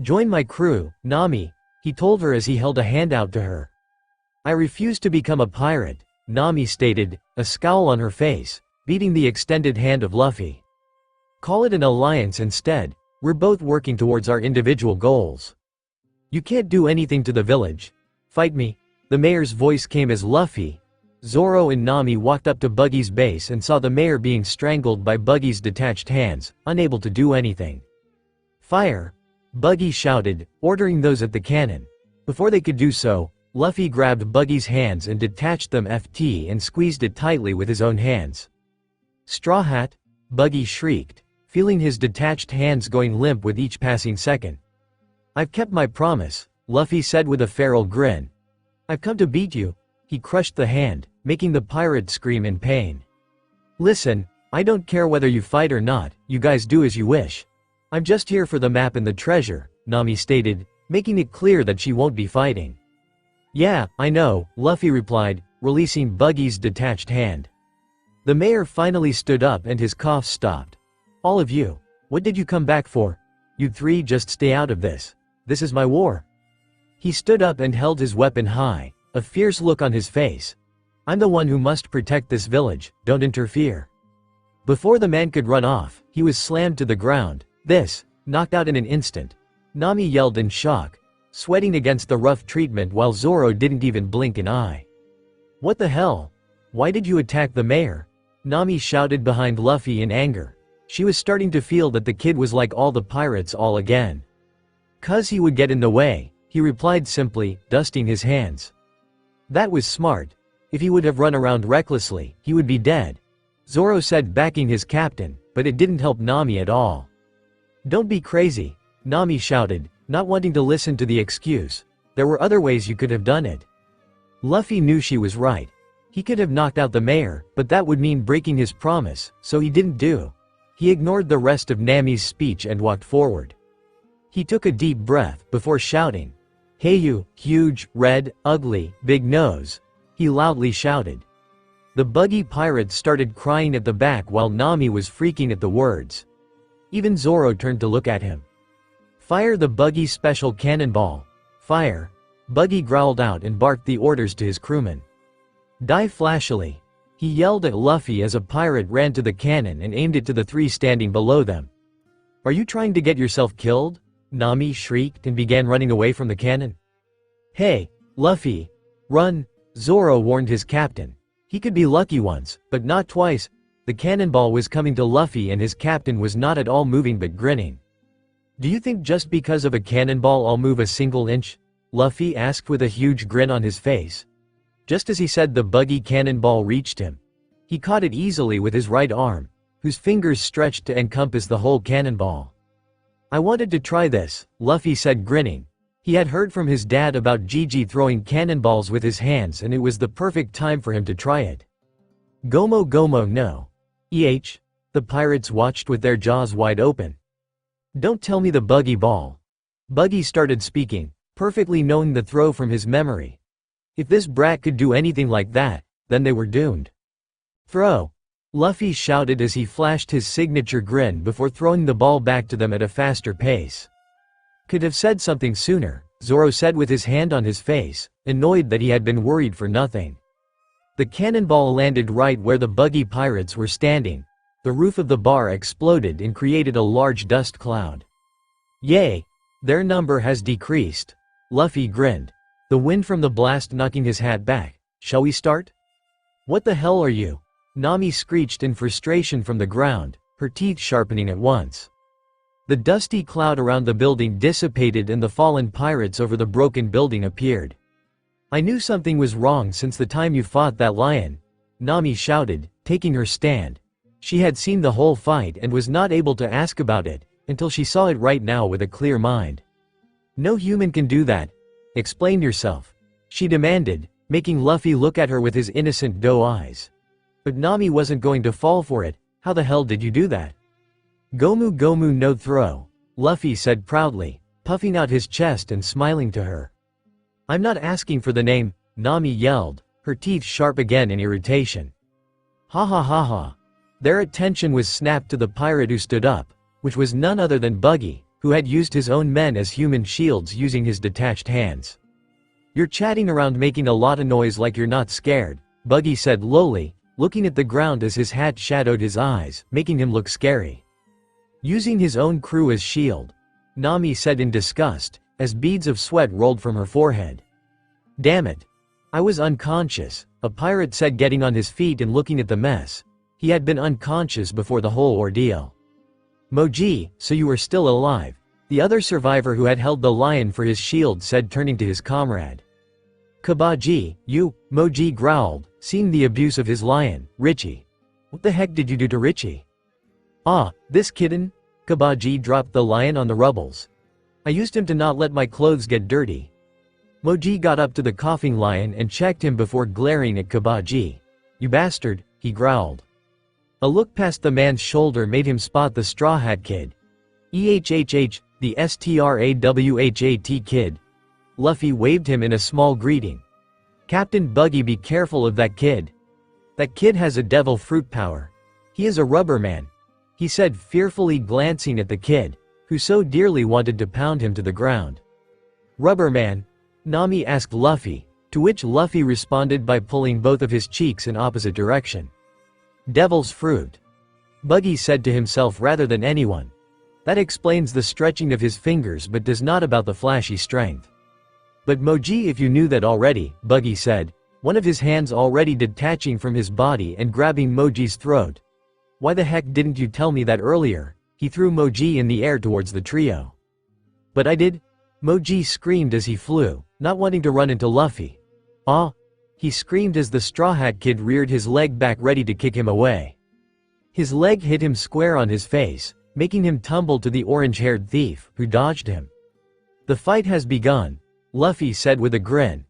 Join my crew, Nami, he told her as he held a hand out to her. I refuse to become a pirate, Nami stated, a scowl on her face, beating the extended hand of Luffy. Call it an alliance instead, we're both working towards our individual goals. You can't do anything to the village. Fight me, the mayor's voice came as Luffy, Zoro and Nami walked up to Buggy's base and saw the mayor being strangled by Buggy's detached hands, unable to do anything. Fire! Buggy shouted, ordering those at the cannon. Before they could do so, Luffy grabbed Buggy's hands and detached them and squeezed it tightly with his own hands. Straw Hat! Buggy shrieked, feeling his detached hands going limp with each passing second. I've kept my promise, Luffy said with a feral grin. I've come to beat you. He crushed the hand, making the pirate scream in pain. Listen, I don't care whether you fight or not, you guys do as you wish. I'm just here for the map and the treasure, Nami stated, making it clear that she won't be fighting. Yeah, I know, Luffy replied, releasing Buggy's detached hand. The mayor finally stood up and his cough stopped. All of you, what did you come back for? You three just stay out of this. This is my war. He stood up and held his weapon high, a fierce look on his face. I'm the one who must protect this village, don't interfere. Before the man could run off, he was slammed to the ground, knocked out in an instant. Nami yelled in shock, sweating against the rough treatment while Zoro didn't even blink an eye. What the hell? Why did you attack the mayor? Nami shouted behind Luffy in anger. She was starting to feel that the kid was like all the pirates all again. 'Cause he would get in the way, he replied simply, dusting his hands. That was smart. If he would have run around recklessly, he would be dead. Zoro said, backing his captain, but it didn't help Nami at all. Don't be crazy, Nami shouted, not wanting to listen to the excuse. There were other ways you could have done it. Luffy knew she was right. He could have knocked out the mayor, but that would mean breaking his promise, so he didn't do. He ignored the rest of Nami's speech and walked forward. He took a deep breath before shouting, "Hey you, huge, red, ugly, big nose," he loudly shouted. The buggy pirates started crying at the back while Nami was freaking at the words. Even Zoro turned to look at him. Fire the buggy special cannonball. Fire. Buggy growled out and barked the orders to his crewmen. Die flashily. He yelled at Luffy as a pirate ran to the cannon and aimed it to the three standing below them. Are you trying to get yourself killed? Nami shrieked and began running away from the cannon. Hey, Luffy. Run, Zoro warned his captain. He could be lucky once, but not twice. The cannonball was coming to Luffy and his captain was not at all moving but grinning. Do you think just because of a cannonball I'll move a single inch? Luffy asked with a huge grin on his face. Just as he said, the buggy cannonball reached him. He caught it easily with his right arm, whose fingers stretched to encompass the whole cannonball. I wanted to try this, Luffy said, grinning. He had heard from his dad about Gigi throwing cannonballs with his hands and it was the perfect time for him to try it. Gomo Gomo no. The pirates watched with their jaws wide open. Don't tell me the buggy ball. Buggy started speaking, perfectly knowing the throw from his memory. If this brat could do anything like that, then they were doomed. Throw! Luffy shouted as he flashed his signature grin before throwing the ball back to them at a faster pace. Could have said something sooner, Zoro said with his hand on his face, annoyed that he had been worried for nothing. The cannonball landed right where the buggy pirates were standing. The roof of the bar exploded and created a large dust cloud. Yay! Their number has decreased. Luffy grinned. The wind from the blast knocking his hat back. Shall we start? What the hell are you? Nami screeched in frustration from the ground, her teeth sharpening at once. The dusty cloud around the building dissipated and the fallen pirates over the broken building appeared. I knew something was wrong since the time you fought that lion, Nami shouted, taking her stand. She had seen the whole fight and was not able to ask about it, until she saw it right now with a clear mind. No human can do that. Explain yourself, she demanded, making Luffy look at her with his innocent doe eyes. But Nami wasn't going to fall for it. How the hell did you do that? Gomu Gomu no throw, Luffy said proudly, puffing out his chest and smiling to her. I'm not asking for the name, Nami yelled, her teeth sharp again in irritation. Ha ha ha ha. Their attention was snapped to the pirate who stood up, which was none other than Buggy, who had used his own men as human shields using his detached hands. You're chatting around making a lot of noise like you're not scared, Buggy said lowly, looking at the ground as his hat shadowed his eyes, making him look scary. Using his own crew as shield, Nami said in disgust, as beads of sweat rolled from her forehead. Damn it. I was unconscious, a pirate said, getting on his feet and looking at the mess. He had been unconscious before the whole ordeal. Moji, so you were still alive, the other survivor who had held the lion for his shield said, turning to his comrade. Kabaji, you, Moji growled, seeing the abuse of his lion, Richie. What the heck did you do to Richie? Ah, this kitten? Kabaji dropped the lion on the rubbles. I used him to not let my clothes get dirty. Moji got up to the coughing lion and checked him before glaring at Kabaji. You bastard, he growled. A look past the man's shoulder made him spot the Straw Hat Kid. EHHH, the STRAWHAT kid. Luffy waved him in a small greeting. Captain Buggy, be careful of that kid. That kid has a devil fruit power. He is a rubber man, he said, fearfully glancing at the kid, who so dearly wanted to pound him to the ground. Rubber man? Nami asked Luffy, to which Luffy responded by pulling both of his cheeks in opposite direction. Devil's fruit. Buggy said to himself rather than anyone. That explains the stretching of his fingers but does not about the flashy strength. But Moji, if you knew that already, Buggy said, one of his hands already detaching from his body and grabbing Moji's throat. Why the heck didn't you tell me that earlier? He threw Moji in the air towards the trio. But I did. Moji screamed as he flew, not wanting to run into Luffy. Ah! He screamed as the Straw Hat Kid reared his leg back ready to kick him away. His leg hit him square on his face, making him tumble to the orange-haired thief, who dodged him. The fight has begun, Luffy said with a grin.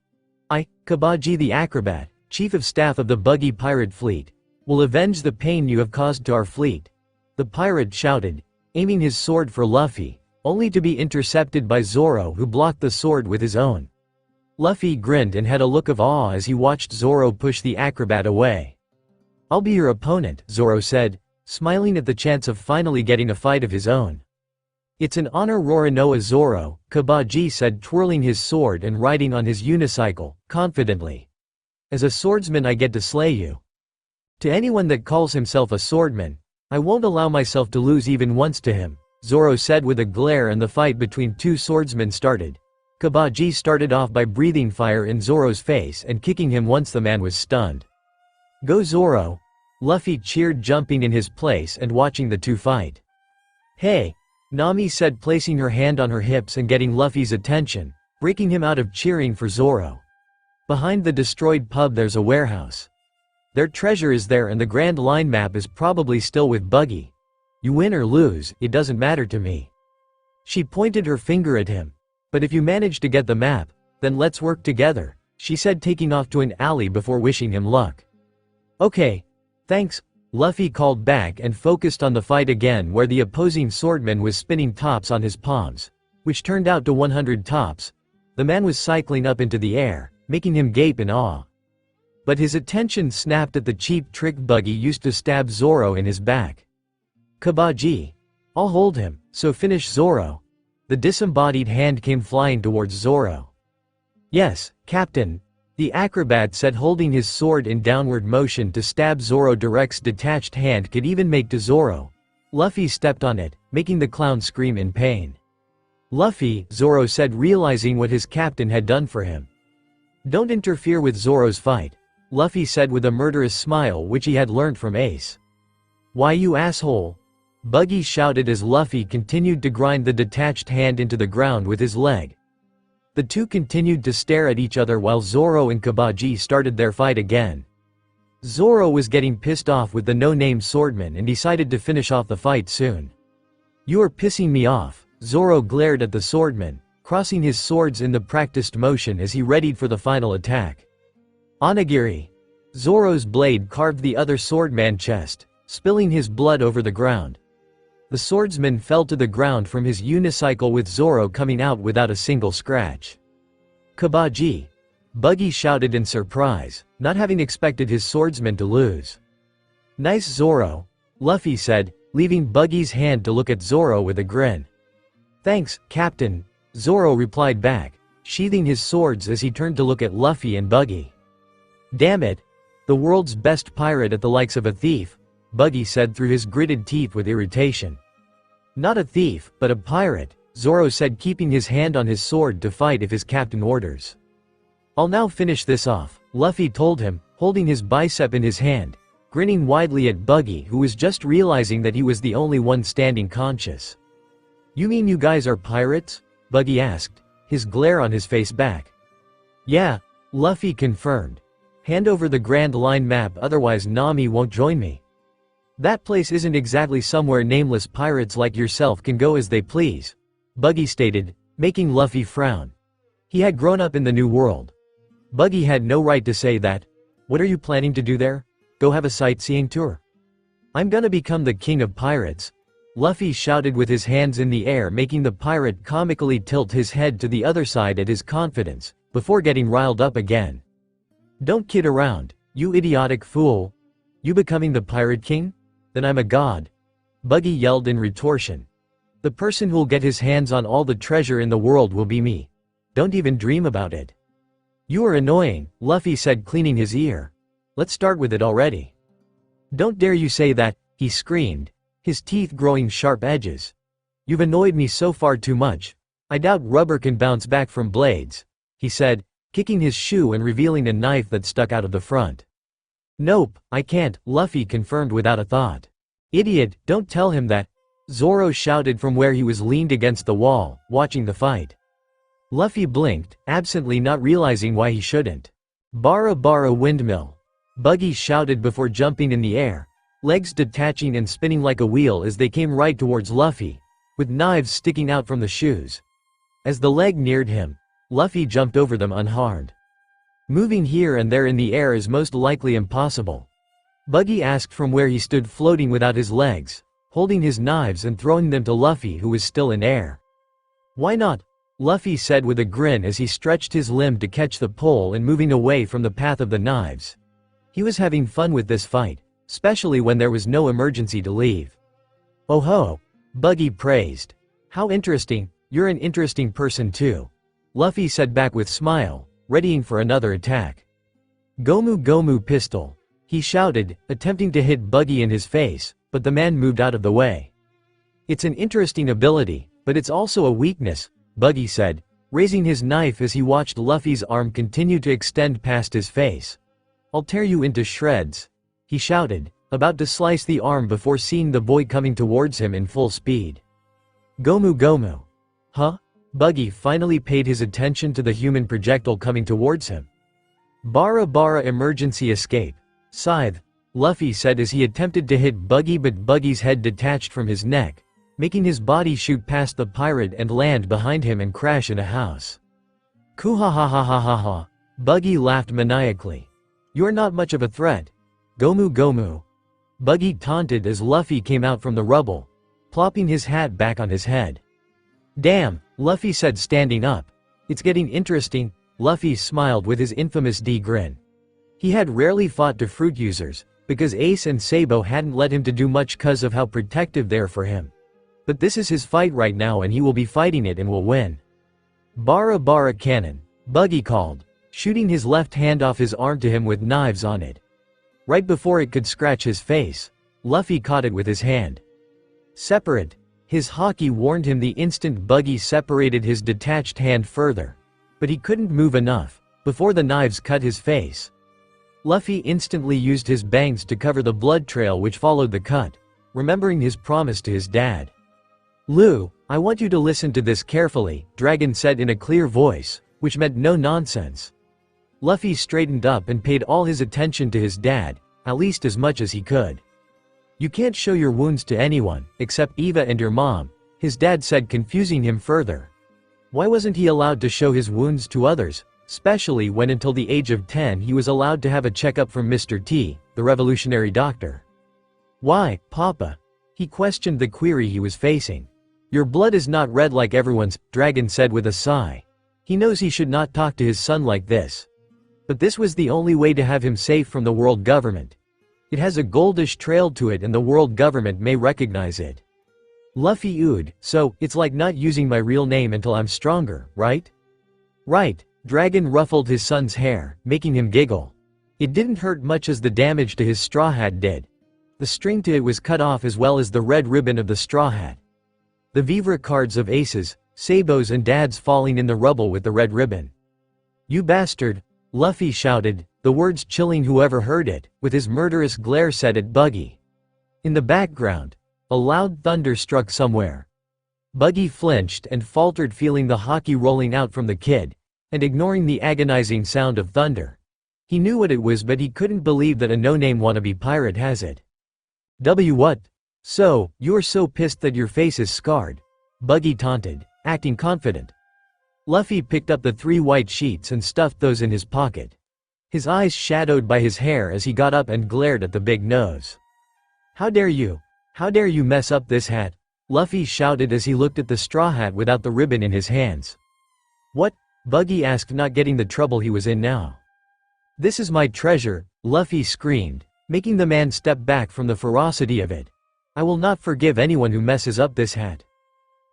I, Kabaji the Acrobat, Chief of Staff of the Buggy Pirate Fleet, will avenge the pain you have caused to our fleet. The pirate shouted, aiming his sword for Luffy, only to be intercepted by Zoro, who blocked the sword with his own. Luffy grinned and had a look of awe as he watched Zoro push the acrobat away. I'll be your opponent, Zoro said, smiling at the chance of finally getting a fight of his own. It's an honor, Roronoa Zoro, Kabaji said, twirling his sword and riding on his unicycle, confidently. As a swordsman I get to slay you. To anyone that calls himself a swordman, I won't allow myself to lose even once to him, Zoro said with a glare, and the fight between two swordsmen started. Kabaji started off by breathing fire in Zoro's face and kicking him once the man was stunned. Go Zoro! Luffy cheered, jumping in his place and watching the two fight. Hey! Nami said, placing her hand on her hips and getting Luffy's attention, breaking him out of cheering for Zoro. Behind the destroyed pub there's a warehouse. Their treasure is there and the Grand Line map is probably still with Buggy. You win or lose, it doesn't matter to me. She pointed her finger at him. But if you manage to get the map, then let's work together, she said, taking off to an alley before wishing him luck. Okay. Thanks, Luffy called back and focused on the fight again, where the opposing swordman was spinning tops on his palms, which turned out to 100 tops. The man was cycling up into the air, making him gape in awe. But his attention snapped at the cheap trick Buggy used to stab Zoro in his back. Kabaji. I'll hold him, so finish Zoro. The disembodied hand came flying towards Zoro. Yes, Captain, the acrobat said, holding his sword in downward motion to stab Zoro. Direct's detached hand could even make to Zoro. Luffy stepped on it, making the clown scream in pain. Luffy, Zoro said, realizing what his captain had done for him. Don't interfere with Zoro's fight, Luffy said with a murderous smile which he had learned from Ace. Why, you asshole? Buggy shouted as Luffy continued to grind the detached hand into the ground with his leg. The two continued to stare at each other while Zoro and Kabaji started their fight again. Zoro was getting pissed off with the no-name swordman and decided to finish off the fight soon. You are pissing me off, Zoro glared at the swordman, crossing his swords in the practiced motion as he readied for the final attack. Onigiri. Zoro's blade carved the other swordman's chest, spilling his blood over the ground. The swordsman fell to the ground from his unicycle with Zoro coming out without a single scratch. Kabaji. Buggy shouted in surprise, not having expected his swordsman to lose. Nice Zoro, Luffy said, leaving Buggy's hand to look at Zoro with a grin. Thanks, Captain, Zoro replied back, sheathing his swords as he turned to look at Luffy and Buggy. Damn it! The world's best pirate at the likes of a thief, Buggy said through his gritted teeth with irritation. Not a thief, but a pirate, Zoro said, keeping his hand on his sword to fight if his captain orders. I'll now finish this off, Luffy told him, holding his bicep in his hand, grinning widely at Buggy, who was just realizing that he was the only one standing conscious. You mean you guys are pirates? Buggy asked, his glare on his face back. Yeah, Luffy confirmed. Hand over the Grand Line map, otherwise Nami won't join me. That place isn't exactly somewhere nameless pirates like yourself can go as they please, Buggy stated, making Luffy frown. He had grown up in the New World. Buggy had no right to say that. What are you planning to do there? Go have a sightseeing tour? I'm gonna become the king of pirates, Luffy shouted with his hands in the air, making the pirate comically tilt his head to the other side at his confidence, before getting riled up again. Don't kid around, you idiotic fool. You becoming the pirate king? Then I'm a god. Buggy yelled in retortion. The person who'll get his hands on all the treasure in the world will be me. Don't even dream about it. You are annoying, Luffy said, cleaning his ear. Let's start with it already. Don't dare you say that, he screamed, his teeth growing sharp edges. You've annoyed me so far too much. I doubt rubber can bounce back from blades, he said, kicking his shoe and revealing a knife that stuck out of the front. Nope, I can't, Luffy confirmed without a thought. Idiot, don't tell him that, Zoro shouted from where he was leaned against the wall, watching the fight. Luffy blinked, absently not realizing why he shouldn't. Bara bara windmill. Buggy shouted before jumping in the air, legs detaching and spinning like a wheel as they came right towards Luffy, with knives sticking out from the shoes. As the leg neared him, Luffy jumped over them unharmed. Moving here and there in the air is most likely impossible. Buggy asked from where he stood floating without his legs, holding his knives and throwing them to Luffy, who was still in air. Why not? Luffy said with a grin as he stretched his limb to catch the pole and moving away from the path of the knives. He was having fun with this fight, especially when there was no emergency to leave. Oh ho! Buggy praised. How interesting, you're an interesting person too, Luffy said back with smile, readying for another attack. Gomu Gomu pistol, he shouted, attempting to hit Buggy in his face, but the man moved out of the way. It's an interesting ability, but it's also a weakness, Buggy said, raising his knife as he watched Luffy's arm continue to extend past his face. I'll tear you into shreds, he shouted, about to slice the arm before seeing the boy coming towards him in full speed. Gomu Gomu. Huh? Buggy finally paid his attention to the human projectile coming towards him. Bara bara emergency escape. Scythe, Luffy said as he attempted to hit Buggy, but Buggy's head detached from his neck, making his body shoot past the pirate and land behind him and crash in a house. Kuhahahahaha. Buggy laughed maniacally. You're not much of a threat. Gomu Gomu. Buggy taunted as Luffy came out from the rubble, plopping his hat back on his head. Damn, Luffy said, standing up. It's getting interesting, Luffy smiled with his infamous D grin. He had rarely fought to fruit users, because Ace and Sabo hadn't let him to do much cause of how protective they're for him. But this is his fight right now and he will be fighting it and will win. Bara bara cannon, Buggy called, shooting his left hand off his arm to him with knives on it. Right before it could scratch his face, Luffy caught it with his hand. Separate. His haki warned him the instant Buggy separated his detached hand further. But he couldn't move enough, before the knives cut his face. Luffy instantly used his bangs to cover the blood trail which followed the cut, remembering his promise to his dad. Lu, I want you to listen to this carefully, Dragon said in a clear voice, which meant no nonsense. Luffy straightened up and paid all his attention to his dad, at least as much as he could. You can't show your wounds to anyone, except Eva and your mom, his dad said, confusing him further. Why wasn't he allowed to show his wounds to others, especially when until the age of 10 he was allowed to have a checkup from Mr. T, the revolutionary doctor? Why, Papa? He questioned the query he was facing. Your blood is not red like everyone's, Dragon said with a sigh. He knows he should not talk to his son like this. But this was the only way to have him safe from the world government. It has a goldish trail to it and the world government may recognize it. Luffy oohed, so, it's like not using my real name until I'm stronger, right? Right, Dragon ruffled his son's hair, making him giggle. It didn't hurt much as the damage to his straw hat did. The string to it was cut off as well as the red ribbon of the straw hat. The Vivre cards of Aces, Sabos and Dads falling in the rubble with the red ribbon. You bastard, Luffy shouted, the words chilling whoever heard it, with his murderous glare set at Buggy. In the background, a loud thunder struck somewhere. Buggy flinched and faltered, feeling the haki rolling out from the kid, and ignoring the agonizing sound of thunder. He knew what it was, but he couldn't believe that a no-name wannabe pirate has it. What? So, you're so pissed that your face is scarred? Buggy taunted, acting confident. Luffy picked up the 3 white sheets and stuffed those in his pocket. His eyes shadowed by his hair as he got up and glared at the big nose. How dare you? How dare you mess up this hat? Luffy shouted as he looked at the straw hat without the ribbon in his hands. What? Buggy asked, not getting the trouble he was in now. This is my treasure, Luffy screamed, making the man step back from the ferocity of it. I will not forgive anyone who messes up this hat.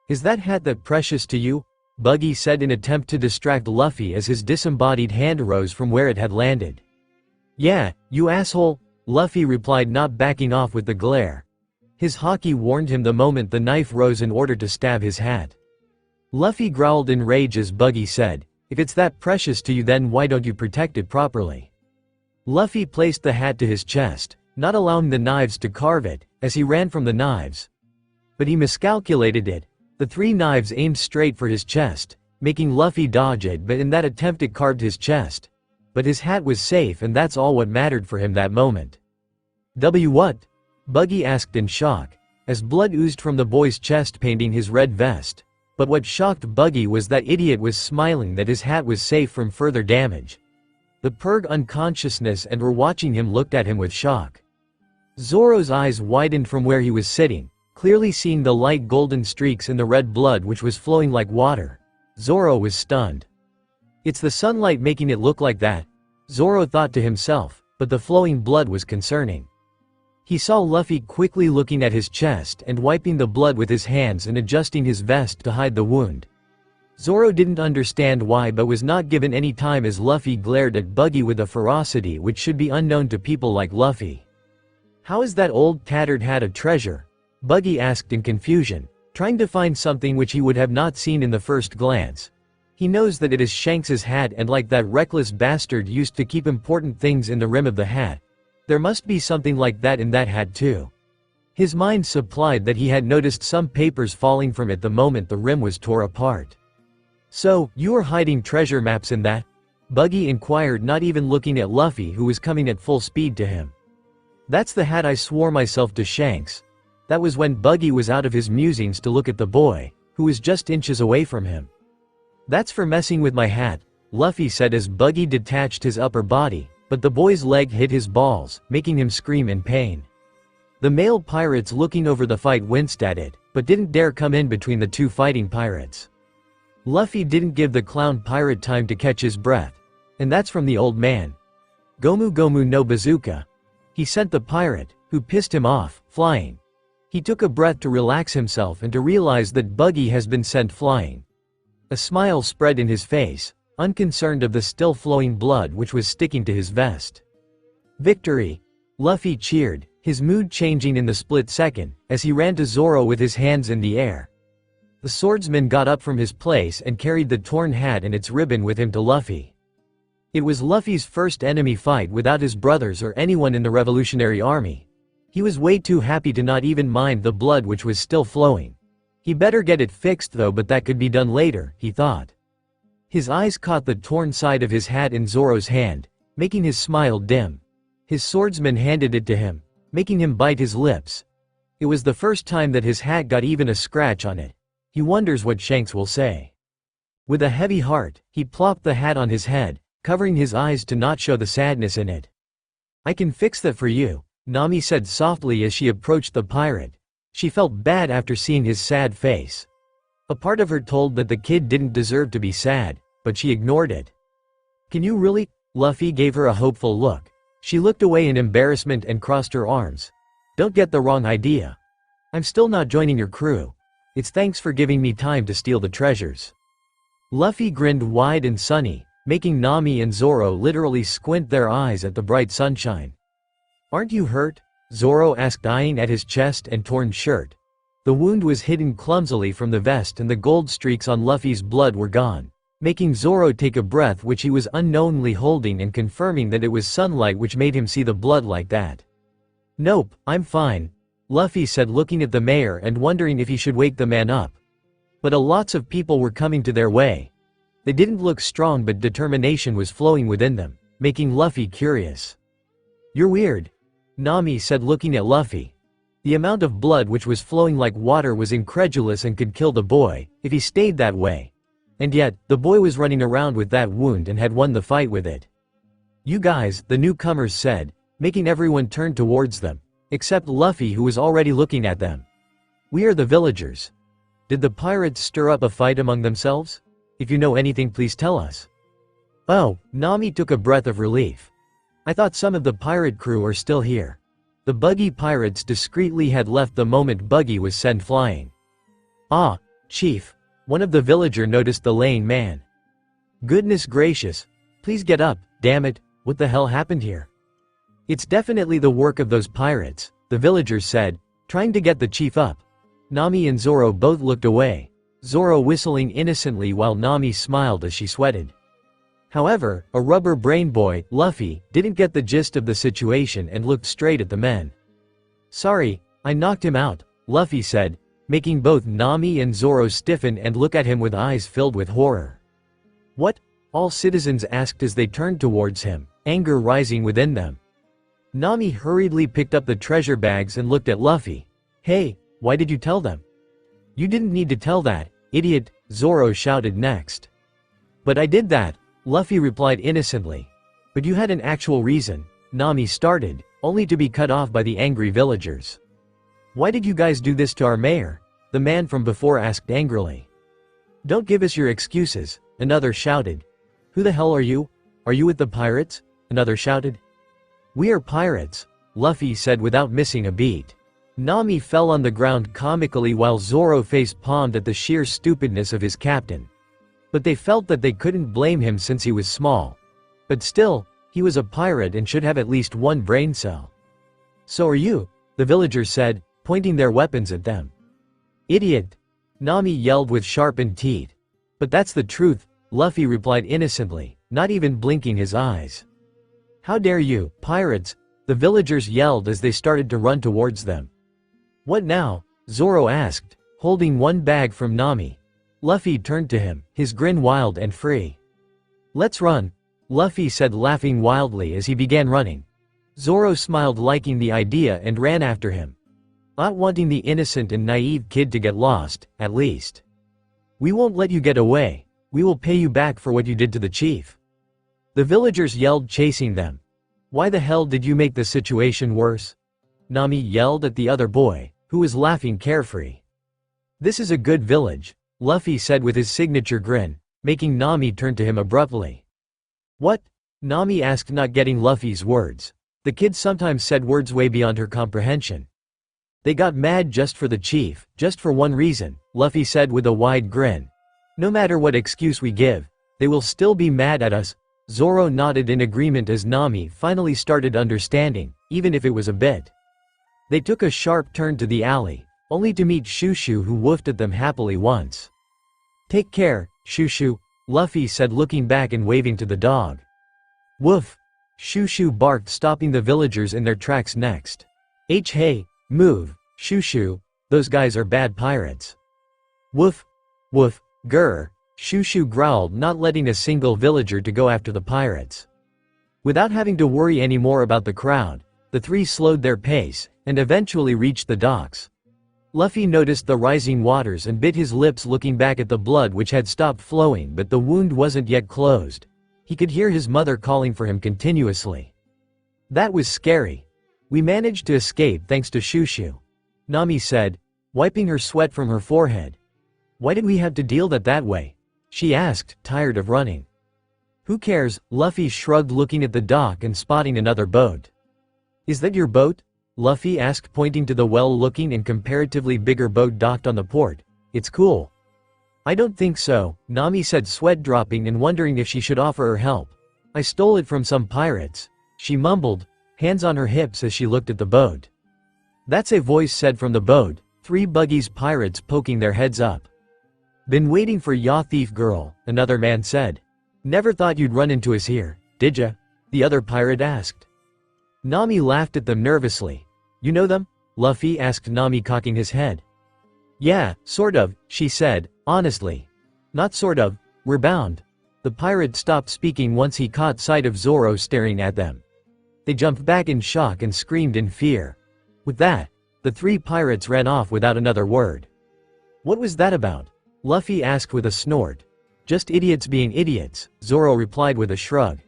Is that hat that precious to you? Buggy said in attempt to distract Luffy as his disembodied hand rose from where it had landed. Yeah, you asshole, Luffy replied, not backing off with the glare. His haki warned him the moment the knife rose in order to stab his hat. Luffy growled in rage as Buggy said, if it's that precious to you, then why don't you protect it properly? Luffy placed the hat to his chest, not allowing the knives to carve it, as he ran from the knives. But he miscalculated it. The 3 knives aimed straight for his chest, making Luffy dodge it, but in that attempt it carved his chest. But his hat was safe, and that's all what mattered for him that moment. What? Buggy asked in shock, as blood oozed from the boy's chest painting his red vest. But what shocked Buggy was that idiot was smiling that his hat was safe from further damage. The Purg unconsciousness and were watching him looked at him with shock. Zoro's eyes widened from where he was sitting, clearly seeing the light golden streaks in the red blood which was flowing like water. Zoro was stunned. It's the sunlight making it look like that, Zoro thought to himself, but the flowing blood was concerning. He saw Luffy quickly looking at his chest and wiping the blood with his hands and adjusting his vest to hide the wound. Zoro didn't understand why, but was not given any time as Luffy glared at Buggy with a ferocity which should be unknown to people like Luffy. How is that old tattered hat a treasure? Buggy asked in confusion, trying to find something which he would have not seen in the first glance. He knows that it is Shanks's hat, and like that reckless bastard used to keep important things in the rim of the hat, there must be something like that in that hat too. His mind supplied that he had noticed some papers falling from it the moment the rim was tore apart. So, you are hiding treasure maps in that? Buggy inquired, not even looking at Luffy, who was coming at full speed to him. That's the hat I swore myself to Shanks. That was when Buggy was out of his musings to look at the boy, who was just inches away from him. That's for messing with my hat, Luffy said as Buggy detached his upper body, but the boy's leg hit his balls, making him scream in pain. The male pirates looking over the fight winced at it, but didn't dare come in between the 2 fighting pirates. Luffy didn't give the clown pirate time to catch his breath. And that's from the old man. Gomu Gomu no bazooka. He sent the pirate, who pissed him off, flying. He took a breath to relax himself and to realize that Buggy has been sent flying. A smile spread in his face, unconcerned of the still flowing blood which was sticking to his vest. Victory! Luffy cheered, his mood changing in the split second, as he ran to Zoro with his hands in the air. The swordsman got up from his place and carried the torn hat and its ribbon with him to Luffy. It was Luffy's first enemy fight without his brothers or anyone in the Revolutionary Army. He was way too happy to not even mind the blood which was still flowing. He better get it fixed though, but that could be done later, he thought. His eyes caught the torn side of his hat in Zoro's hand, making his smile dim. His swordsman handed it to him, making him bite his lips. It was the first time that his hat got even a scratch on it. He wonders what Shanks will say. With a heavy heart, he plopped the hat on his head, covering his eyes to not show the sadness in it. I can fix that for you, Nami said softly as she approached the pirate. She felt bad after seeing his sad face. A part of her told that the kid didn't deserve to be sad, but she ignored it. Can you really? Luffy gave her a hopeful look. She looked away in embarrassment and crossed her arms. Don't get the wrong idea. I'm still not joining your crew. It's thanks for giving me time to steal the treasures. Luffy grinned wide and sunny, making Nami and Zoro literally squint their eyes at the bright sunshine. Aren't you hurt? Zoro asked, eyeing at his chest and torn shirt. The wound was hidden clumsily from the vest and the gold streaks on Luffy's blood were gone, making Zoro take a breath which he was unknowingly holding and confirming that it was sunlight which made him see the blood like that. Nope, I'm fine, Luffy said, looking at the mayor and wondering if he should wake the man up. But lots of people were coming to their way. They didn't look strong, but determination was flowing within them, making Luffy curious. You're weird, Nami said, looking at Luffy. The amount of blood which was flowing like water was incredulous and could kill the boy, if he stayed that way. And yet, the boy was running around with that wound and had won the fight with it. You guys, the newcomers said, making everyone turn towards them. except Luffy, who was already looking at them. "We are the villagers. Did the pirates stir up a fight among themselves? If you know anything, please tell us." "Oh," Nami took a breath of relief. "I thought some of the pirate crew are still here. The buggy pirates discreetly had left the moment Buggy was sent flying." "Ah, Chief," one of the villager noticed the laying man. "Goodness gracious. Please get up, damn it, what the hell happened here?" "It's definitely the work of those pirates," the villagers said, trying to get the chief up. Nami and Zoro both looked away, Zoro whistling innocently while Nami smiled as she sweated. However, a rubber brain boy, Luffy, didn't get the gist of the situation and looked straight at the men. "Sorry, I knocked him out," Luffy said, making both Nami and Zoro stiffen and look at him with eyes filled with horror. "What?" all citizens asked as they turned towards him, anger rising within them. Nami hurriedly picked up the treasure bags and looked at Luffy. "Hey, why did you tell them?" "You didn't need to tell that, idiot," Zoro shouted next. "But I did that," Luffy replied innocently. "But you had an actual reason," Nami started, only to be cut off by the angry villagers. "Why did you guys do this to our mayor?" the man from before asked angrily. "Don't give us your excuses," another shouted. "Who the hell are you? Are you with the pirates?" another shouted. "We are pirates," Luffy said without missing a beat. Nami fell on the ground comically while Zoro face-palmed at the sheer stupidness of his captain. But they felt that they couldn't blame him since he was small. But still, he was a pirate and should have at least one brain cell. "So are you," the villagers said, pointing their weapons at them. "Idiot!" Nami yelled with sharpened teeth. "But that's the truth," Luffy replied innocently, not even blinking his eyes. "How dare you, pirates!" the villagers yelled as they started to run towards them. "What now?" Zoro asked, holding one bag from Nami. Luffy turned to him, his grin wild and free. "Let's run," Luffy said, laughing wildly as he began running. Zoro smiled, liking the idea, and ran after him. Not wanting the innocent and naive kid to get lost, at least. "We won't let you get away. We will pay you back for what you did to the chief." The villagers yelled, chasing them. "Why the hell did you make the situation worse?" Nami yelled at the other boy, who was laughing carefree. "This is a good village," Luffy said with his signature grin, making Nami turn to him abruptly. "What?" Nami asked, not getting Luffy's words. The kid sometimes said words way beyond her comprehension. "They got mad just for the chief, just for one reason," Luffy said with a wide grin. "No matter what excuse we give, they will still be mad at us." Zoro nodded in agreement as Nami finally started understanding, even if it was a bit. They took a sharp turn to the alley, only to meet Shushu, who woofed at them happily once. "Take care, Shushu," Luffy said, looking back and waving to the dog. "Woof!" Shushu barked, stopping the villagers in their tracks next. Hey, move, Shushu, those guys are bad pirates." "Woof! Woof, grr!" Shushu growled, not letting a single villager to go after the pirates. Without having to worry anymore about the crowd, the three slowed their pace, and eventually reached the docks. Luffy noticed the rising waters and bit his lips, looking back at the blood which had stopped flowing, but the wound wasn't yet closed. He could hear his mother calling for him continuously. "That was scary. We managed to escape thanks to Shushu," Nami said, wiping her sweat from her forehead. "Why did we have to deal that way?" she asked, tired of running. "Who cares?" Luffy shrugged, looking at the dock and spotting another boat. "Is that your boat?" Luffy asked, pointing to the well-looking and comparatively bigger boat docked on the port. "It's cool." "I don't think so," Nami said, sweat dropping and wondering if she should offer her help. "I stole it from some pirates," she mumbled, hands on her hips as she looked at the boat. "That's," a voice said from the boat, three buggies pirates poking their heads up. "Been waiting for ya, thief girl," another man said. "Never thought you'd run into us here, did ya?" the other pirate asked. Nami laughed at them nervously. "You know them?" Luffy asked Nami, cocking his head. "Yeah, sort of," she said, honestly. "Not sort of, we're bound." The pirate stopped speaking once he caught sight of Zoro staring at them. They jumped back in shock and screamed in fear. With that, the three pirates ran off without another word. "What was that about?" Luffy asked with a snort. "Just idiots being idiots," Zoro replied with a shrug.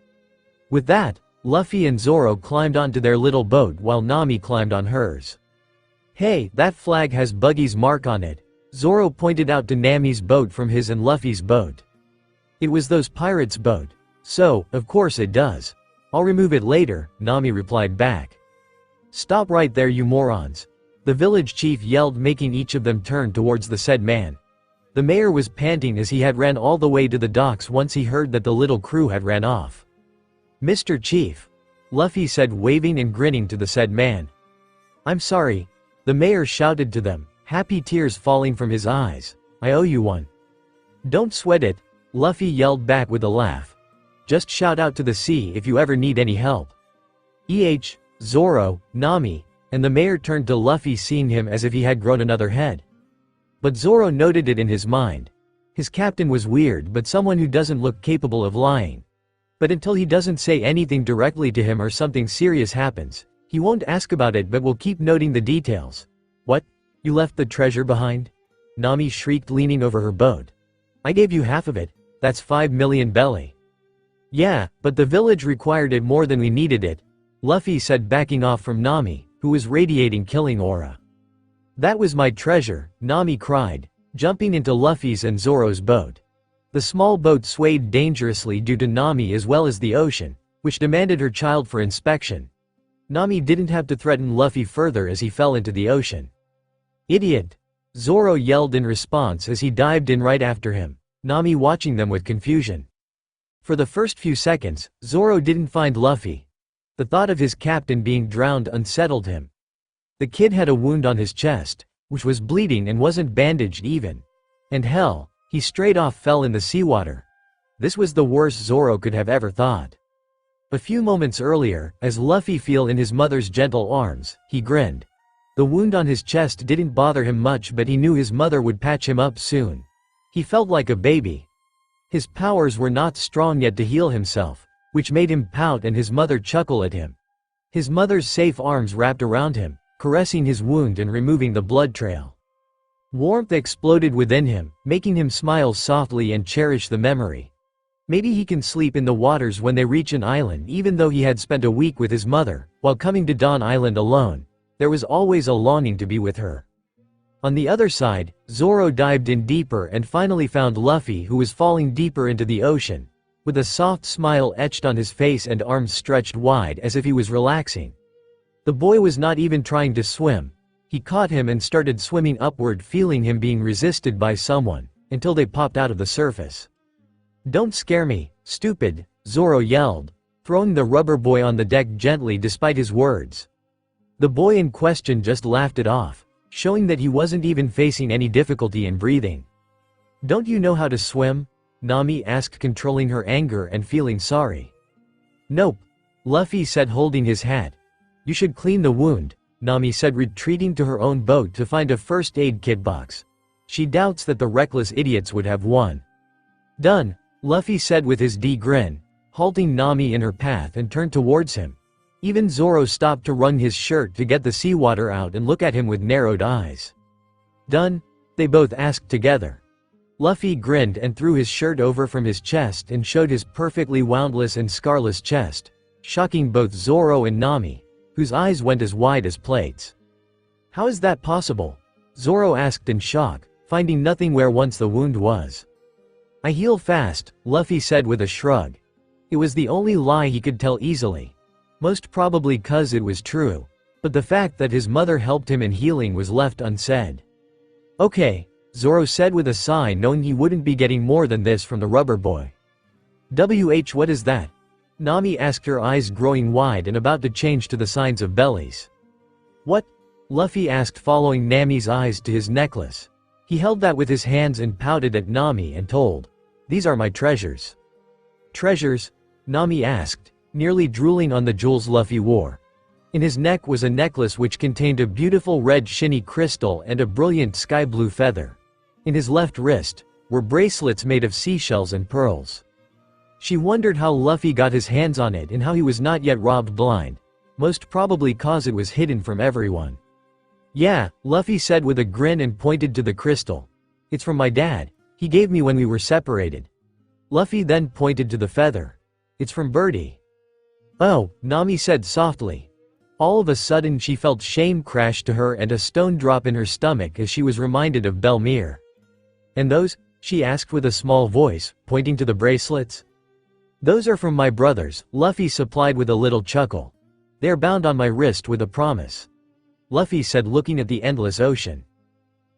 With that, Luffy and Zoro climbed onto their little boat while Nami climbed on hers. "Hey, that flag has Buggy's mark on it," Zoro pointed out to Nami's boat from his and Luffy's boat. "It was those pirates' boat. So, of course it does. I'll remove it later," Nami replied back. "Stop right there, you morons," the village chief yelled, making each of them turn towards the said man. The mayor was panting as he had ran all the way to the docks once he heard that the little crew had ran off. "Mr. Chief," Luffy said, waving and grinning to the said man. "I'm sorry," the mayor shouted to them, happy tears falling from his eyes. "I owe you one." "Don't sweat it," Luffy yelled back with a laugh. "Just shout out to the sea if you ever need any help." Zoro, Nami, and the mayor turned to Luffy, seeing him as if he had grown another head. But Zoro noted it in his mind. His captain was weird, but someone who doesn't look capable of lying. But until he doesn't say anything directly to him or something serious happens, he won't ask about it but will keep noting the details. "What? You left the treasure behind?" Nami shrieked, leaning over her boat. "I gave you half of it. That's 5 million belly." "Yeah, but the village required it more than we needed it," Luffy said, backing off from Nami, who was radiating killing aura. "That was my treasure," Nami cried, jumping into Luffy's and Zoro's boat. The small boat swayed dangerously due to Nami as well as the ocean, which demanded her child for inspection. Nami didn't have to threaten Luffy further as he fell into the ocean. "Idiot!" Zoro yelled in response as he dived in right after him, Nami watching them with confusion. For the first few seconds, Zoro didn't find Luffy. The thought of his captain being drowned unsettled him. The kid had a wound on his chest, which was bleeding and wasn't bandaged even. And hell, he straight off fell in the seawater. This was the worst Zoro could have ever thought. A few moments earlier, as Luffy fell in his mother's gentle arms, he grinned. The wound on his chest didn't bother him much, but he knew his mother would patch him up soon. He felt like a baby. His powers were not strong yet to heal himself, which made him pout and his mother chuckle at him. His mother's safe arms wrapped around him, caressing his wound and removing the blood trail. Warmth exploded within him, making him smile softly and cherish the memory. Maybe he can sleep in the waters when they reach an island. Even though he had spent a week with his mother, while coming to Dawn Island alone, there was always a longing to be with her. On the other side, Zoro dived in deeper and finally found Luffy, who was falling deeper into the ocean, with a soft smile etched on his face and arms stretched wide as if he was relaxing. The boy was not even trying to swim. He caught him and started swimming upward, feeling him being resisted by someone, until they popped out of the surface. "Don't scare me, stupid," Zoro yelled, throwing the rubber boy on the deck gently despite his words. The boy in question just laughed it off, showing that he wasn't even facing any difficulty in breathing. "Don't you know how to swim?" Nami asked, controlling her anger and feeling sorry. "Nope," Luffy said, holding his hat. "You should clean the wound," Nami said, retreating to her own boat to find a first aid kit box. She doubts that the reckless idiots would have won. "Done," Luffy said with his grin, halting Nami in her path and turned towards him. Even Zoro stopped to wring his shirt to get the seawater out and look at him with narrowed eyes. "Done?" they both asked together. Luffy grinned and threw his shirt over from his chest and showed his perfectly woundless and scarless chest, shocking both Zoro and Nami, whose eyes went as wide as plates. "How is that possible?" Zoro asked in shock, finding nothing where once the wound was. "I heal fast," Luffy said with a shrug. It was the only lie he could tell easily. Most probably 'cause it was true. But the fact that his mother helped him in healing was left unsaid. "Okay," Zoro said with a sigh, knowing he wouldn't be getting more than this from the rubber boy. What is that?" Nami asked, her eyes growing wide and about to change to the signs of bellies. "What?" Luffy asked, following Nami's eyes to his necklace. He held that with his hands and pouted at Nami and told, "These are my treasures." "Treasures?" Nami asked, nearly drooling on the jewels Luffy wore. In his neck was a necklace which contained a beautiful red shiny crystal and a brilliant sky blue feather. In his left wrist were bracelets made of seashells and pearls. She wondered how Luffy got his hands on it and how he was not yet robbed blind, most probably 'cause it was hidden from everyone. "Yeah," Luffy said with a grin and pointed to the crystal. "It's from my dad. He gave me when we were separated." Luffy then pointed to the feather. "It's from Birdie." Oh, Nami said softly. All of a sudden she felt shame crash to her and a stone drop in her stomach as she was reminded of Belmere. And those? She asked with a small voice, pointing to the bracelets. Those are from my brothers, Luffy supplied with a little chuckle. They are bound on my wrist with a promise. Luffy said, looking at the endless ocean.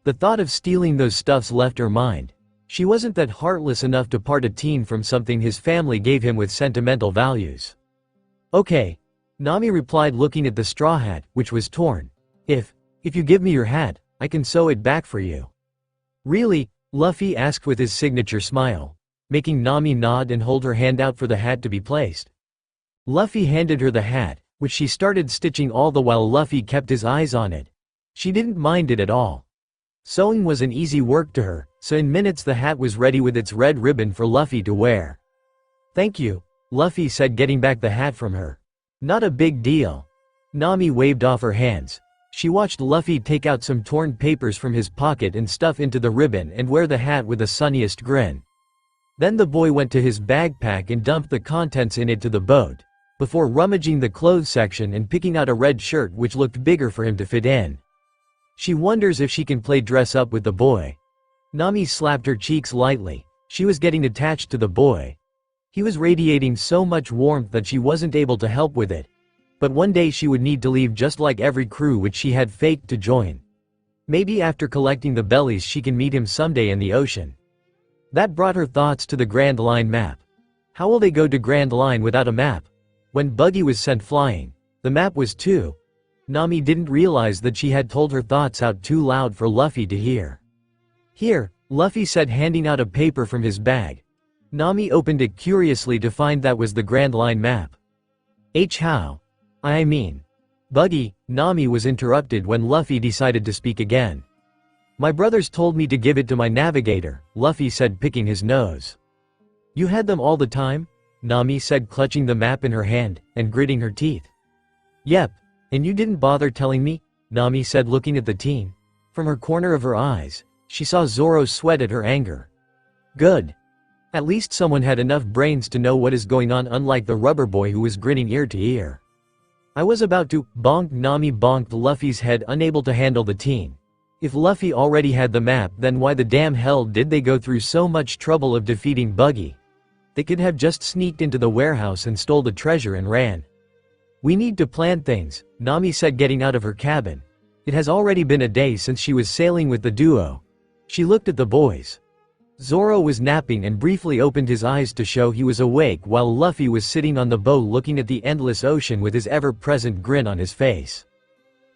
The thought of stealing those stuffs left her mind. She wasn't that heartless enough to part a teen from something his family gave him with sentimental values. Okay. Nami replied, looking at the straw hat, which was torn. If you give me your hat, I can sew it back for you. Really? Luffy asked with his signature smile, making Nami nod and hold her hand out for the hat to be placed. Luffy handed her the hat, which she started stitching all the while Luffy kept his eyes on it. She didn't mind it at all. Sewing was an easy work to her, so in minutes the hat was ready with its red ribbon for Luffy to wear. Thank you, Luffy said, getting back the hat from her. Not a big deal. Nami waved off her hands. She watched Luffy take out some torn papers from his pocket and stuff into the ribbon and wear the hat with the sunniest grin. Then the boy went to his backpack and dumped the contents in it to the boat, before rummaging the clothes section and picking out a red shirt which looked bigger for him to fit in. She wonders if she can play dress up with the boy. Nami slapped her cheeks lightly. She was getting attached to the boy. He was radiating so much warmth that she wasn't able to help with it. But one day she would need to leave, just like every crew which she had faked to join. Maybe after collecting the bellies she can meet him someday in the ocean. That brought her thoughts to the Grand Line map. How will they go to Grand Line without a map? When Buggy was sent flying, the map was too. Nami didn't realize that she had told her thoughts out too loud for Luffy to hear. Here, Luffy said, handing out a paper from his bag. Nami opened it curiously to find that was the Grand Line map. How? I mean. Buggy, Nami was interrupted when Luffy decided to speak again. My brothers told me to give it to my navigator, Luffy said, picking his nose. You had them all the time? Nami said, clutching the map in her hand, and gritting her teeth. Yep, and you didn't bother telling me? Nami said, looking at the teen. From her corner of her eyes, she saw Zoro sweat at her anger. Good. At least someone had enough brains to know what is going on, unlike the rubber boy who was grinning ear to ear. I was about to bonk. Nami bonked Luffy's head, unable to handle the teen. If Luffy already had the map, then why the damn hell did they go through so much trouble of defeating Buggy? They could have just sneaked into the warehouse and stole the treasure and ran. We need to plan things, Nami said, getting out of her cabin. It has already been a day since she was sailing with the duo. She looked at the boys. Zoro was napping and briefly opened his eyes to show he was awake, while Luffy was sitting on the bow looking at the endless ocean with his ever-present grin on his face.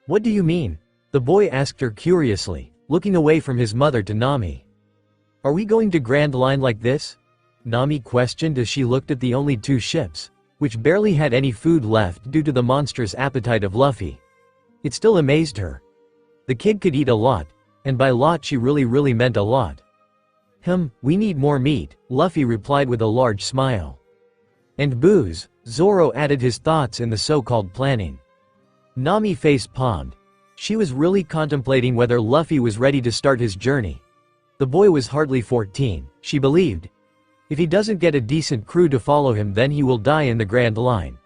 What do you mean? The boy asked her curiously, looking away from his mother to Nami. Are we going to Grand Line like this? Nami questioned as she looked at the only two ships, which barely had any food left due to the monstrous appetite of Luffy. It still amazed her. The kid could eat a lot, and by lot she really meant a lot. We need more meat, Luffy replied with a large smile. And booze, Zoro added his thoughts in the so-called planning. Nami face palmed. She was really contemplating whether Luffy was ready to start his journey. The boy was hardly 14, she believed. If he doesn't get a decent crew to follow him, then he will die in the Grand Line.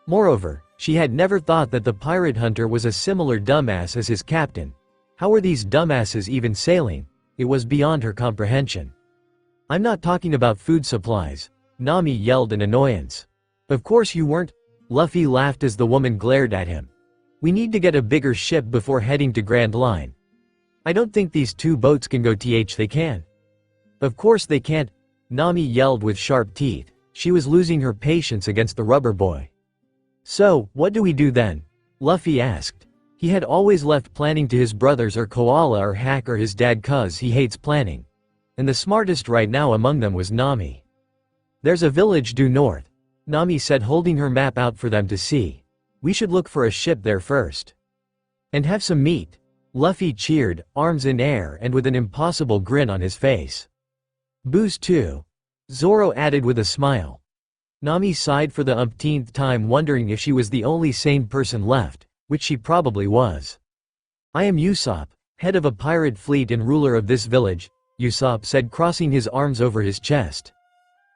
Moreover, she had never thought that the pirate hunter was a similar dumbass as his captain. How were these dumbasses even sailing? It was beyond her comprehension. I'm not talking about food supplies, Nami yelled in annoyance. Of course you weren't, Luffy laughed as the woman glared at him. We need to get a bigger ship before heading to Grand Line. I don't think these two boats can go. They can. Of course they can't, Nami yelled with sharp teeth. She was losing her patience against the rubber boy. So, what do we do then? Luffy asked. He had always left planning to his brothers or Koala or Hack or his dad, cuz he hates planning. And the smartest right now among them was Nami. There's a village due north, Nami said, holding her map out for them to see. We should look for a ship there first. And have some meat. Luffy cheered, arms in air and with an impossible grin on his face. Booze too, Zoro added with a smile. Nami sighed for the umpteenth time, wondering if she was the only sane person left, which she probably was. I am Usopp, head of a pirate fleet and ruler of this village, Usopp said, crossing his arms over his chest.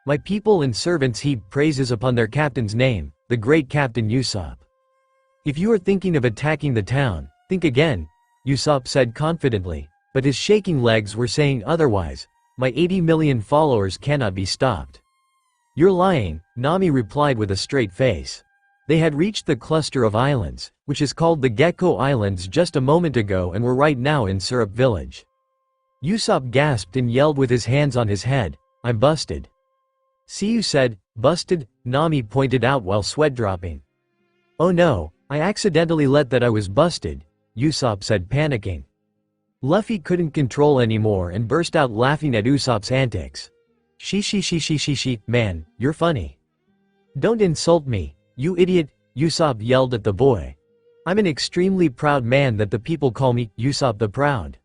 My people and servants heap praises upon their captain's name, the great Captain Usopp. If you are thinking of attacking the town, think again, Usopp said confidently, but his shaking legs were saying otherwise. My 80 million followers cannot be stopped. You're lying, Nami replied with a straight face. They had reached the cluster of islands, which is called the Gecko Islands just a moment ago and were right now in Syrup Village. Usopp gasped and yelled with his hands on his head, I'm busted. See, you said, busted, Nami pointed out while sweat dropping. Oh no, I accidentally let that I was busted, Usopp said panicking. Luffy couldn't control anymore and burst out laughing at Usopp's antics. She, man, you're funny. Don't insult me, you idiot, Usopp yelled at the boy. I'm an extremely proud man that the people call me Usopp the Proud.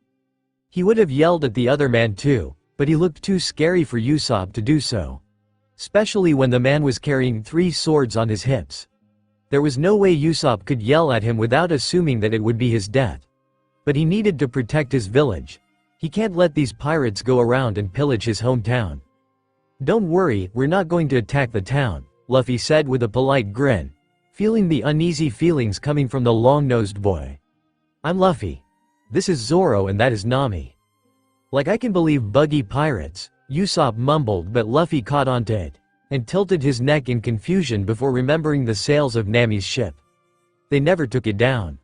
He would have yelled at the other man too, but he looked too scary for Usopp to do so. Especially when the man was carrying 3 swords on his hips. There was no way Usopp could yell at him without assuming that it would be his death. But he needed to protect his village. He can't let these pirates go around and pillage his hometown. Don't worry, we're not going to attack the town, Luffy said with a polite grin, feeling the uneasy feelings coming from the long-nosed boy. I'm Luffy. This is Zoro and that is Nami. Like I can believe buggy pirates, Usopp mumbled, but Luffy caught onto it and tilted his neck in confusion before remembering the sails of Nami's ship. They never took it down.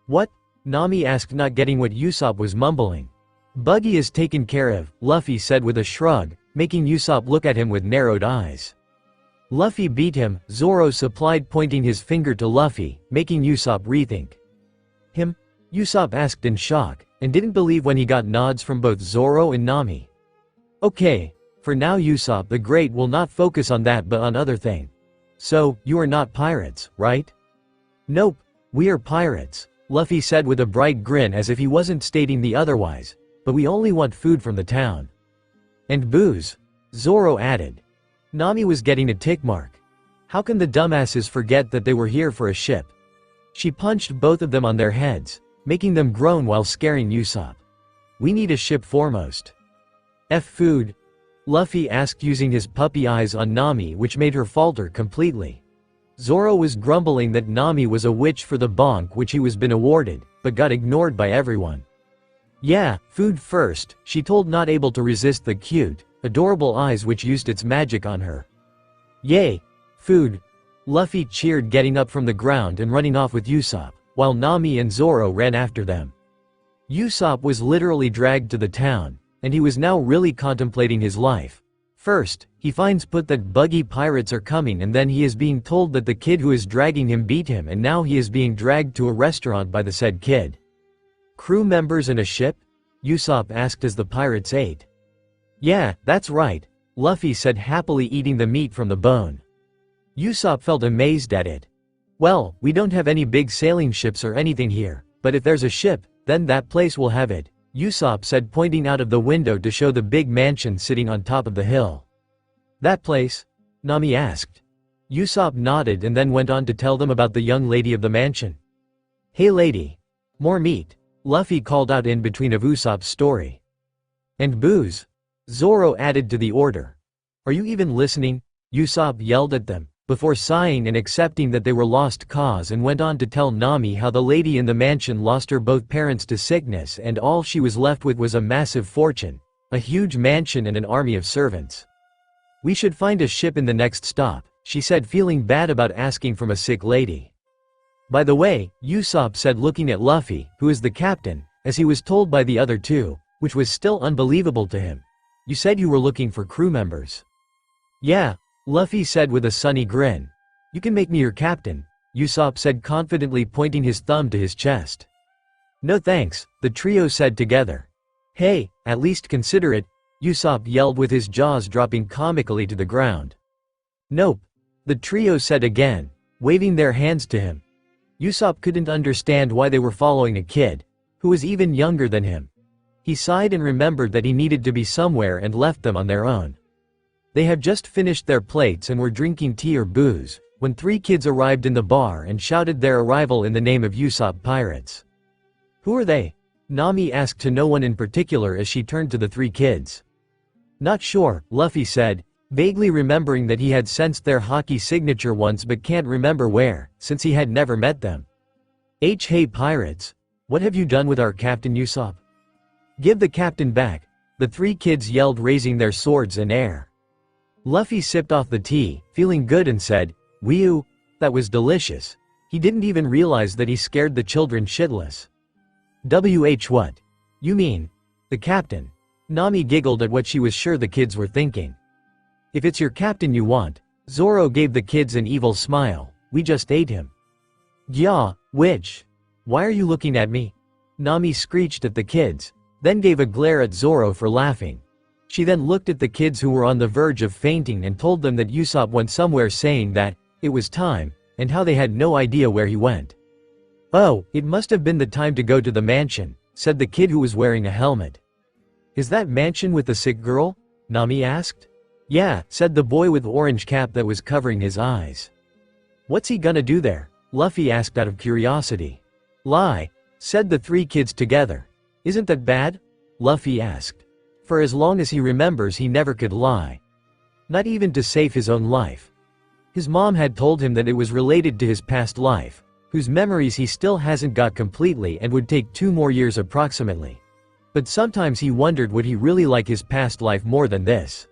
What? Nami asked, not getting what Usopp was mumbling. Buggy is taken care of, Luffy said with a shrug, making Usopp look at him with narrowed eyes. Luffy beat him, Zoro supplied, pointing his finger to Luffy, making Usopp rethink. Him? Usopp asked in shock, and didn't believe when he got nods from both Zoro and Nami. Okay, for now Usopp the Great will not focus on that but on other thing. So, you are not pirates, right? Nope, we are pirates, Luffy said with a bright grin as if he wasn't stating the otherwise, but we only want food from the town. And booze, Zoro added. Nami was getting a tick mark. How can the dumbasses forget that they were here for a ship? She punched both of them on their heads, making them groan while scaring Usopp. We need a ship foremost. Food? Luffy asked, using his puppy eyes on Nami, which made her falter completely. Zoro was grumbling that Nami was a witch for the bonk which he was been awarded, but got ignored by everyone. Yeah, food first, she told, not able to resist the cute, adorable eyes which used its magic on her. Yay! Food! Luffy cheered, getting up from the ground and running off with Usopp, while Nami and Zoro ran after them. Usopp was literally dragged to the town, and he was now really contemplating his life. First, he finds put that buggy pirates are coming, and then he is being told that the kid who is dragging him beat him, and now he is being dragged to a restaurant by the said kid. Crew members and a ship? Usopp asked as the pirates ate. Yeah, that's right, Luffy said, happily eating the meat from the bone. Usopp felt amazed at it. Well, we don't have any big sailing ships or anything here, but if there's a ship, then that place will have it, Usopp said, pointing out of the window to show the big mansion sitting on top of the hill. That place? Nami asked. Usopp nodded and then went on to tell them about the young lady of the mansion. Hey lady. More meat, Luffy called out in between of Usopp's story. And booze, Zoro added to the order. Are you even listening? Usopp yelled at them, before sighing and accepting that they were lost cause, and went on to tell Nami how the lady in the mansion lost her both parents to sickness and all she was left with was a massive fortune, a huge mansion and an army of servants. We should find a ship in the next stop, she said, feeling bad about asking from a sick lady. By the way, Usopp said, looking at Luffy, who is the captain, as he was told by the other two, which was still unbelievable to him. You said you were looking for crew members. Yeah, Luffy said with a sunny grin. You can make me your captain, Usopp said confidently, pointing his thumb to his chest. No thanks, the trio said together. Hey, at least consider it, Usopp yelled with his jaws dropping comically to the ground. Nope, the trio said again, waving their hands to him. Usopp couldn't understand why they were following a kid, who was even younger than him. He sighed and remembered that he needed to be somewhere and left them on their own. They had just finished their plates and were drinking tea or booze, when 3 kids arrived in the bar and shouted their arrival in the name of Usopp Pirates. Who are they? Nami asked, to no one in particular as she turned to the 3 kids. Not sure, Luffy said, vaguely remembering that he had sensed their hockey signature once but can't remember where, since he had never met them. Hey pirates! What have you done with our captain Usopp? Give the captain back, the three kids yelled, raising their swords in air. Luffy sipped off the tea, feeling good, and said, "Whew, that was delicious." He didn't even realize that he scared the children shitless. What? You mean? The captain? Nami giggled at what she was sure the kids were thinking. If it's your captain you want, Zoro gave the kids an evil smile, we just ate him. Yeah, which? Why are you looking at me? Nami screeched at the kids, then gave a glare at Zoro for laughing. She then looked at the kids who were on the verge of fainting and told them that Usopp went somewhere, saying that it was time, and how they had no idea where he went. Oh, it must have been the time to go to the mansion, said the kid who was wearing a helmet. Is that mansion with the sick girl? Nami asked. Yeah, said the boy with orange cap that was covering his eyes. What's he gonna do there? Luffy asked out of curiosity. Lie, said the three kids together. Isn't that bad? Luffy asked. For as long as he remembers, he never could lie. Not even to save his own life. His mom had told him that it was related to his past life, whose memories he still hasn't got completely and would take 2 more years approximately. But sometimes he wondered, would he really like his past life more than this?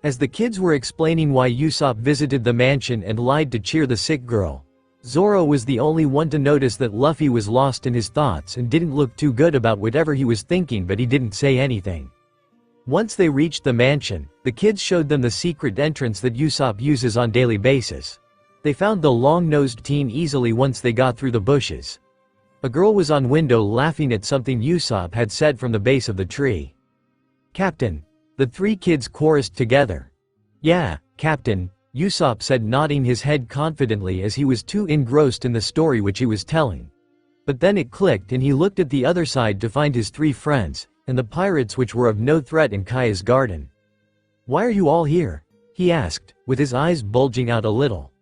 As the kids were explaining why Usopp visited the mansion and lied to cheer the sick girl, Zoro was the only one to notice that Luffy was lost in his thoughts and didn't look too good about whatever he was thinking, but he didn't say anything. Once they reached the mansion, the kids showed them the secret entrance that Usopp uses on daily basis. They found the long-nosed teen easily once they got through the bushes. A girl was on window laughing at something Usopp had said from the base of the tree. Captain, the three kids chorused together. Yeah, Captain, Usopp said, nodding his head confidently as he was too engrossed in the story which he was telling. But then it clicked and he looked at the other side to find his three friends, and the pirates, which were of no threat in Kaya's garden. Why are you all here? He asked, with his eyes bulging out a little.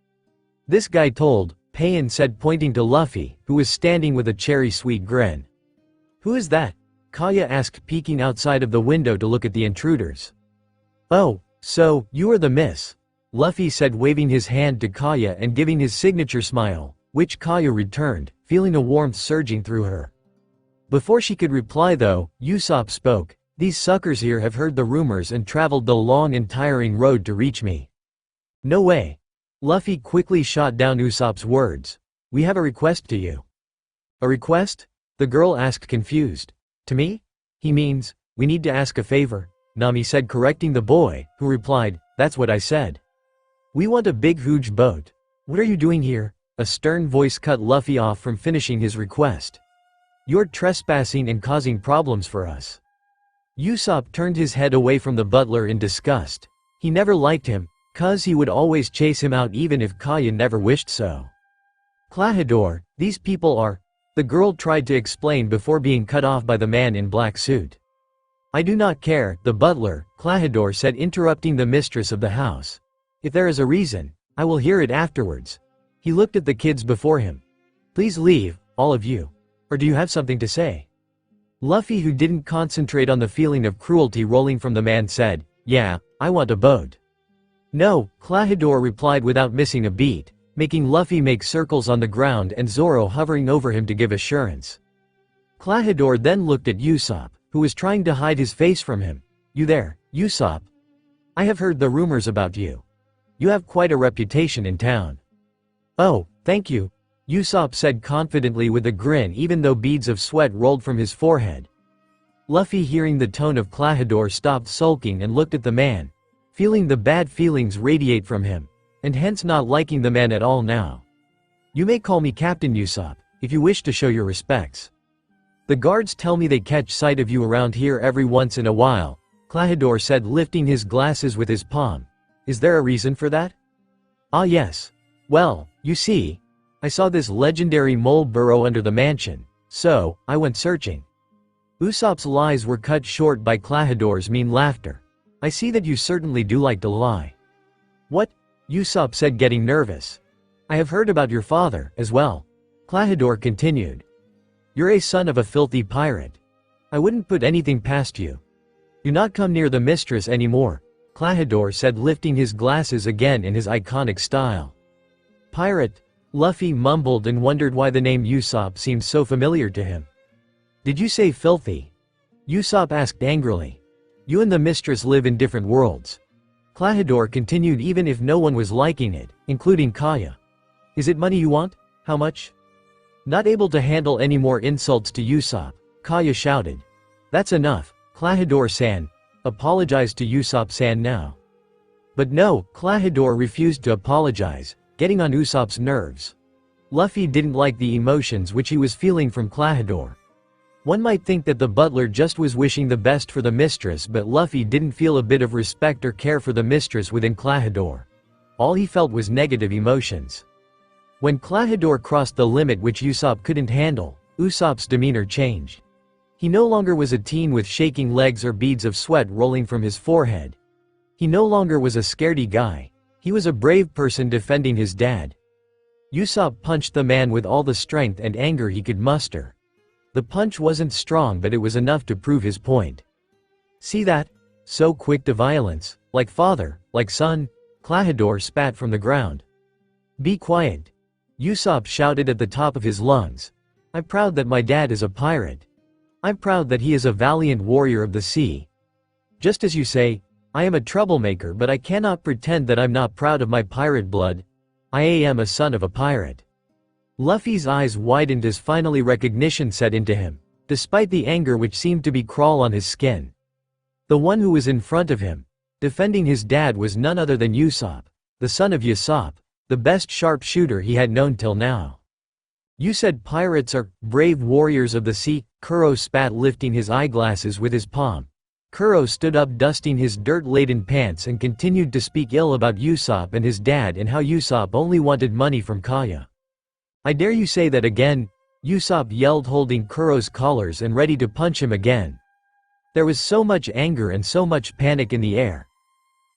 This guy told, Pain said, pointing to Luffy, who was standing with a cherry-sweet grin. Who is that? Kaya asked, peeking outside of the window to look at the intruders. Oh, so, you are the miss. Luffy said, waving his hand to Kaya and giving his signature smile, which Kaya returned, feeling a warmth surging through her. Before she could reply though, Usopp spoke. These suckers here have heard the rumors and traveled the long and tiring road to reach me. No way. Luffy quickly shot down Usopp's words. We have a request to you. A request? The girl asked, confused. To me? He means, we need to ask a favor, Nami said, correcting the boy, who replied, that's what I said. We want a big huge boat. What are you doing here? A stern voice cut Luffy off from finishing his request. You're trespassing and causing problems for us. Usopp turned his head away from the butler in disgust. He never liked him, cause he would always chase him out even if Kaya never wished so. Klahadore, these people are… The girl tried to explain before being cut off by the man in black suit. I do not care, the butler, Klahadore said, interrupting the mistress of the house. If there is a reason, I will hear it afterwards. He looked at the kids before him. Please leave, all of you. Or do you have something to say? Luffy, who didn't concentrate on the feeling of cruelty rolling from the man, said, yeah, I want a boat. No, Klahadore replied without missing a beat, making Luffy make circles on the ground and Zoro hovering over him to give assurance. Klahadore then looked at Usopp, who was trying to hide his face from him. You there, Usopp? I have heard the rumors about you. You have quite a reputation in town. Oh, thank you, Usopp said confidently with a grin, even though beads of sweat rolled from his forehead. Luffy, hearing the tone of Klahadore, stopped sulking and looked at the man, feeling the bad feelings radiate from him, and hence not liking the man at all now. You may call me Captain Usopp, if you wish to show your respects. The guards tell me they catch sight of you around here every once in a while, Klahadore said, lifting his glasses with his palm. Is there a reason for that? Ah yes. Well, you see, I saw this legendary mole burrow under the mansion, so I went searching. Usopp's lies were cut short by Klahadore's mean laughter. I see that you certainly do like to lie. What? Usopp said, getting nervous. I have heard about your father, as well. Klahadore continued. You're a son of a filthy pirate. I wouldn't put anything past you. Do not come near the mistress anymore, Klahadore said, lifting his glasses again in his iconic style. Pirate, Luffy mumbled and wondered why the name Usopp seemed so familiar to him. Did you say filthy? Usopp asked angrily. You and the mistress live in different worlds. Klahadore continued even if no one was liking it, including Kaya. Is it money you want? How much? Not able to handle any more insults to Usopp, Kaya shouted. That's enough, Klahadore-san. Apologize to Usopp-san now. But no, Klahadore refused to apologize, getting on Usopp's nerves. Luffy didn't like the emotions which he was feeling from Klahadore. One might think that the butler just was wishing the best for the mistress, but Luffy didn't feel a bit of respect or care for the mistress within Klahadore. All he felt was negative emotions. When Klahadore crossed the limit which Usopp couldn't handle, Usopp's demeanor changed. He no longer was a teen with shaking legs or beads of sweat rolling from his forehead. He no longer was a scaredy guy. He was a brave person defending his dad. Usopp punched the man with all the strength and anger he could muster. The punch wasn't strong, but it was enough to prove his point. See that? So quick to violence, like father, like son, Klahadore spat from the ground. Be quiet. Usopp shouted at the top of his lungs. I'm proud that my dad is a pirate. I'm proud that he is a valiant warrior of the sea. Just as you say, I am a troublemaker, but I cannot pretend that I'm not proud of my pirate blood. I am a son of a pirate. Luffy's eyes widened as finally recognition set into him, despite the anger which seemed to be crawl on his skin. The one who was in front of him, defending his dad, was none other than Usopp, the son of Usopp, the best sharpshooter he had known till now. You said pirates are brave warriors of the sea, Kuro spat, lifting his eyeglasses with his palm. Kuro stood up, dusting his dirt-laden pants, and continued to speak ill about Usopp and his dad and how Usopp only wanted money from Kaya. I dare you say that again, Usopp yelled, holding Kuro's collars and ready to punch him again. There was so much anger and so much panic in the air.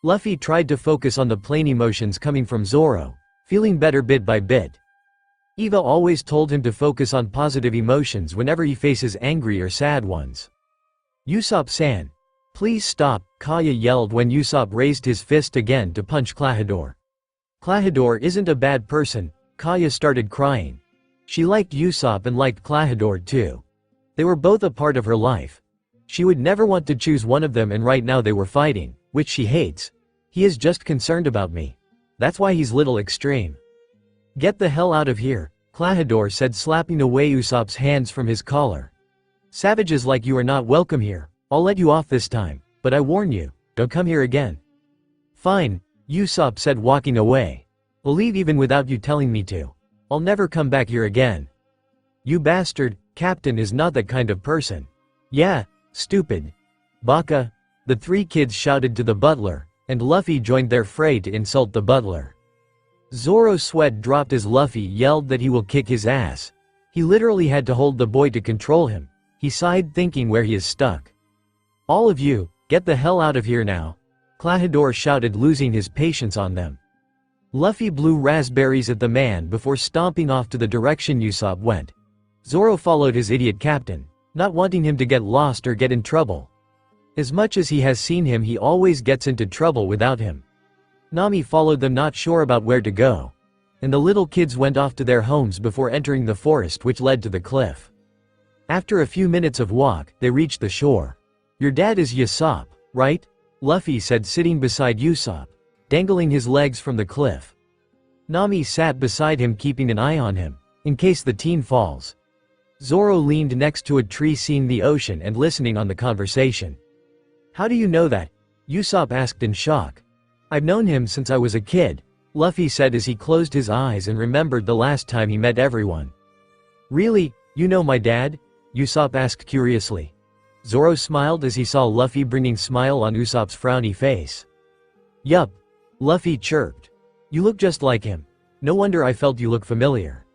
Luffy tried to focus on the plain emotions coming from Zoro, feeling better bit by bit. Eva always told him to focus on positive emotions whenever he faces angry or sad ones. Usopp-san, please stop, Kaya yelled when Usopp raised his fist again to punch Klahadore. Klahadore isn't a bad person, Kaya started crying. She liked Usopp and liked Klahadore too. They were both a part of her life. She would never want to choose one of them, and right now they were fighting, which she hates. He is just concerned about me. That's why he's little extreme. Get the hell out of here, Klahadore said, slapping away Usopp's hands from his collar. Savages like you are not welcome here. I'll let you off this time, but I warn you, don't come here again. Fine, Usopp said, walking away. I'll leave even without you telling me to. I'll never come back here again. You bastard, Captain is not that kind of person. Yeah, stupid. Baka. The three kids shouted to the butler, and Luffy joined their fray to insult the butler. Zoro's sweat dropped as Luffy yelled that he will kick his ass. He literally had to hold the boy to control him. He sighed, thinking where he is stuck. All of you, get the hell out of here now, Klahadore shouted, losing his patience on them. Luffy blew raspberries at the man before stomping off to the direction Usopp went. Zoro followed his idiot captain, not wanting him to get lost or get in trouble. As much as he has seen him, he always gets into trouble without him. Nami followed them, not sure about where to go. And the little kids went off to their homes before entering the forest which led to the cliff. After a few minutes of walk, they reached the shore. Your dad is Usopp, right? Luffy said, sitting beside Usopp, dangling his legs from the cliff. Nami sat beside him, keeping an eye on him, in case the teen falls. Zoro leaned next to a tree, seeing the ocean and listening on the conversation. How do you know that? Usopp asked in shock. I've known him since I was a kid, Luffy said as he closed his eyes and remembered the last time he met everyone. Really, you know my dad? Usopp asked curiously. Zoro smiled as he saw Luffy bringing smile on Usopp's frowny face. Yup, Luffy chirped. You look just like him. No wonder I felt you look familiar.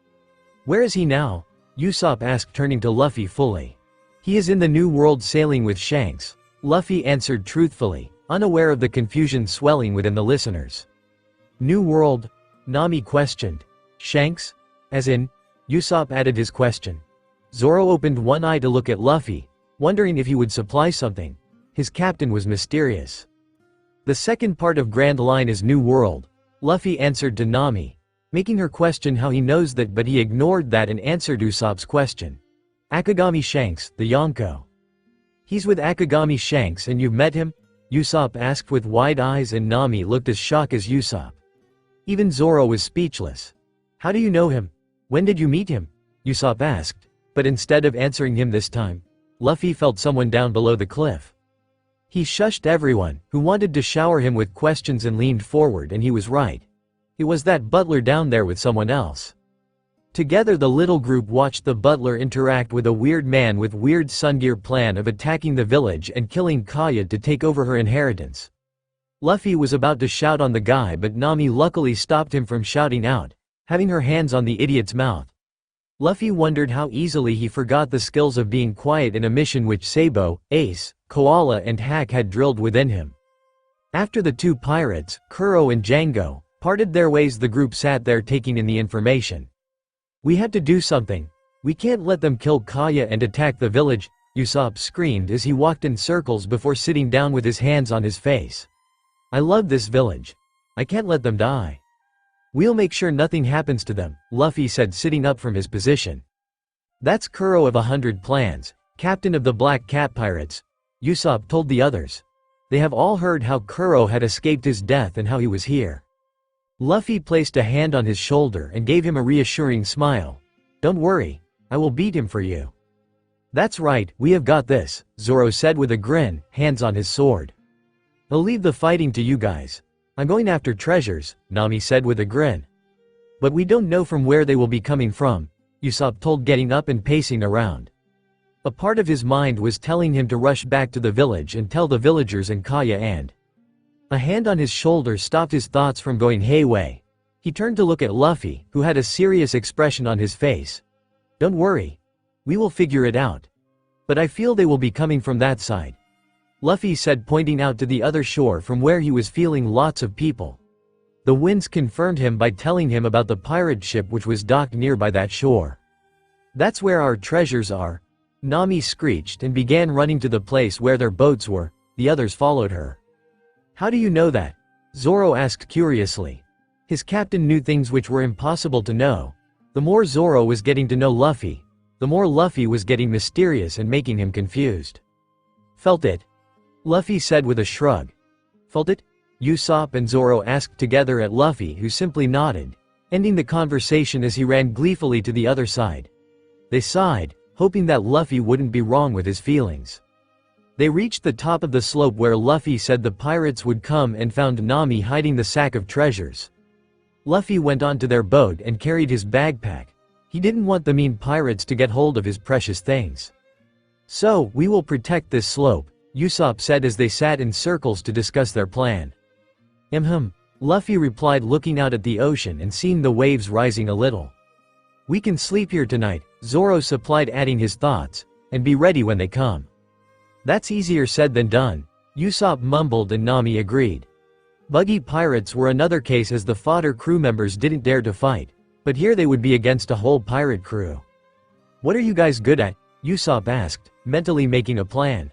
Where is he now? Usopp asked, turning to Luffy fully. He is in the New World sailing with Shanks, Luffy answered truthfully, unaware of the confusion swelling within the listeners. New World? Nami questioned. Shanks? As in? Usopp added his question. Zoro opened one eye to look at Luffy, wondering if he would supply something. His captain was mysterious. The second part of Grand Line is New World, Luffy answered to Nami, making her question how he knows that, but he ignored that and answered Usopp's question. Akagami Shanks, the Yonko. He's with Akagami Shanks and you've met him? Usopp asked with wide eyes and Nami looked as shocked as Usopp. Even Zoro was speechless. How do you know him? When did you meet him? Usopp asked, but instead of answering him this time, Luffy felt someone down below the cliff. He shushed everyone who wanted to shower him with questions and leaned forward, and he was right. It was that butler down there with someone else. Together the little group watched the butler interact with a weird man with weird Sungear plan of attacking the village and killing Kaya to take over her inheritance. Luffy was about to shout on the guy, but Nami luckily stopped him from shouting out, having her hands on the idiot's mouth. Luffy wondered how easily he forgot the skills of being quiet in a mission which Sabo, Ace, Koala and Hack had drilled within him. After the two pirates, Kuro and Django, parted their ways, the group sat there taking in the information. We had to do something. We can't let them kill Kaya and attack the village, Usopp screamed as he walked in circles before sitting down with his hands on his face. I love this village. I can't let them die. We'll make sure nothing happens to them, Luffy said, sitting up from his position. That's Kuro of 100 Plans, captain of the Black Cat Pirates, Usopp told the others. They have all heard how Kuro had escaped his death and how he was here. Luffy placed a hand on his shoulder and gave him a reassuring smile. Don't worry, I will beat him for you. That's right, we have got this, Zoro said with a grin, hands on his sword. I'll leave the fighting to you guys. I'm going after treasures, Nami said with a grin. But we don't know from where they will be coming from, Usopp told, getting up and pacing around. A part of his mind was telling him to rush back to the village and tell the villagers and Kaya, and a hand on his shoulder stopped his thoughts from going hayway. He turned to look at Luffy, who had a serious expression on his face. Don't worry. We will figure it out. But I feel they will be coming from that side, Luffy said, pointing out to the other shore from where he was feeling lots of people. The winds confirmed him by telling him about the pirate ship which was docked nearby that shore. That's where our treasures are, Nami screeched and began running to the place where their boats were. The others followed her. How do you know that? Zoro asked curiously. His captain knew things which were impossible to know. The more Zoro was getting to know Luffy, the more Luffy was getting mysterious and making him confused. Felt it? Luffy said with a shrug. Felt it? Usopp and Zoro asked together at Luffy, who simply nodded, ending the conversation as he ran gleefully to the other side. They sighed, hoping that Luffy wouldn't be wrong with his feelings. They reached the top of the slope where Luffy said the pirates would come and found Nami hiding the sack of treasures. Luffy went onto their boat and carried his backpack. He didn't want the mean pirates to get hold of his precious things. So, we will protect this slope, Usopp said as they sat in circles to discuss their plan. Luffy replied, looking out at the ocean and seeing the waves rising a little. We can sleep here tonight, Zoro supplied, adding his thoughts, and be ready when they come. That's easier said than done, Usopp mumbled, and Nami agreed. Buggy pirates were another case, as the fodder crew members didn't dare to fight, but here they would be against a whole pirate crew. What are you guys good at? Usopp asked, mentally making a plan.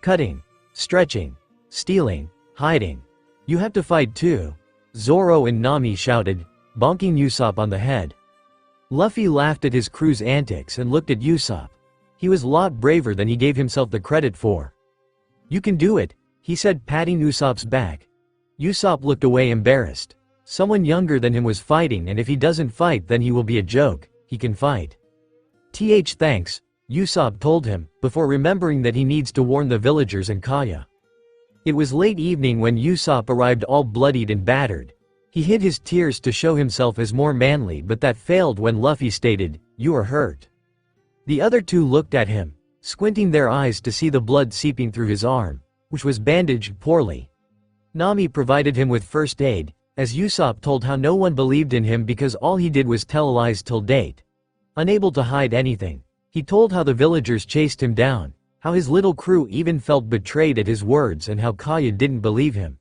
Cutting, stretching, stealing, hiding. You have to fight too, Zoro and Nami shouted, bonking Usopp on the head. Luffy laughed at his crew's antics and looked at Usopp. He was a lot braver than he gave himself the credit for. You can do it, he said, patting Usopp's back. Usopp looked away, embarrassed. Someone younger than him was fighting, and if he doesn't fight then he will be a joke. He can fight. Thanks, Usopp told him, before remembering that he needs to warn the villagers and Kaya. It was late evening when Usopp arrived, all bloodied and battered. He hid his tears to show himself as more manly, but that failed when Luffy stated, "You are hurt." The other two looked at him, squinting their eyes to see the blood seeping through his arm, which was bandaged poorly. Nami provided him with first aid, as Usopp told how no one believed in him because all he did was tell lies till date. Unable to hide anything, he told how the villagers chased him down, how his little crew even felt betrayed at his words, and how Kaya didn't believe him.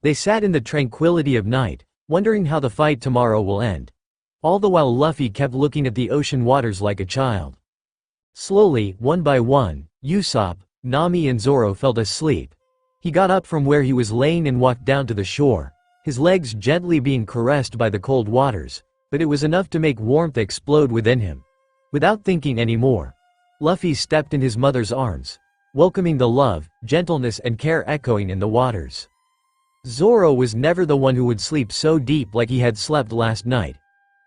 They sat in the tranquility of night, wondering how the fight tomorrow will end. All the while Luffy kept looking at the ocean waters like a child. Slowly, one by one, Usopp, Nami and Zoro fell asleep. He got up from where he was laying and walked down to the shore, his legs gently being caressed by the cold waters, but it was enough to make warmth explode within him. Without thinking any more, Luffy stepped in his mother's arms, welcoming the love, gentleness and care echoing in the waters. Zoro was never the one who would sleep so deep like he had slept last night.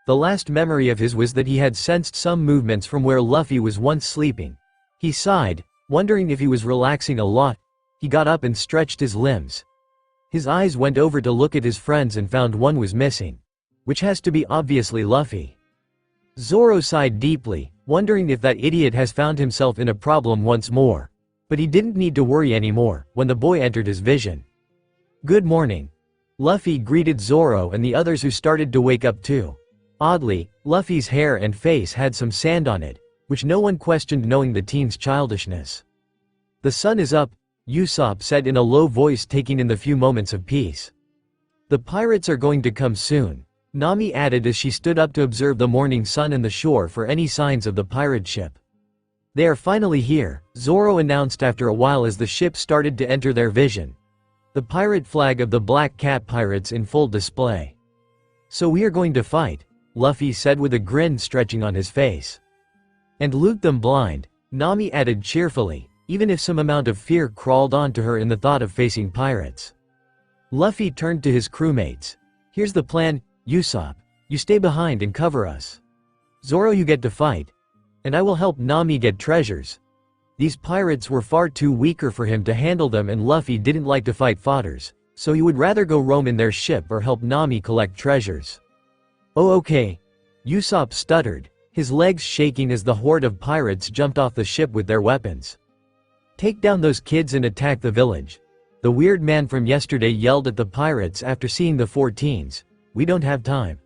The last memory of his was that he had sensed some movements from where Luffy was once sleeping. He sighed, wondering if he was relaxing a lot. He got up and stretched his limbs. His eyes went over to look at his friends and found one was missing, which has to be obviously Luffy. Zoro sighed deeply, wondering if that idiot has found himself in a problem once more. But he didn't need to worry anymore when the boy entered his vision. "Good morning." Luffy greeted Zoro and the others who started to wake up too. Oddly, Luffy's hair and face had some sand on it, which no one questioned knowing the teen's childishness. "The sun is up," Usopp said in a low voice, taking in the few moments of peace. "The pirates are going to come soon," Nami added as she stood up to observe the morning sun and the shore for any signs of the pirate ship. "They are finally here," Zoro announced after a while as the ship started to enter their vision. The pirate flag of the Black Cat Pirates in full display. "So we are going to fight," Luffy said with a grin stretching on his face. "And loot them blind," Nami added cheerfully, even if some amount of fear crawled onto her in the thought of facing pirates. Luffy turned to his crewmates. "Here's the plan, Usopp. You stay behind and cover us. Zoro, you get to fight. And I will help Nami get treasures." These pirates were far too weaker for him to handle them, and Luffy didn't like to fight fodders, so he would rather go roam in their ship or help Nami collect treasures. "Oh okay," Usopp stuttered, his legs shaking as the horde of pirates jumped off the ship with their weapons. "Take down those kids and attack the village," the weird man from yesterday yelled at the pirates after seeing the 4 teens. "We don't have time."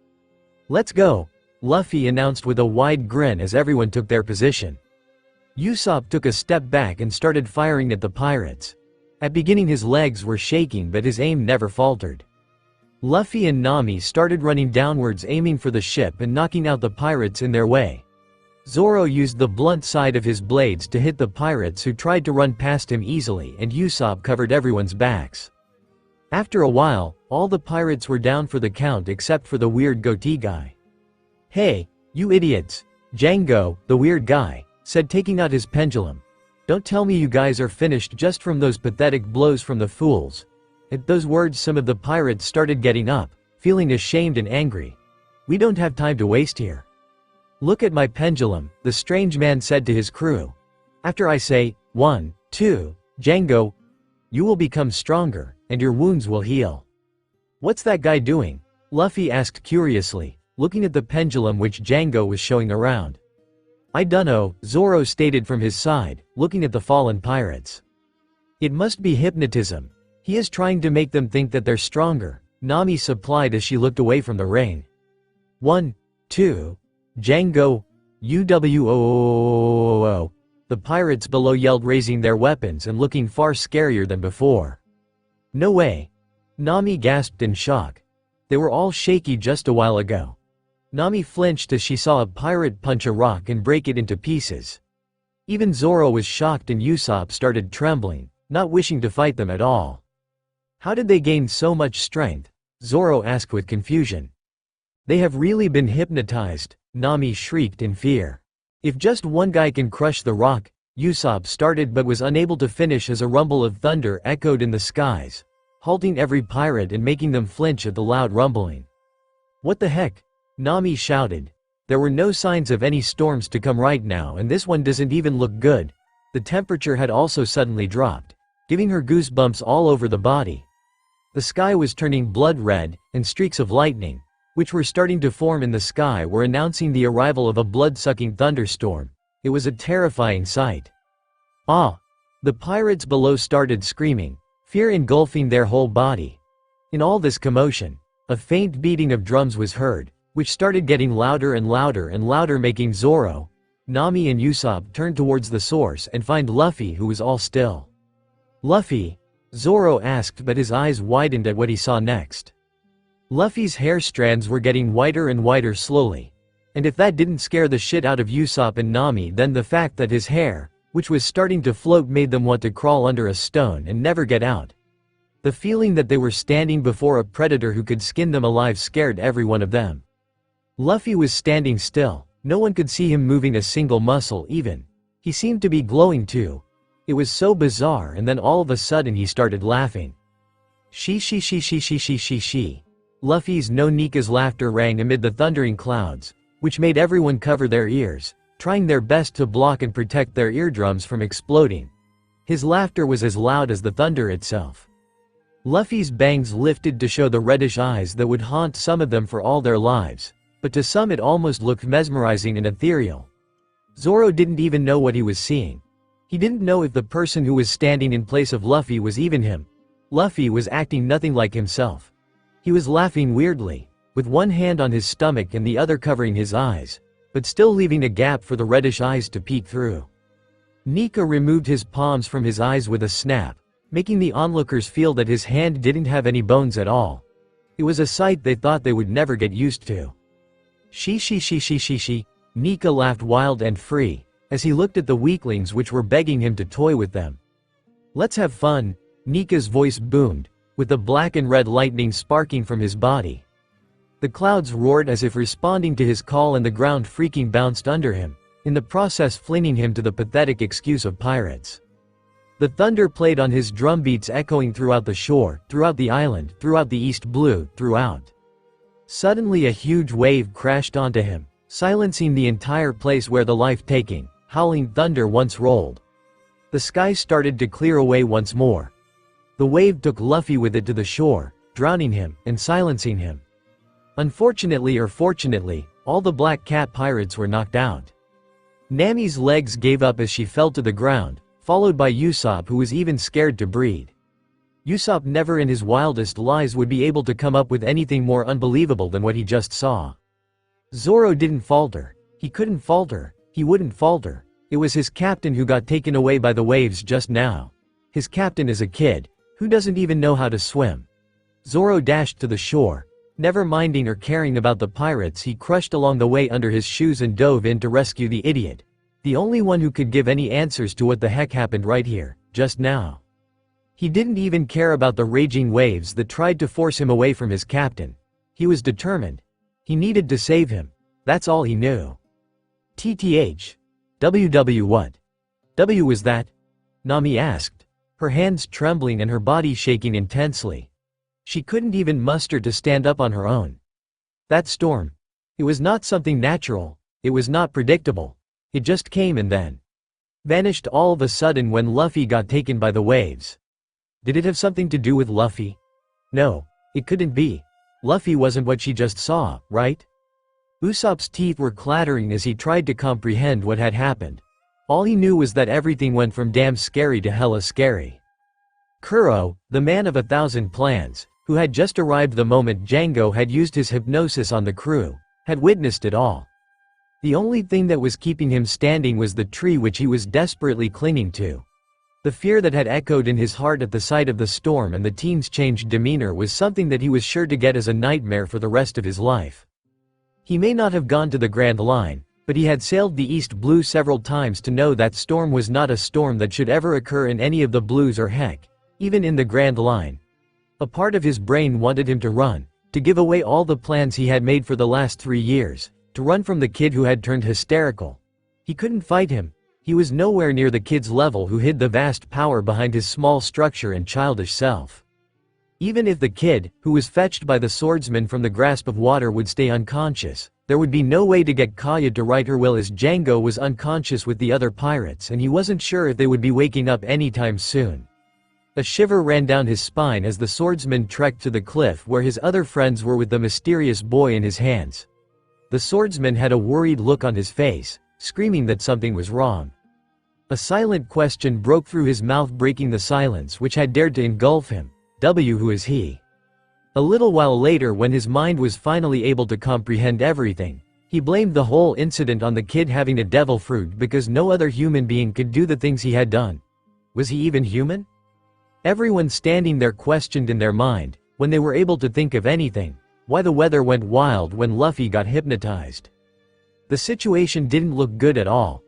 "Let's go," Luffy announced with a wide grin as everyone took their position. Usopp took a step back and started firing at the pirates. At beginning his legs were shaking, but his aim never faltered. Luffy and Nami started running downwards, aiming for the ship and knocking out the pirates in their way. Zoro used the blunt side of his blades to hit the pirates who tried to run past him easily, and Usopp covered everyone's backs. After a while, all the pirates were down for the count except for the weird goatee guy. "Hey, you idiots," Django, the weird guy, said, taking out his pendulum. "Don't tell me you guys are finished just from those pathetic blows from the fools." At those words some of the pirates started getting up, feeling ashamed and angry. "We don't have time to waste here." "Look at my pendulum," the strange man said to his crew. "After I say, 1, 2, Django, you will become stronger, and your wounds will heal." "What's that guy doing?" Luffy asked curiously, looking at the pendulum which Django was showing around. "I dunno," Zoro stated from his side, looking at the fallen pirates. "It must be hypnotism. He is trying to make them think that they're stronger," Nami supplied as she looked away from the rain. 1, 2, Django, UWOOOOO. The pirates below yelled, raising their weapons and looking far scarier than before. "No way." Nami gasped in shock. They were all shaky just a while ago. Nami flinched as she saw a pirate punch a rock and break it into pieces. Even Zoro was shocked and Usopp started trembling, not wishing to fight them at all. "How did they gain so much strength?" Zoro asked with confusion. "They have really been hypnotized," Nami shrieked in fear. "If just one guy can crush the rock," Usopp started but was unable to finish as a rumble of thunder echoed in the skies, halting every pirate and making them flinch at the loud rumbling. "What the heck?" Nami shouted. There were no signs of any storms to come right now, and this one doesn't even look good. The temperature had also suddenly dropped, giving her goosebumps all over the body. The sky was turning blood red, and streaks of lightning, which were starting to form in the sky, were announcing the arrival of a blood-sucking thunderstorm. It was a terrifying sight. "Ah!" The pirates below started screaming, fear engulfing their whole body. In all this commotion, a faint beating of drums was heard, which started getting louder and louder and louder, making Zoro, Nami and Usopp turn towards the source and find Luffy, who was all still. "Luffy?" Zoro asked, but his eyes widened at what he saw next. Luffy's hair strands were getting whiter and whiter slowly. And if that didn't scare the shit out of Usopp and Nami, then the fact that his hair, which was starting to float, made them want to crawl under a stone and never get out. The feeling that they were standing before a predator who could skin them alive scared every one of them. Luffy was standing still. No one could see him moving a single muscle even. He seemed to be glowing too. It was so bizarre, and then all of a sudden he started laughing. She. Luffy's no Nika's laughter rang amid the thundering clouds, which made everyone cover their ears, trying their best to block and protect their eardrums from exploding. His laughter was as loud as the thunder itself. Luffy's bangs lifted to show the reddish eyes that would haunt some of them for all their lives, but to some it almost looked mesmerizing and ethereal. Zoro didn't even know what he was seeing. He didn't know if the person who was standing in place of Luffy was even him. Luffy was acting nothing like himself. He was laughing weirdly, with one hand on his stomach and the other covering his eyes, but still leaving a gap for the reddish eyes to peek through. Nika removed his palms from his eyes with a snap, making the onlookers feel that his hand didn't have any bones at all. It was a sight they thought they would never get used to. She. Nika laughed wild and free, as he looked at the weaklings which were begging him to toy with them. Let's have fun, Nika's voice boomed, with the black and red lightning sparking from his body. The clouds roared as if responding to his call, and the ground freaking bounced under him, in the process flinging him to the pathetic excuse of pirates. The thunder played on his drum beats, echoing throughout the shore, throughout the island, throughout the East Blue, throughout. Suddenly a huge wave crashed onto him, silencing the entire place where the life-taking, howling thunder once rolled. The sky started to clear away once more. The wave took Luffy with it to the shore, drowning him, and silencing him. Unfortunately or fortunately, all the Black Cat pirates were knocked out. Nami's legs gave up as she fell to the ground, followed by Usopp, who was even scared to breathe. Usopp never in his wildest lies would be able to come up with anything more unbelievable than what he just saw. Zoro didn't falter. He couldn't falter. He wouldn't falter. It was his captain who got taken away by the waves just now. His captain is a kid who doesn't even know how to swim. Zoro dashed to the shore. Never minding or caring about the pirates, he crushed along the way under his shoes and dove in to rescue the idiot. The only one who could give any answers to what the heck happened right here, just now. He didn't even care about the raging waves that tried to force him away from his captain. He was determined. He needed to save him. That's all he knew. TTH. What? W was that? Nami asked, her hands trembling and her body shaking intensely. She couldn't even muster to stand up on her own. That storm. It was not something natural. It was not predictable. It just came and then vanished all of a sudden when Luffy got taken by the waves. Did it have something to do with Luffy? No, it couldn't be. Luffy wasn't what she just saw, right? Usopp's teeth were clattering as he tried to comprehend what had happened. All he knew was that everything went from damn scary to hella scary. Kuro, the man of 1,000 plans, who had just arrived the moment Django had used his hypnosis on the crew, had witnessed it all. The only thing that was keeping him standing was the tree which he was desperately clinging to. The fear that had echoed in his heart at the sight of the storm and the teen's changed demeanor was something that he was sure to get as a nightmare for the rest of his life. He may not have gone to the Grand Line, but he had sailed the East Blue several times to know that storm was not a storm that should ever occur in any of the Blues, or heck, even in the Grand Line. A part of his brain wanted him to run, to give away all the plans he had made for the last 3 years, to run from the kid who had turned hysterical. He couldn't fight him. He was nowhere near the kid's level who hid the vast power behind his small structure and childish self. Even if the kid, who was fetched by the swordsman from the grasp of water, would stay unconscious, there would be no way to get Kaya to right her will, as Django was unconscious with the other pirates and he wasn't sure if they would be waking up anytime soon. A shiver ran down his spine as the swordsman trekked to the cliff where his other friends were with the mysterious boy in his hands. The swordsman had a worried look on his face, screaming that something was wrong. A silent question broke through his mouth, breaking the silence which had dared to engulf him. Who is he? A little while later, when his mind was finally able to comprehend everything, he blamed the whole incident on the kid having a devil fruit because no other human being could do the things he had done. Was he even human? Everyone standing there questioned in their mind, when they were able to think of anything, why the weather went wild when Luffy got hypnotized. The situation didn't look good at all.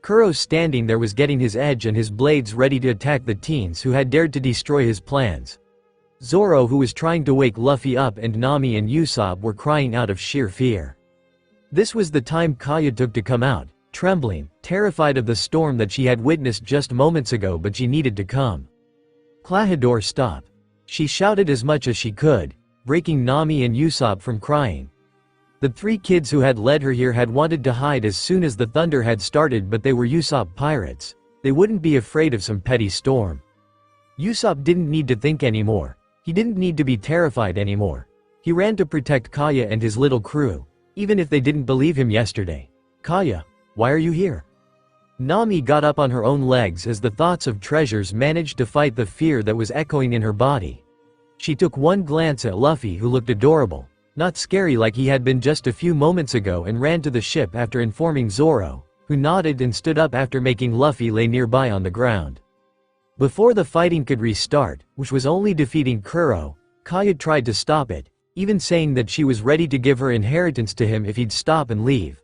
Kuro standing there was getting his edge and his blades ready to attack the teens who had dared to destroy his plans. Zoro, who was trying to wake Luffy up, and Nami and Usopp were crying out of sheer fear. This was the time Kaya took to come out, trembling, terrified of the storm that she had witnessed just moments ago, but she needed to come. Klahadore, stop. She shouted as much as she could, breaking Nami and Usopp from crying. The 3 kids who had led her here had wanted to hide as soon as the thunder had started, but they were Usopp pirates. They wouldn't be afraid of some petty storm. Usopp didn't need to think anymore. He didn't need to be terrified anymore. He ran to protect Kaya and his little crew, even if they didn't believe him yesterday. Kaya, why are you here? Nami got up on her own legs as the thoughts of treasures managed to fight the fear that was echoing in her body. She took one glance at Luffy, who looked adorable, not scary like he had been just a few moments ago, and ran to the ship after informing Zoro, who nodded and stood up after making Luffy lay nearby on the ground. Before the fighting could restart, which was only defeating Kuro, Kaya tried to stop it, even saying that she was ready to give her inheritance to him if he'd stop and leave.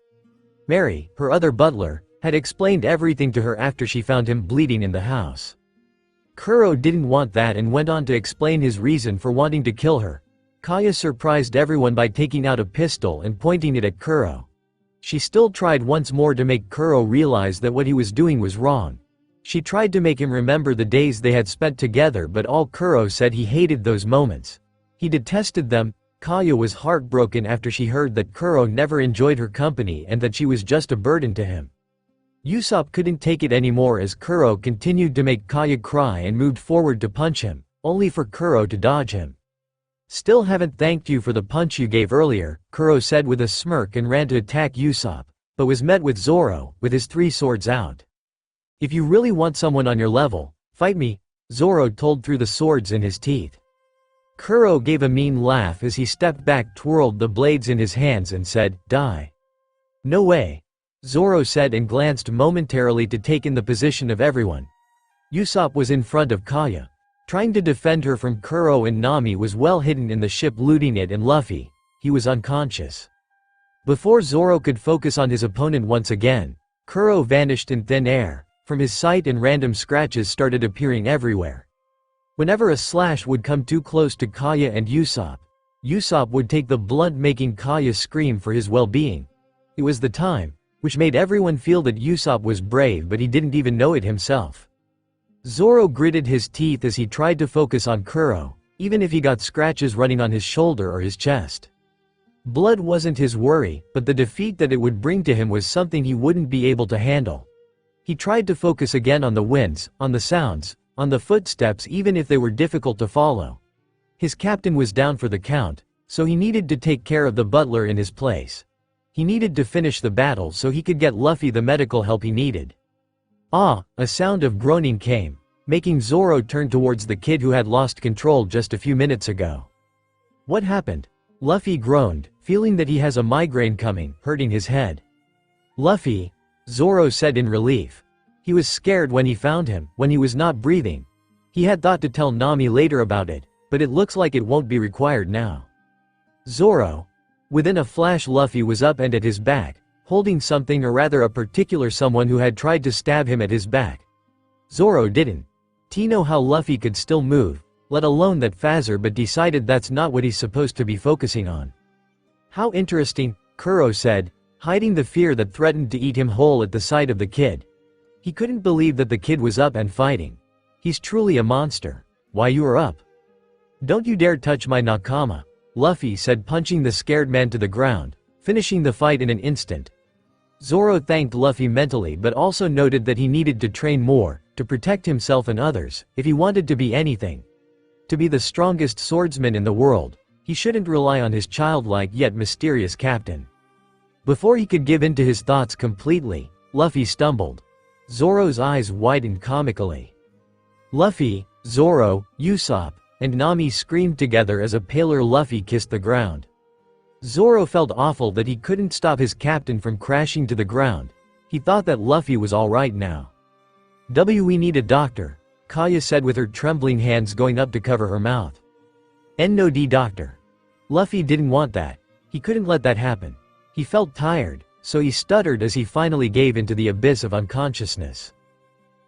Mary, her other butler, had explained everything to her after she found him bleeding in the house. Kuro didn't want that and went on to explain his reason for wanting to kill her. Kaya surprised everyone by taking out a pistol and pointing it at Kuro. She still tried once more to make Kuro realize that what he was doing was wrong. She tried to make him remember the days they had spent together, but all Kuro said he hated those moments. He detested them. Kaya was heartbroken after she heard that Kuro never enjoyed her company and that she was just a burden to him. Usopp couldn't take it anymore as Kuro continued to make Kaya cry and moved forward to punch him, only for Kuro to dodge him. Still haven't thanked you for the punch you gave earlier, Kuro said with a smirk and ran to attack Usopp, but was met with Zoro, with his 3 swords out. If you really want someone on your level, fight me, Zoro told through the swords in his teeth. Kuro gave a mean laugh as he stepped back, twirled the blades in his hands and said, die. No way, Zoro said and glanced momentarily to take in the position of everyone. Usopp was in front of Kaya. Trying to defend her from Kuro, and Nami was well hidden in the ship looting it, and Luffy, he was unconscious. Before Zoro could focus on his opponent once again, Kuro vanished in thin air from his sight and random scratches started appearing everywhere. Whenever a slash would come too close to Kaya and Usopp, Usopp would take the blunt, making Kaya scream for his well-being. It was the time, which made everyone feel that Usopp was brave, but he didn't even know it himself. Zoro gritted his teeth as he tried to focus on Kuro, even if he got scratches running on his shoulder or his chest. Blood wasn't his worry, but the defeat that it would bring to him was something he wouldn't be able to handle. He tried to focus again on the winds, on the sounds, on the footsteps, even if they were difficult to follow. His captain was down for the count, so he needed to take care of the butler in his place. He needed to finish the battle so he could get Luffy the medical help he needed. Ah, a sound of groaning came, making Zoro turn towards the kid who had lost control just a few minutes ago. What happened? Luffy groaned, feeling that he has a migraine coming, hurting his head. Luffy, Zoro said in relief. He was scared when he found him, when he was not breathing. He had thought to tell Nami later about it, but it looks like it won't be required now. Zoro. Within a flash, Luffy was up and at his back, holding something, or rather a particular someone who had tried to stab him at his back. Zoro didn't know how Luffy could still move, let alone that phaser, but decided that's not what he's supposed to be focusing on. How interesting, Kuro said, hiding the fear that threatened to eat him whole at the sight of the kid. He couldn't believe that the kid was up and fighting. He's truly a monster. Why, you are up. Don't you dare touch my nakama, Luffy said, punching the scared man to the ground, finishing the fight in an instant. Zoro thanked Luffy mentally, but also noted that he needed to train more, to protect himself and others, if he wanted to be anything. To be the strongest swordsman in the world, he shouldn't rely on his childlike yet mysterious captain. Before he could give in to his thoughts completely, Luffy stumbled. Zoro's eyes widened comically. Luffy, Zoro, Usopp, and Nami screamed together as a paler Luffy kissed the ground. Zoro felt awful that he couldn't stop his captain from crashing to the ground. He thought that Luffy was alright now. We need a doctor, Kaya said with her trembling hands going up to cover her mouth. No doctor. Luffy didn't want that. He couldn't let that happen. He felt tired, so he stuttered as he finally gave into the abyss of unconsciousness.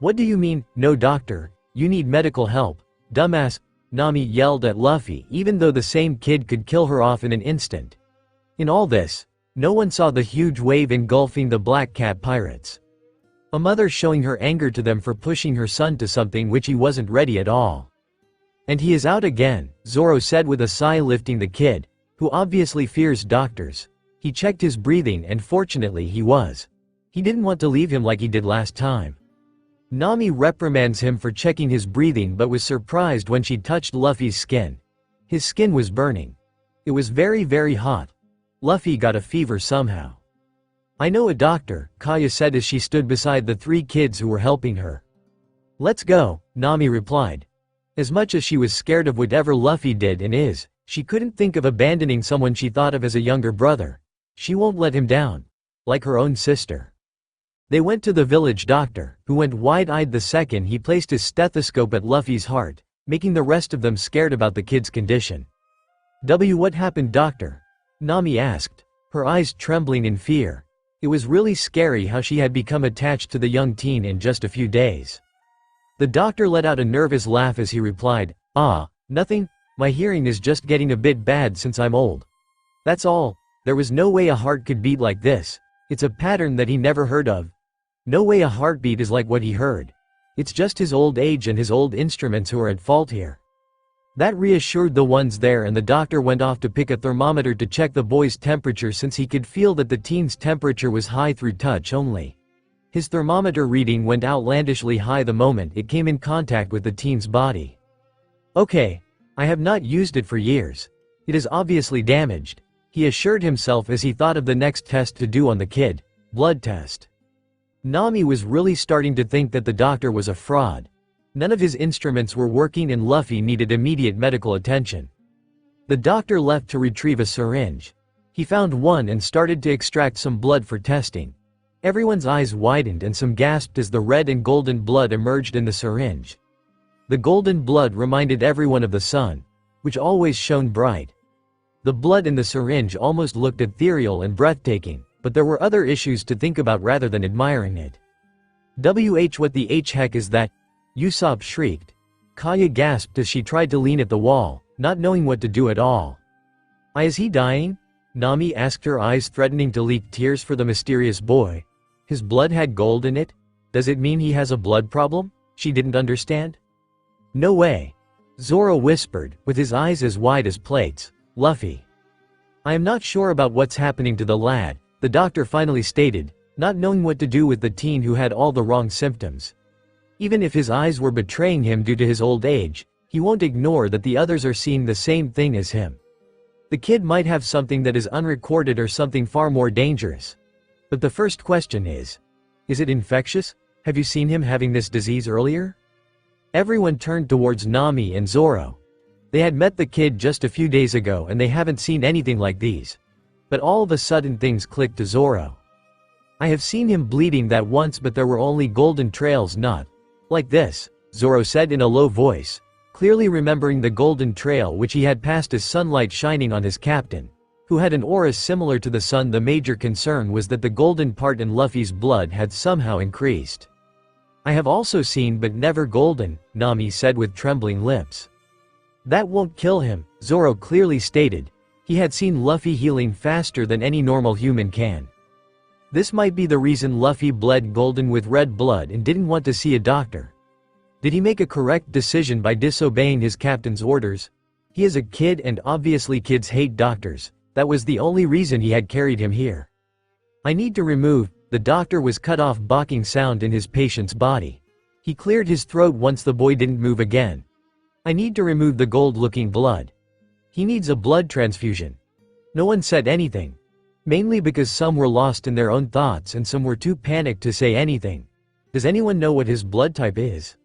What do you mean, no doctor? You need medical help, dumbass, Nami yelled at Luffy, even though the same kid could kill her off in an instant. In all this, no one saw the huge wave engulfing the Black Cat pirates. A mother showing her anger to them for pushing her son to something which he wasn't ready at all. "And he is out again," Zoro said with a sigh, lifting the kid, who obviously fears doctors. He checked his breathing and fortunately he was. He didn't want to leave him like he did last time. Nami reprimands him for checking his breathing but was surprised when she touched Luffy's skin. His skin was burning. It was very, very hot. Luffy got a fever somehow. "I know a doctor," Kaya said as she stood beside the 3 kids who were helping her. "Let's go," Nami replied. As much as she was scared of whatever Luffy did and is, she couldn't think of abandoning someone she thought of as a younger brother. She won't let him down. Like her own sister. They went to the village doctor, who went wide-eyed the second he placed his stethoscope at Luffy's heart, making the rest of them scared about the kid's condition. "What happened, doctor?" Nami asked, her eyes trembling in fear. It was really scary how she had become attached to the young teen in just a few days. The doctor let out a nervous laugh as he replied, "Nothing, my hearing is just getting a bit bad since I'm old. That's all. There was no way a heart could beat like this. It's a pattern that he never heard of. No way a heartbeat is like what he heard. It's just his old age and his old instruments who are at fault here." That reassured the ones there and the doctor went off to pick a thermometer to check the boy's temperature since he could feel that the teen's temperature was high through touch only. His thermometer reading went outlandishly high the moment it came in contact with the teen's body. "Okay. I have not used it for years. It is obviously damaged," he assured himself as he thought of the next test to do on the kid, blood test. Nami was really starting to think that the doctor was a fraud. None of his instruments were working and Luffy needed immediate medical attention. The doctor left to retrieve a syringe. He found one and started to extract some blood for testing. Everyone's eyes widened and some gasped as the red and golden blood emerged in the syringe. The golden blood reminded everyone of the sun, which always shone bright. The blood in the syringe almost looked ethereal and breathtaking, but there were other issues to think about rather than admiring it. What the heck is that? Usopp shrieked. Kaya gasped as she tried to lean at the wall, not knowing what to do at all. Is he dying? Nami asked, her eyes threatening to leak tears for the mysterious boy. His blood had gold in it? Does it mean he has a blood problem? She didn't understand. No way. Zoro whispered, with his eyes as wide as plates. Luffy. I am not sure about what's happening to the lad, the doctor finally stated, not knowing what to do with the teen who had all the wrong symptoms. Even if his eyes were betraying him due to his old age, he won't ignore that the others are seeing the same thing as him. The kid might have something that is unrecorded or something far more dangerous. But the first question is it infectious? Have you seen him having this disease earlier? Everyone turned towards Nami and Zoro. They had met the kid just a few days ago and they haven't seen anything like these. But all of a sudden things clicked to Zoro. I have seen him bleeding that once, but there were only golden trails, not like this, Zoro said in a low voice, clearly remembering the golden trail which he had passed as sunlight shining on his captain, who had an aura similar to the sun. The major concern was that the golden part in Luffy's blood had somehow increased. I have also seen but never golden, Nami said with trembling lips. That won't kill him, Zoro clearly stated. He had seen Luffy healing faster than any normal human can. This might be the reason Luffy bled golden with red blood and didn't want to see a doctor. Did he make a correct decision by disobeying his captain's orders? He is a kid and obviously kids hate doctors. That was the only reason he had carried him here. I need to remove. The doctor was cut off, barking sound in his patient's body. He cleared his throat once the boy didn't move again. I need to remove the gold-looking blood. He needs a blood transfusion. No one said anything. Mainly because some were lost in their own thoughts and some were too panicked to say anything. Does anyone know what his blood type is?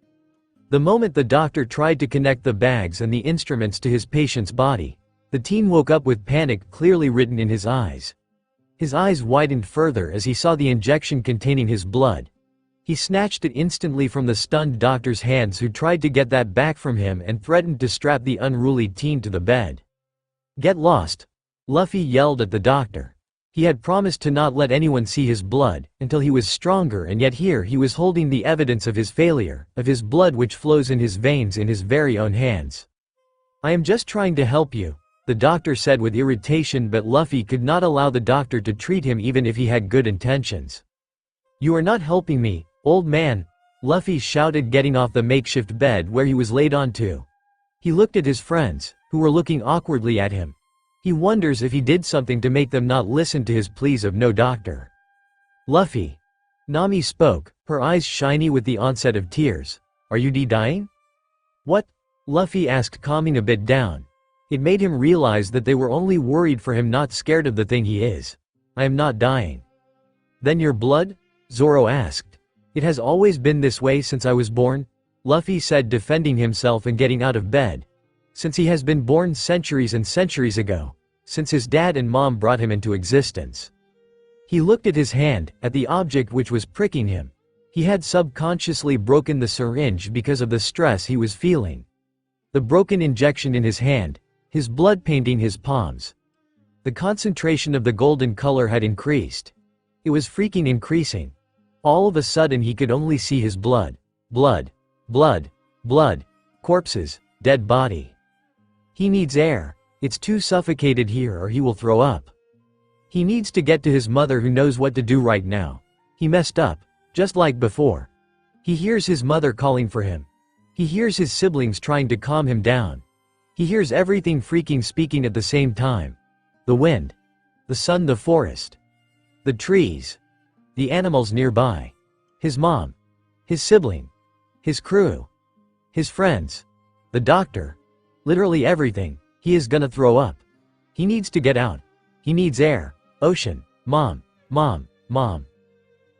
The moment the doctor tried to connect the bags and the instruments to his patient's body, the teen woke up with panic clearly written in his eyes. His eyes widened further as he saw the injection containing his blood. He snatched it instantly from the stunned doctor's hands, who tried to get that back from him and threatened to strap the unruly teen to the bed. Get lost! Luffy yelled at the doctor. He had promised to not let anyone see his blood until he was stronger, and yet here he was holding the evidence of his failure, of his blood which flows in his veins in his very own hands. I am just trying to help you, the doctor said with irritation, but Luffy could not allow the doctor to treat him even if he had good intentions. You are not helping me, old man, Luffy shouted, getting off the makeshift bed where he was laid onto. He looked at his friends, who were looking awkwardly at him. He wonders if he did something to make them not listen to his pleas of no doctor. Luffy. Nami spoke, her eyes shiny with the onset of tears. Are you dying? What? Luffy asked, calming a bit down. It made him realize that they were only worried for him, not scared of the thing he is. I am not dying. Then your blood? Zoro asked. It has always been this way since I was born, Luffy said, defending himself and getting out of bed. Since he has been born centuries and centuries ago. Since his dad and mom brought him into existence. He looked at his hand, at the object which was pricking him. He had subconsciously broken the syringe because of the stress he was feeling. The broken injection in his hand, his blood painting his palms. The concentration of the golden color had increased. It was freaking increasing. All of a sudden he could only see his blood. Blood. Blood. Blood. Corpses. Dead body. He needs air. It's too suffocated here or he will throw up. He needs to get to his mother who knows what to do right now. He messed up, just like before. He hears his mother calling for him. He hears his siblings trying to calm him down. He hears everything freaking speaking at the same time. The wind. The sun, the forest. The trees. The animals nearby. His mom. His sibling. His crew. His friends. The doctor. Literally everything. He is gonna throw up. He needs to get out. He needs air. Ocean. Mom. Mom. Mom.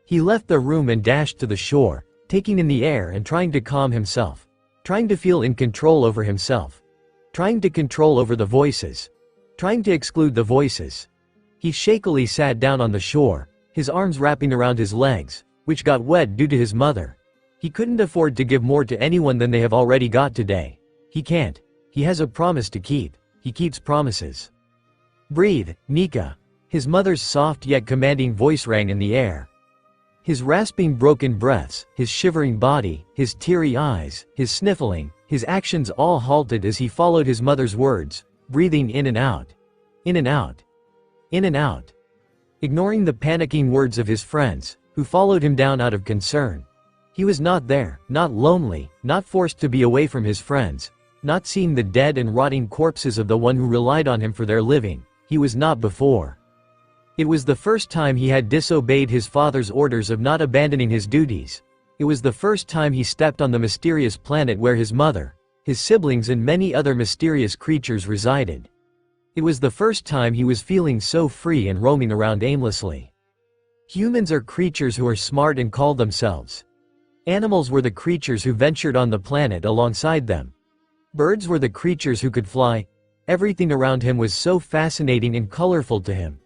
He left the room and dashed to the shore, taking in the air and trying to calm himself. Trying to feel in control over himself. Trying to control over the voices. Trying to exclude the voices. He shakily sat down on the shore, his arms wrapping around his legs, which got wet due to his mother. He couldn't afford to give more to anyone than they have already got today. He can't. He has a promise to keep. He keeps promises. Breathe, Nika. His mother's soft yet commanding voice rang in the air. His rasping broken breaths, his shivering body, his teary eyes, his sniffling, his actions all halted as he followed his mother's words, breathing in and out. In and out. In and out. Ignoring the panicking words of his friends, who followed him down out of concern. He was not there, not lonely, not forced to be away from his friends, not seeing the dead and rotting corpses of the one who relied on him for their living. He was not before. It was the first time he had disobeyed his father's orders of not abandoning his duties. It was the first time he stepped on the mysterious planet where his mother, his siblings and many other mysterious creatures resided. It was the first time he was feeling so free and roaming around aimlessly. Humans are creatures who are smart and call themselves. Animals were the creatures who ventured on the planet alongside them. Birds were the creatures who could fly. Everything around him was so fascinating and colorful to him.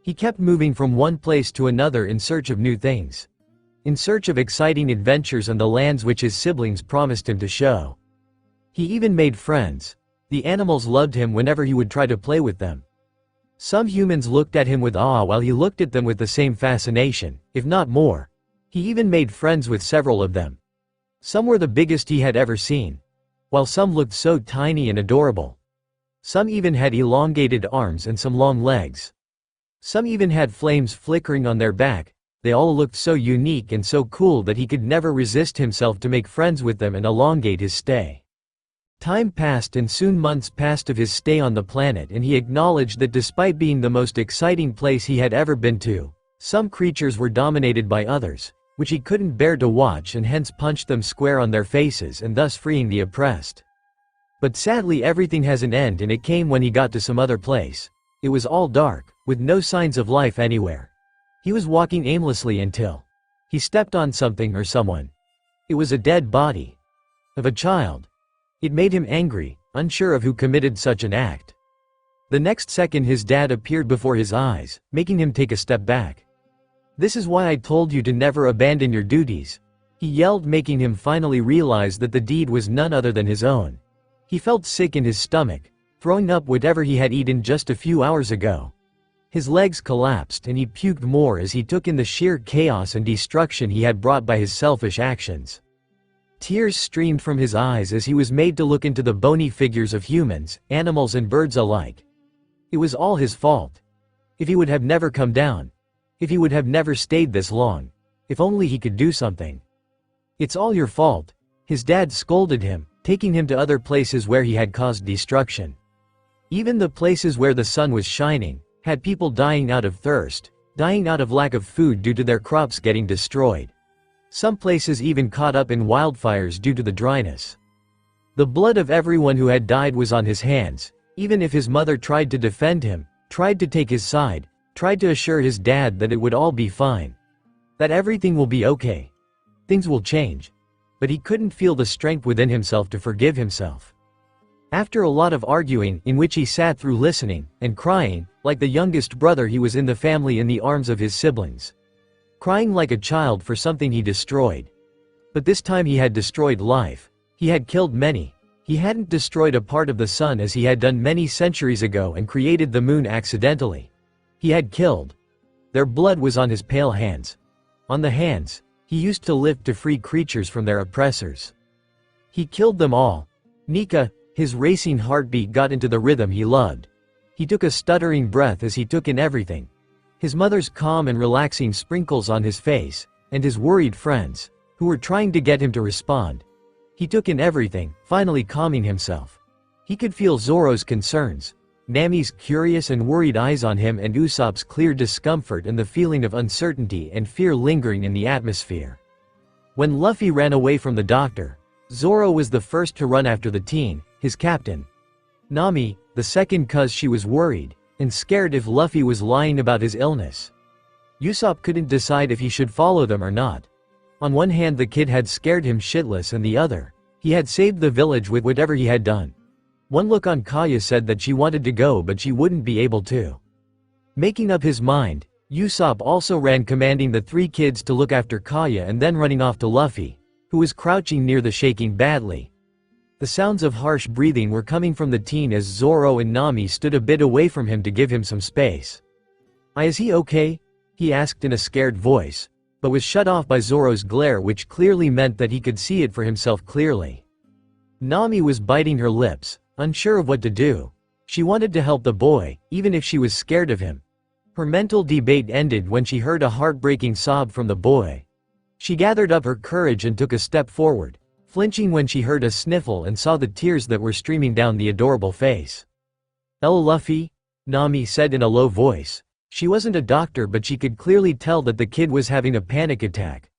He kept moving from one place to another in search of new things. In search of exciting adventures and the lands which his siblings promised him to show. He even made friends. The animals loved him whenever he would try to play with them. Some humans looked at him with awe while he looked at them with the same fascination, if not more. He even made friends with several of them. Some were the biggest he had ever seen, while some looked so tiny and adorable. Some even had elongated arms and some long legs. Some even had flames flickering on their back. They all looked so unique and so cool that he could never resist himself to make friends with them and elongate his stay. Time passed and soon months passed of his stay on the planet, and he acknowledged that despite being the most exciting place he had ever been to, some creatures were dominated by others, which he couldn't bear to watch, and hence punched them square on their faces and thus freeing the oppressed. But sadly everything has an end, and it came when he got to some other place. It was all dark, with no signs of life anywhere. He was walking aimlessly until he stepped on something or someone. It was a dead body. Of a child. It made him angry, unsure of who committed such an act. The next second his dad appeared before his eyes, making him take a step back. "This is why I told you to never abandon your duties," he yelled, making him finally realize that the deed was none other than his own. He felt sick in his stomach, throwing up whatever he had eaten just a few hours ago. His legs collapsed and he puked more as he took in the sheer chaos and destruction he had brought by his selfish actions. Tears streamed from his eyes as he was made to look into the bony figures of humans, animals and birds alike. It was all his fault. If he would have never come down. If he would have never stayed this long. If only he could do something. It's all your fault. His dad scolded him, taking him to other places where he had caused destruction. Even the places where the sun was shining, had people dying out of thirst, dying out of lack of food due to their crops getting destroyed. Some places even caught up in wildfires due to the dryness. The blood of everyone who had died was on his hands, even if his mother tried to defend him, tried to take his side, tried to assure his dad that it would all be fine. That everything will be okay. Things will change. But he couldn't feel the strength within himself to forgive himself. After a lot of arguing, in which he sat through listening, and crying, like the youngest brother he was in the family in the arms of his siblings. Crying like a child for something he destroyed. But this time he had destroyed life. He had killed many. He hadn't destroyed a part of the sun as he had done many centuries ago and created the moon accidentally. He had killed. Their blood was on his pale hands. On the hands, he used to lift to free creatures from their oppressors. He killed them all. Nika, his racing heartbeat got into the rhythm he loved. He took a stuttering breath as he took in everything. His mother's calm and relaxing sprinkles on his face, and his worried friends, who were trying to get him to respond. He took in everything, finally calming himself. He could feel Zoro's concerns, Nami's curious and worried eyes on him and Usopp's clear discomfort and the feeling of uncertainty and fear lingering in the atmosphere. When Luffy ran away from the doctor, Zoro was the first to run after the teen, his captain. Nami, the second cause she was worried and scared if Luffy was lying about his illness. Usopp couldn't decide if he should follow them or not. On one hand the kid had scared him shitless and the other, he had saved the village with whatever he had done. One look on Kaya said that she wanted to go but she wouldn't be able to. Making up his mind, Usopp also ran commanding the three kids to look after Kaya and then running off to Luffy, who was crouching near the shaking badly. The sounds of harsh breathing were coming from the teen as Zoro and Nami stood a bit away from him to give him some space. Is he okay? He asked in a scared voice, but was shut off by Zoro's glare which clearly meant that he could see it for himself clearly. Nami was biting her lips, unsure of what to do. She wanted to help the boy, even if she was scared of him. Her mental debate ended when she heard a heartbreaking sob from the boy. She gathered up her courage and took a step forward, flinching when she heard a sniffle and saw the tears that were streaming down the adorable face. Luffy? Nami said in a low voice. She wasn't a doctor but she could clearly tell that the kid was having a panic attack.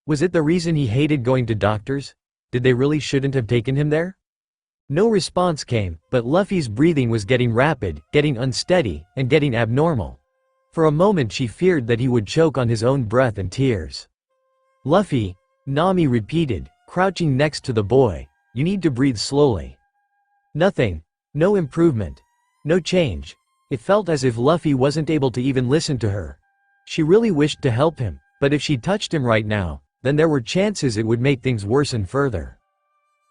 Was it the reason he hated going to doctors? Did they really shouldn't have taken him there? No response came, but Luffy's breathing was getting rapid, getting unsteady, and getting abnormal. For a moment she feared that he would choke on his own breath and tears. Luffy, Nami repeated, crouching next to the boy, you need to breathe slowly. Nothing. No improvement. No change. It felt as if Luffy wasn't able to even listen to her. She really wished to help him, but if she touched him right now, then there were chances it would make things worsen further.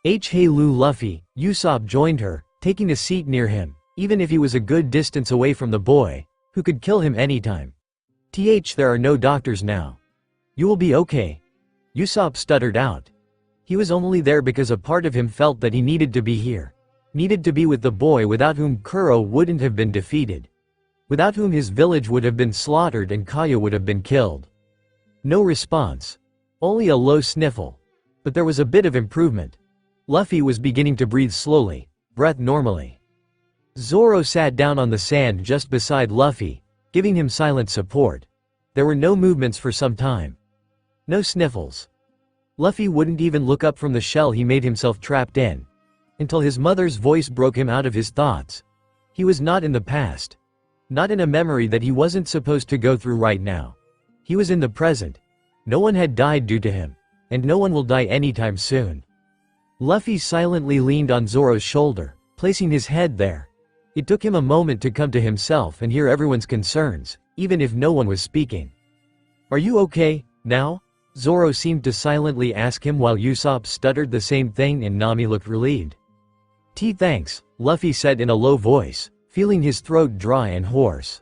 Hey Luffy, Usopp joined her, taking a seat near him, even if he was a good distance away from the boy, who could kill him anytime. There are no doctors now. You will be okay. Usopp stuttered out. He was only there because a part of him felt that he needed to be here. Needed to be with the boy without whom Kuro wouldn't have been defeated. Without whom his village would have been slaughtered and Kaya would have been killed. No response. Only a low sniffle. But there was a bit of improvement. Luffy was beginning to breathe slowly, breath normally. Zoro sat down on the sand just beside Luffy, giving him silent support. There were no movements for some time. No sniffles. Luffy wouldn't even look up from the shell he made himself trapped in. Until his mother's voice broke him out of his thoughts. He was not in the past. Not in a memory that he wasn't supposed to go through right now. He was in the present. No one had died due to him. And no one will die anytime soon. Luffy silently leaned on Zoro's shoulder, placing his head there. It took him a moment to come to himself and hear everyone's concerns, even if no one was speaking. Are you okay, now? Zoro seemed to silently ask him while Usopp stuttered the same thing and Nami looked relieved. Thanks, Luffy said in a low voice, feeling his throat dry and hoarse.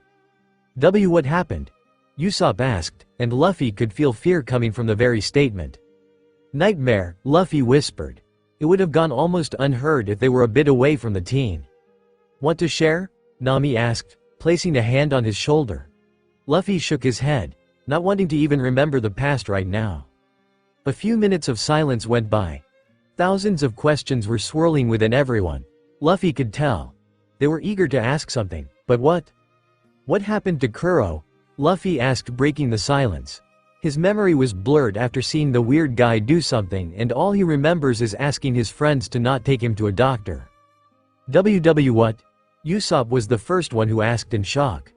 What happened? Usopp asked, and Luffy could feel fear coming from the very statement. Nightmare, Luffy whispered. It would have gone almost unheard if they were a bit away from the teen. Want to share? Nami asked, placing a hand on his shoulder. Luffy shook his head, not wanting to even remember the past right now. A few minutes of silence went by. Thousands of questions were swirling within everyone. Luffy could tell. They were eager to ask something, but what? What happened to Kuro? Luffy asked, breaking the silence. His memory was blurred after seeing the weird guy do something, and all he remembers is asking his friends to not take him to a doctor. What? Usopp was the first one who asked in shock.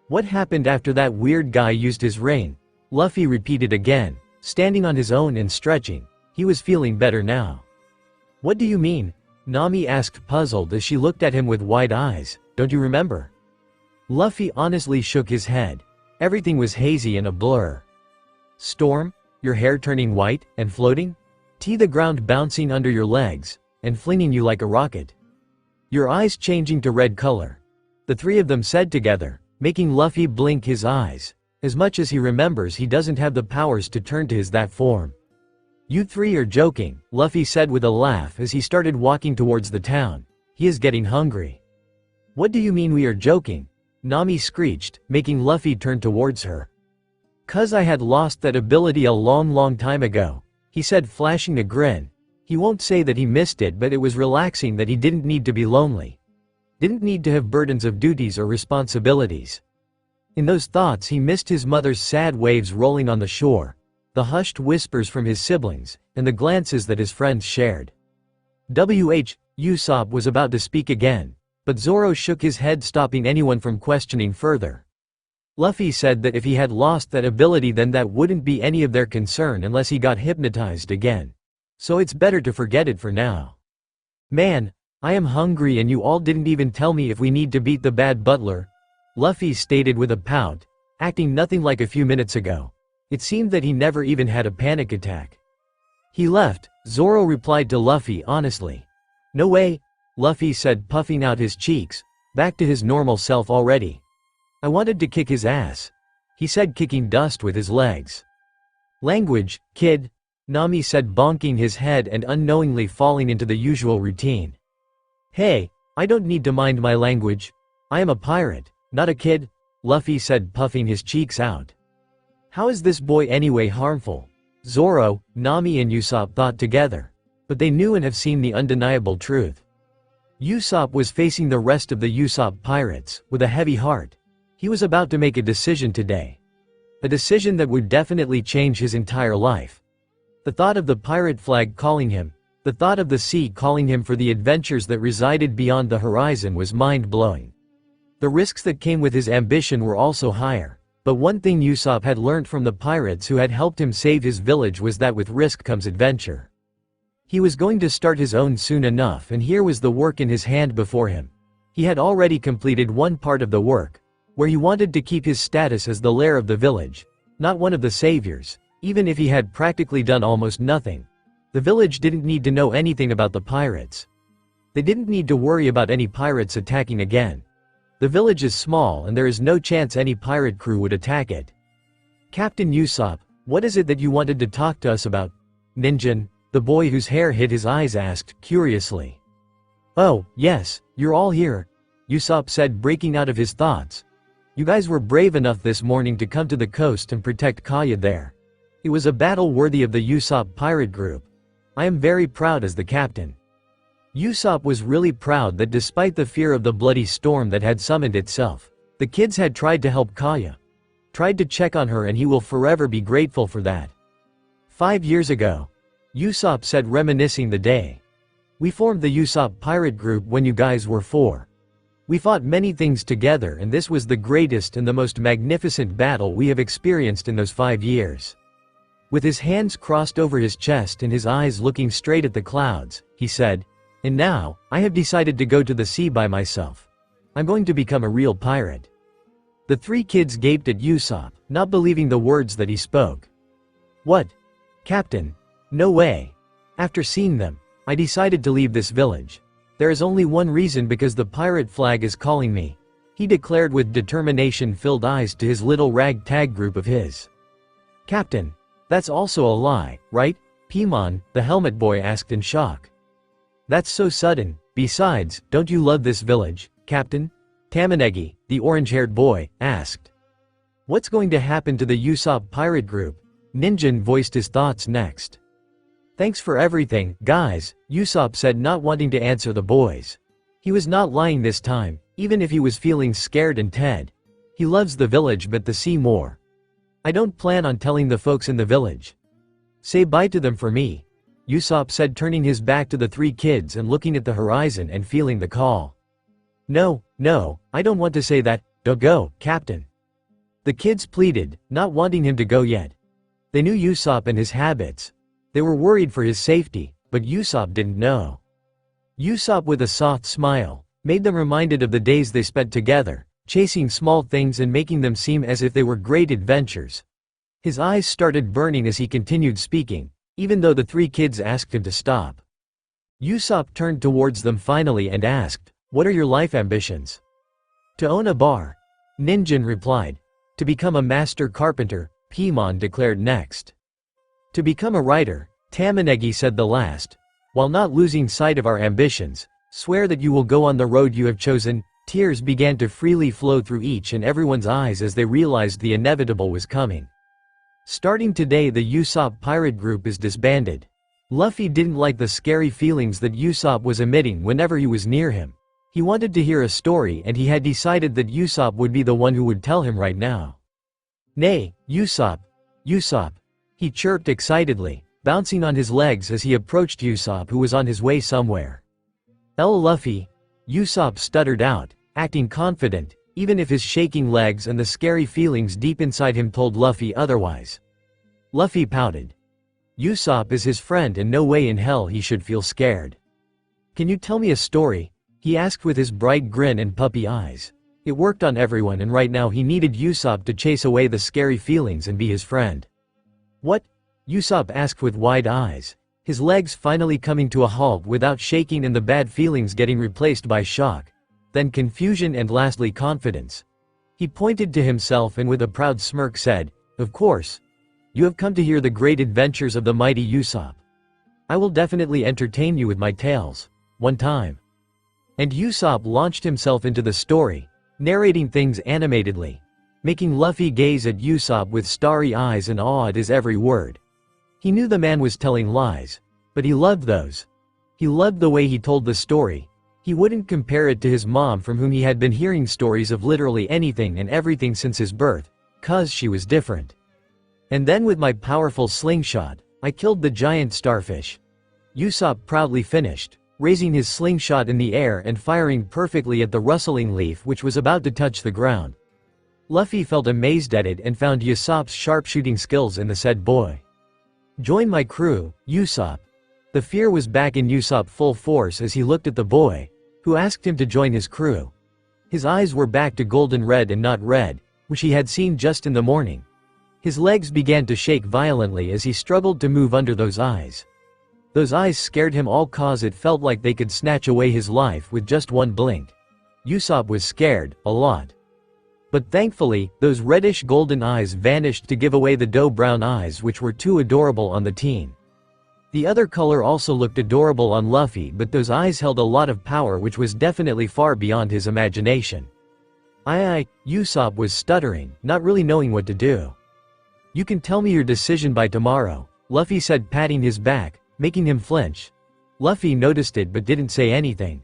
What happened after that weird guy used his ring? Luffy repeated again, standing on his own and stretching. He was feeling better now. What do you mean? Nami asked, puzzled as she looked at him with wide eyes. Don't you remember? Luffy honestly shook his head. Everything was hazy and a blur. Storm? Your hair turning white and floating? The ground bouncing under your legs and flinging you like a rocket. Your eyes changing to red color. The three of them said together, making Luffy blink his eyes. As much as he remembers, he doesn't have the powers to turn to his that form. You three are joking, Luffy said with a laugh as he started walking towards the town. He is getting hungry. What do you mean we are joking? Nami screeched, making Luffy turn towards her. 'Cause I had lost that ability a long time ago, he said, flashing a grin. He won't say that he missed it, but it was relaxing that he didn't need to be lonely. Didn't need to have burdens of duties or responsibilities. In those thoughts he missed his mother's sad waves rolling on the shore, the hushed whispers from his siblings, and the glances that his friends shared. Usopp was about to speak again, but Zoro shook his head, stopping anyone from questioning further. Luffy said that if he had lost that ability, then that wouldn't be any of their concern unless he got hypnotized again. So it's better to forget it for now. Man, I am hungry and you all didn't even tell me if we need to beat the bad butler, Luffy stated with a pout, acting nothing like a few minutes ago. It seemed that he never even had a panic attack. He left, Zoro replied to Luffy honestly. No way, Luffy said, puffing out his cheeks, back to his normal self already. I wanted to kick his ass, he said, kicking dust with his legs. Language, kid, Nami said, bonking his head and unknowingly falling into the usual routine. Hey, I don't need to mind my language. I am a pirate, not a kid, Luffy said, puffing his cheeks out. How is this boy anyway harmful? Zoro, Nami and Usopp thought together. But they knew and have seen the undeniable truth. Usopp was facing the rest of the Usopp pirates, with a heavy heart. He was about to make a decision today. A decision that would definitely change his entire life. The thought of the pirate flag calling him, the thought of the sea calling him for the adventures that resided beyond the horizon was mind-blowing. The risks that came with his ambition were also higher. But one thing Usopp had learned from the pirates who had helped him save his village was that with risk comes adventure. He was going to start his own soon enough, and here was the work in his hand before him. He had already completed one part of the work, where he wanted to keep his status as the lair of the village, not one of the saviors. Even if he had practically done almost nothing, the village didn't need to know anything about the pirates. They didn't need to worry about any pirates attacking again. The village is small and there is no chance any pirate crew would attack it. Captain Usopp, what is it that you wanted to talk to us about? Ninjin, the boy whose hair hid his eyes, asked curiously. Oh, yes, you're all here, Usopp said, breaking out of his thoughts. You guys were brave enough this morning to come to the coast and protect Kaya there. It was a battle worthy of the Usopp pirate group. I am very proud as the captain. Usopp was really proud that despite the fear of the bloody storm that had summoned itself, the kids had tried to help Kaya. Tried to check on her, and he will forever be grateful for that. 5 years ago, Usopp said, reminiscing the day. We formed the Usopp pirate group when you guys were 4. We fought many things together, and this was the greatest and the most magnificent battle we have experienced in those 5 years. With his hands crossed over his chest and his eyes looking straight at the clouds, he said, and now, I have decided to go to the sea by myself. I'm going to become a real pirate. The 3 kids gaped at Usopp, not believing the words that he spoke. What? Captain? No way. After seeing them, I decided to leave this village. There is only one reason, because the pirate flag is calling me, he declared with determination-filled eyes to his little ragtag group of his. Captain, that's also a lie, right? Paimon, the helmet boy asked in shock. That's so sudden. Besides, don't you love this village, Captain? Tamanegi, the orange-haired boy, asked. What's going to happen to the Usopp pirate group? Ninjin voiced his thoughts next. Thanks for everything, guys, Usopp said, not wanting to answer the boys. He was not lying this time, even if he was feeling scared and Ted. He loves the village but the sea more. I don't plan on telling the folks in the village. Say bye to them for me, Usopp said, turning his back to the three kids and looking at the horizon and feeling the call. No, I don't want to say that. Don't go, Captain. The kids pleaded, not wanting him to go yet. They knew Usopp and his habits. They were worried for his safety, but Usopp didn't know. Usopp, with a soft smile, made them reminded of the days they spent together, chasing small things and making them seem as if they were great adventures. His eyes started burning as he continued speaking, even though the three kids asked him to stop. Usopp turned towards them finally and asked, "What are your life ambitions?" "To own a bar," Ninjin replied. "To become a master carpenter," Paimon declared next. "To become a writer," Tamanegi said the last. "While not losing sight of our ambitions, swear that you will go on the road you have chosen." Tears began to freely flow through each and everyone's eyes as they realized the inevitable was coming. Starting today, the Usopp pirate group is disbanded. Luffy didn't like the scary feelings that Usopp was emitting whenever he was near him. He wanted to hear a story and he had decided that Usopp would be the one who would tell him right now. "Nay, Usopp, he chirped excitedly, bouncing on his legs as he approached Usopp, who was on his way somewhere. Luffy," Usopp stuttered out, acting confident, even if his shaking legs and the scary feelings deep inside him told Luffy otherwise. Luffy pouted. Usopp is his friend and no way in hell he should feel scared. "Can you tell me a story?" he asked with his bright grin and puppy eyes. It worked on everyone, and right now he needed Usopp to chase away the scary feelings and be his friend. "What?" Usopp asked with wide eyes, his legs finally coming to a halt without shaking and the bad feelings getting replaced by shock, then confusion and lastly confidence. He pointed to himself and with a proud smirk said, "Of course. You have come to hear the great adventures of the mighty Usopp. I will definitely entertain you with my tales, one time." And Usopp launched himself into the story, narrating things animatedly, making Luffy gaze at Usopp with starry eyes and awe at his every word. He knew the man was telling lies, but he loved those. He loved the way he told the story. He wouldn't compare it to his mom, from whom he had been hearing stories of literally anything and everything since his birth, 'cause she was different. "And then with my powerful slingshot, I killed the giant starfish," Usopp proudly finished, raising his slingshot in the air and firing perfectly at the rustling leaf which was about to touch the ground. Luffy felt amazed at it and found Usopp's sharpshooting skills in the said boy. "Join my crew, Usopp." The fear was back in Usopp full force as he looked at the boy, who asked him to join his crew. His eyes were back to golden red and not red, which he had seen just in the morning. His legs began to shake violently as he struggled to move under those eyes. Those eyes scared him all, cause it felt like they could snatch away his life with just one blink. Usopp was scared, a lot. But thankfully, those reddish golden eyes vanished to give away the doe brown eyes, which were too adorable on the teen. The other color also looked adorable on Luffy, but those eyes held a lot of power which was definitely far beyond his imagination. Usopp was stuttering, not really knowing what to do. "You can tell me your decision by tomorrow," Luffy said, patting his back, making him flinch. Luffy noticed it but didn't say anything.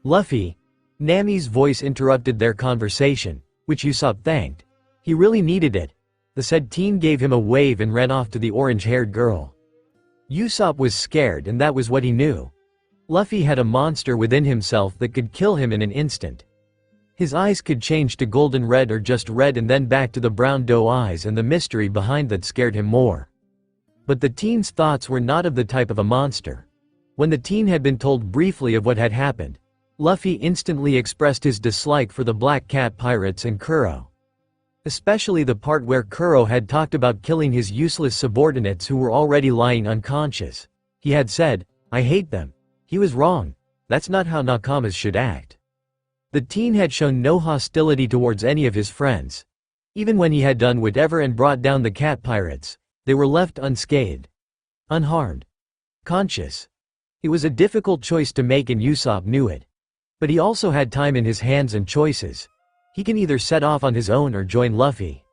"Luffy," Nami's voice interrupted their conversation, which Usopp thanked. He really needed it. The said teen gave him a wave and ran off to the orange-haired girl. Usopp was scared, and that was what he knew. Luffy had a monster within himself that could kill him in an instant. His eyes could change to golden red or just red and then back to the brown doe eyes, and the mystery behind that scared him more. But the teen's thoughts were not of the type of a monster. When the teen had been told briefly of what had happened, Luffy instantly expressed his dislike for the Black Cat pirates and Kuro. Especially the part where Kuro had talked about killing his useless subordinates who were already lying unconscious. He had said, "I hate them." He was wrong. That's not how Nakamas should act. The teen had shown no hostility towards any of his friends. Even when he had done whatever and brought down the cat pirates, they were left unscathed. unharmed, conscious. It was a difficult choice to make and Usopp knew it. But he also had time in his hands and choices. He can either set off on his own or join Luffy.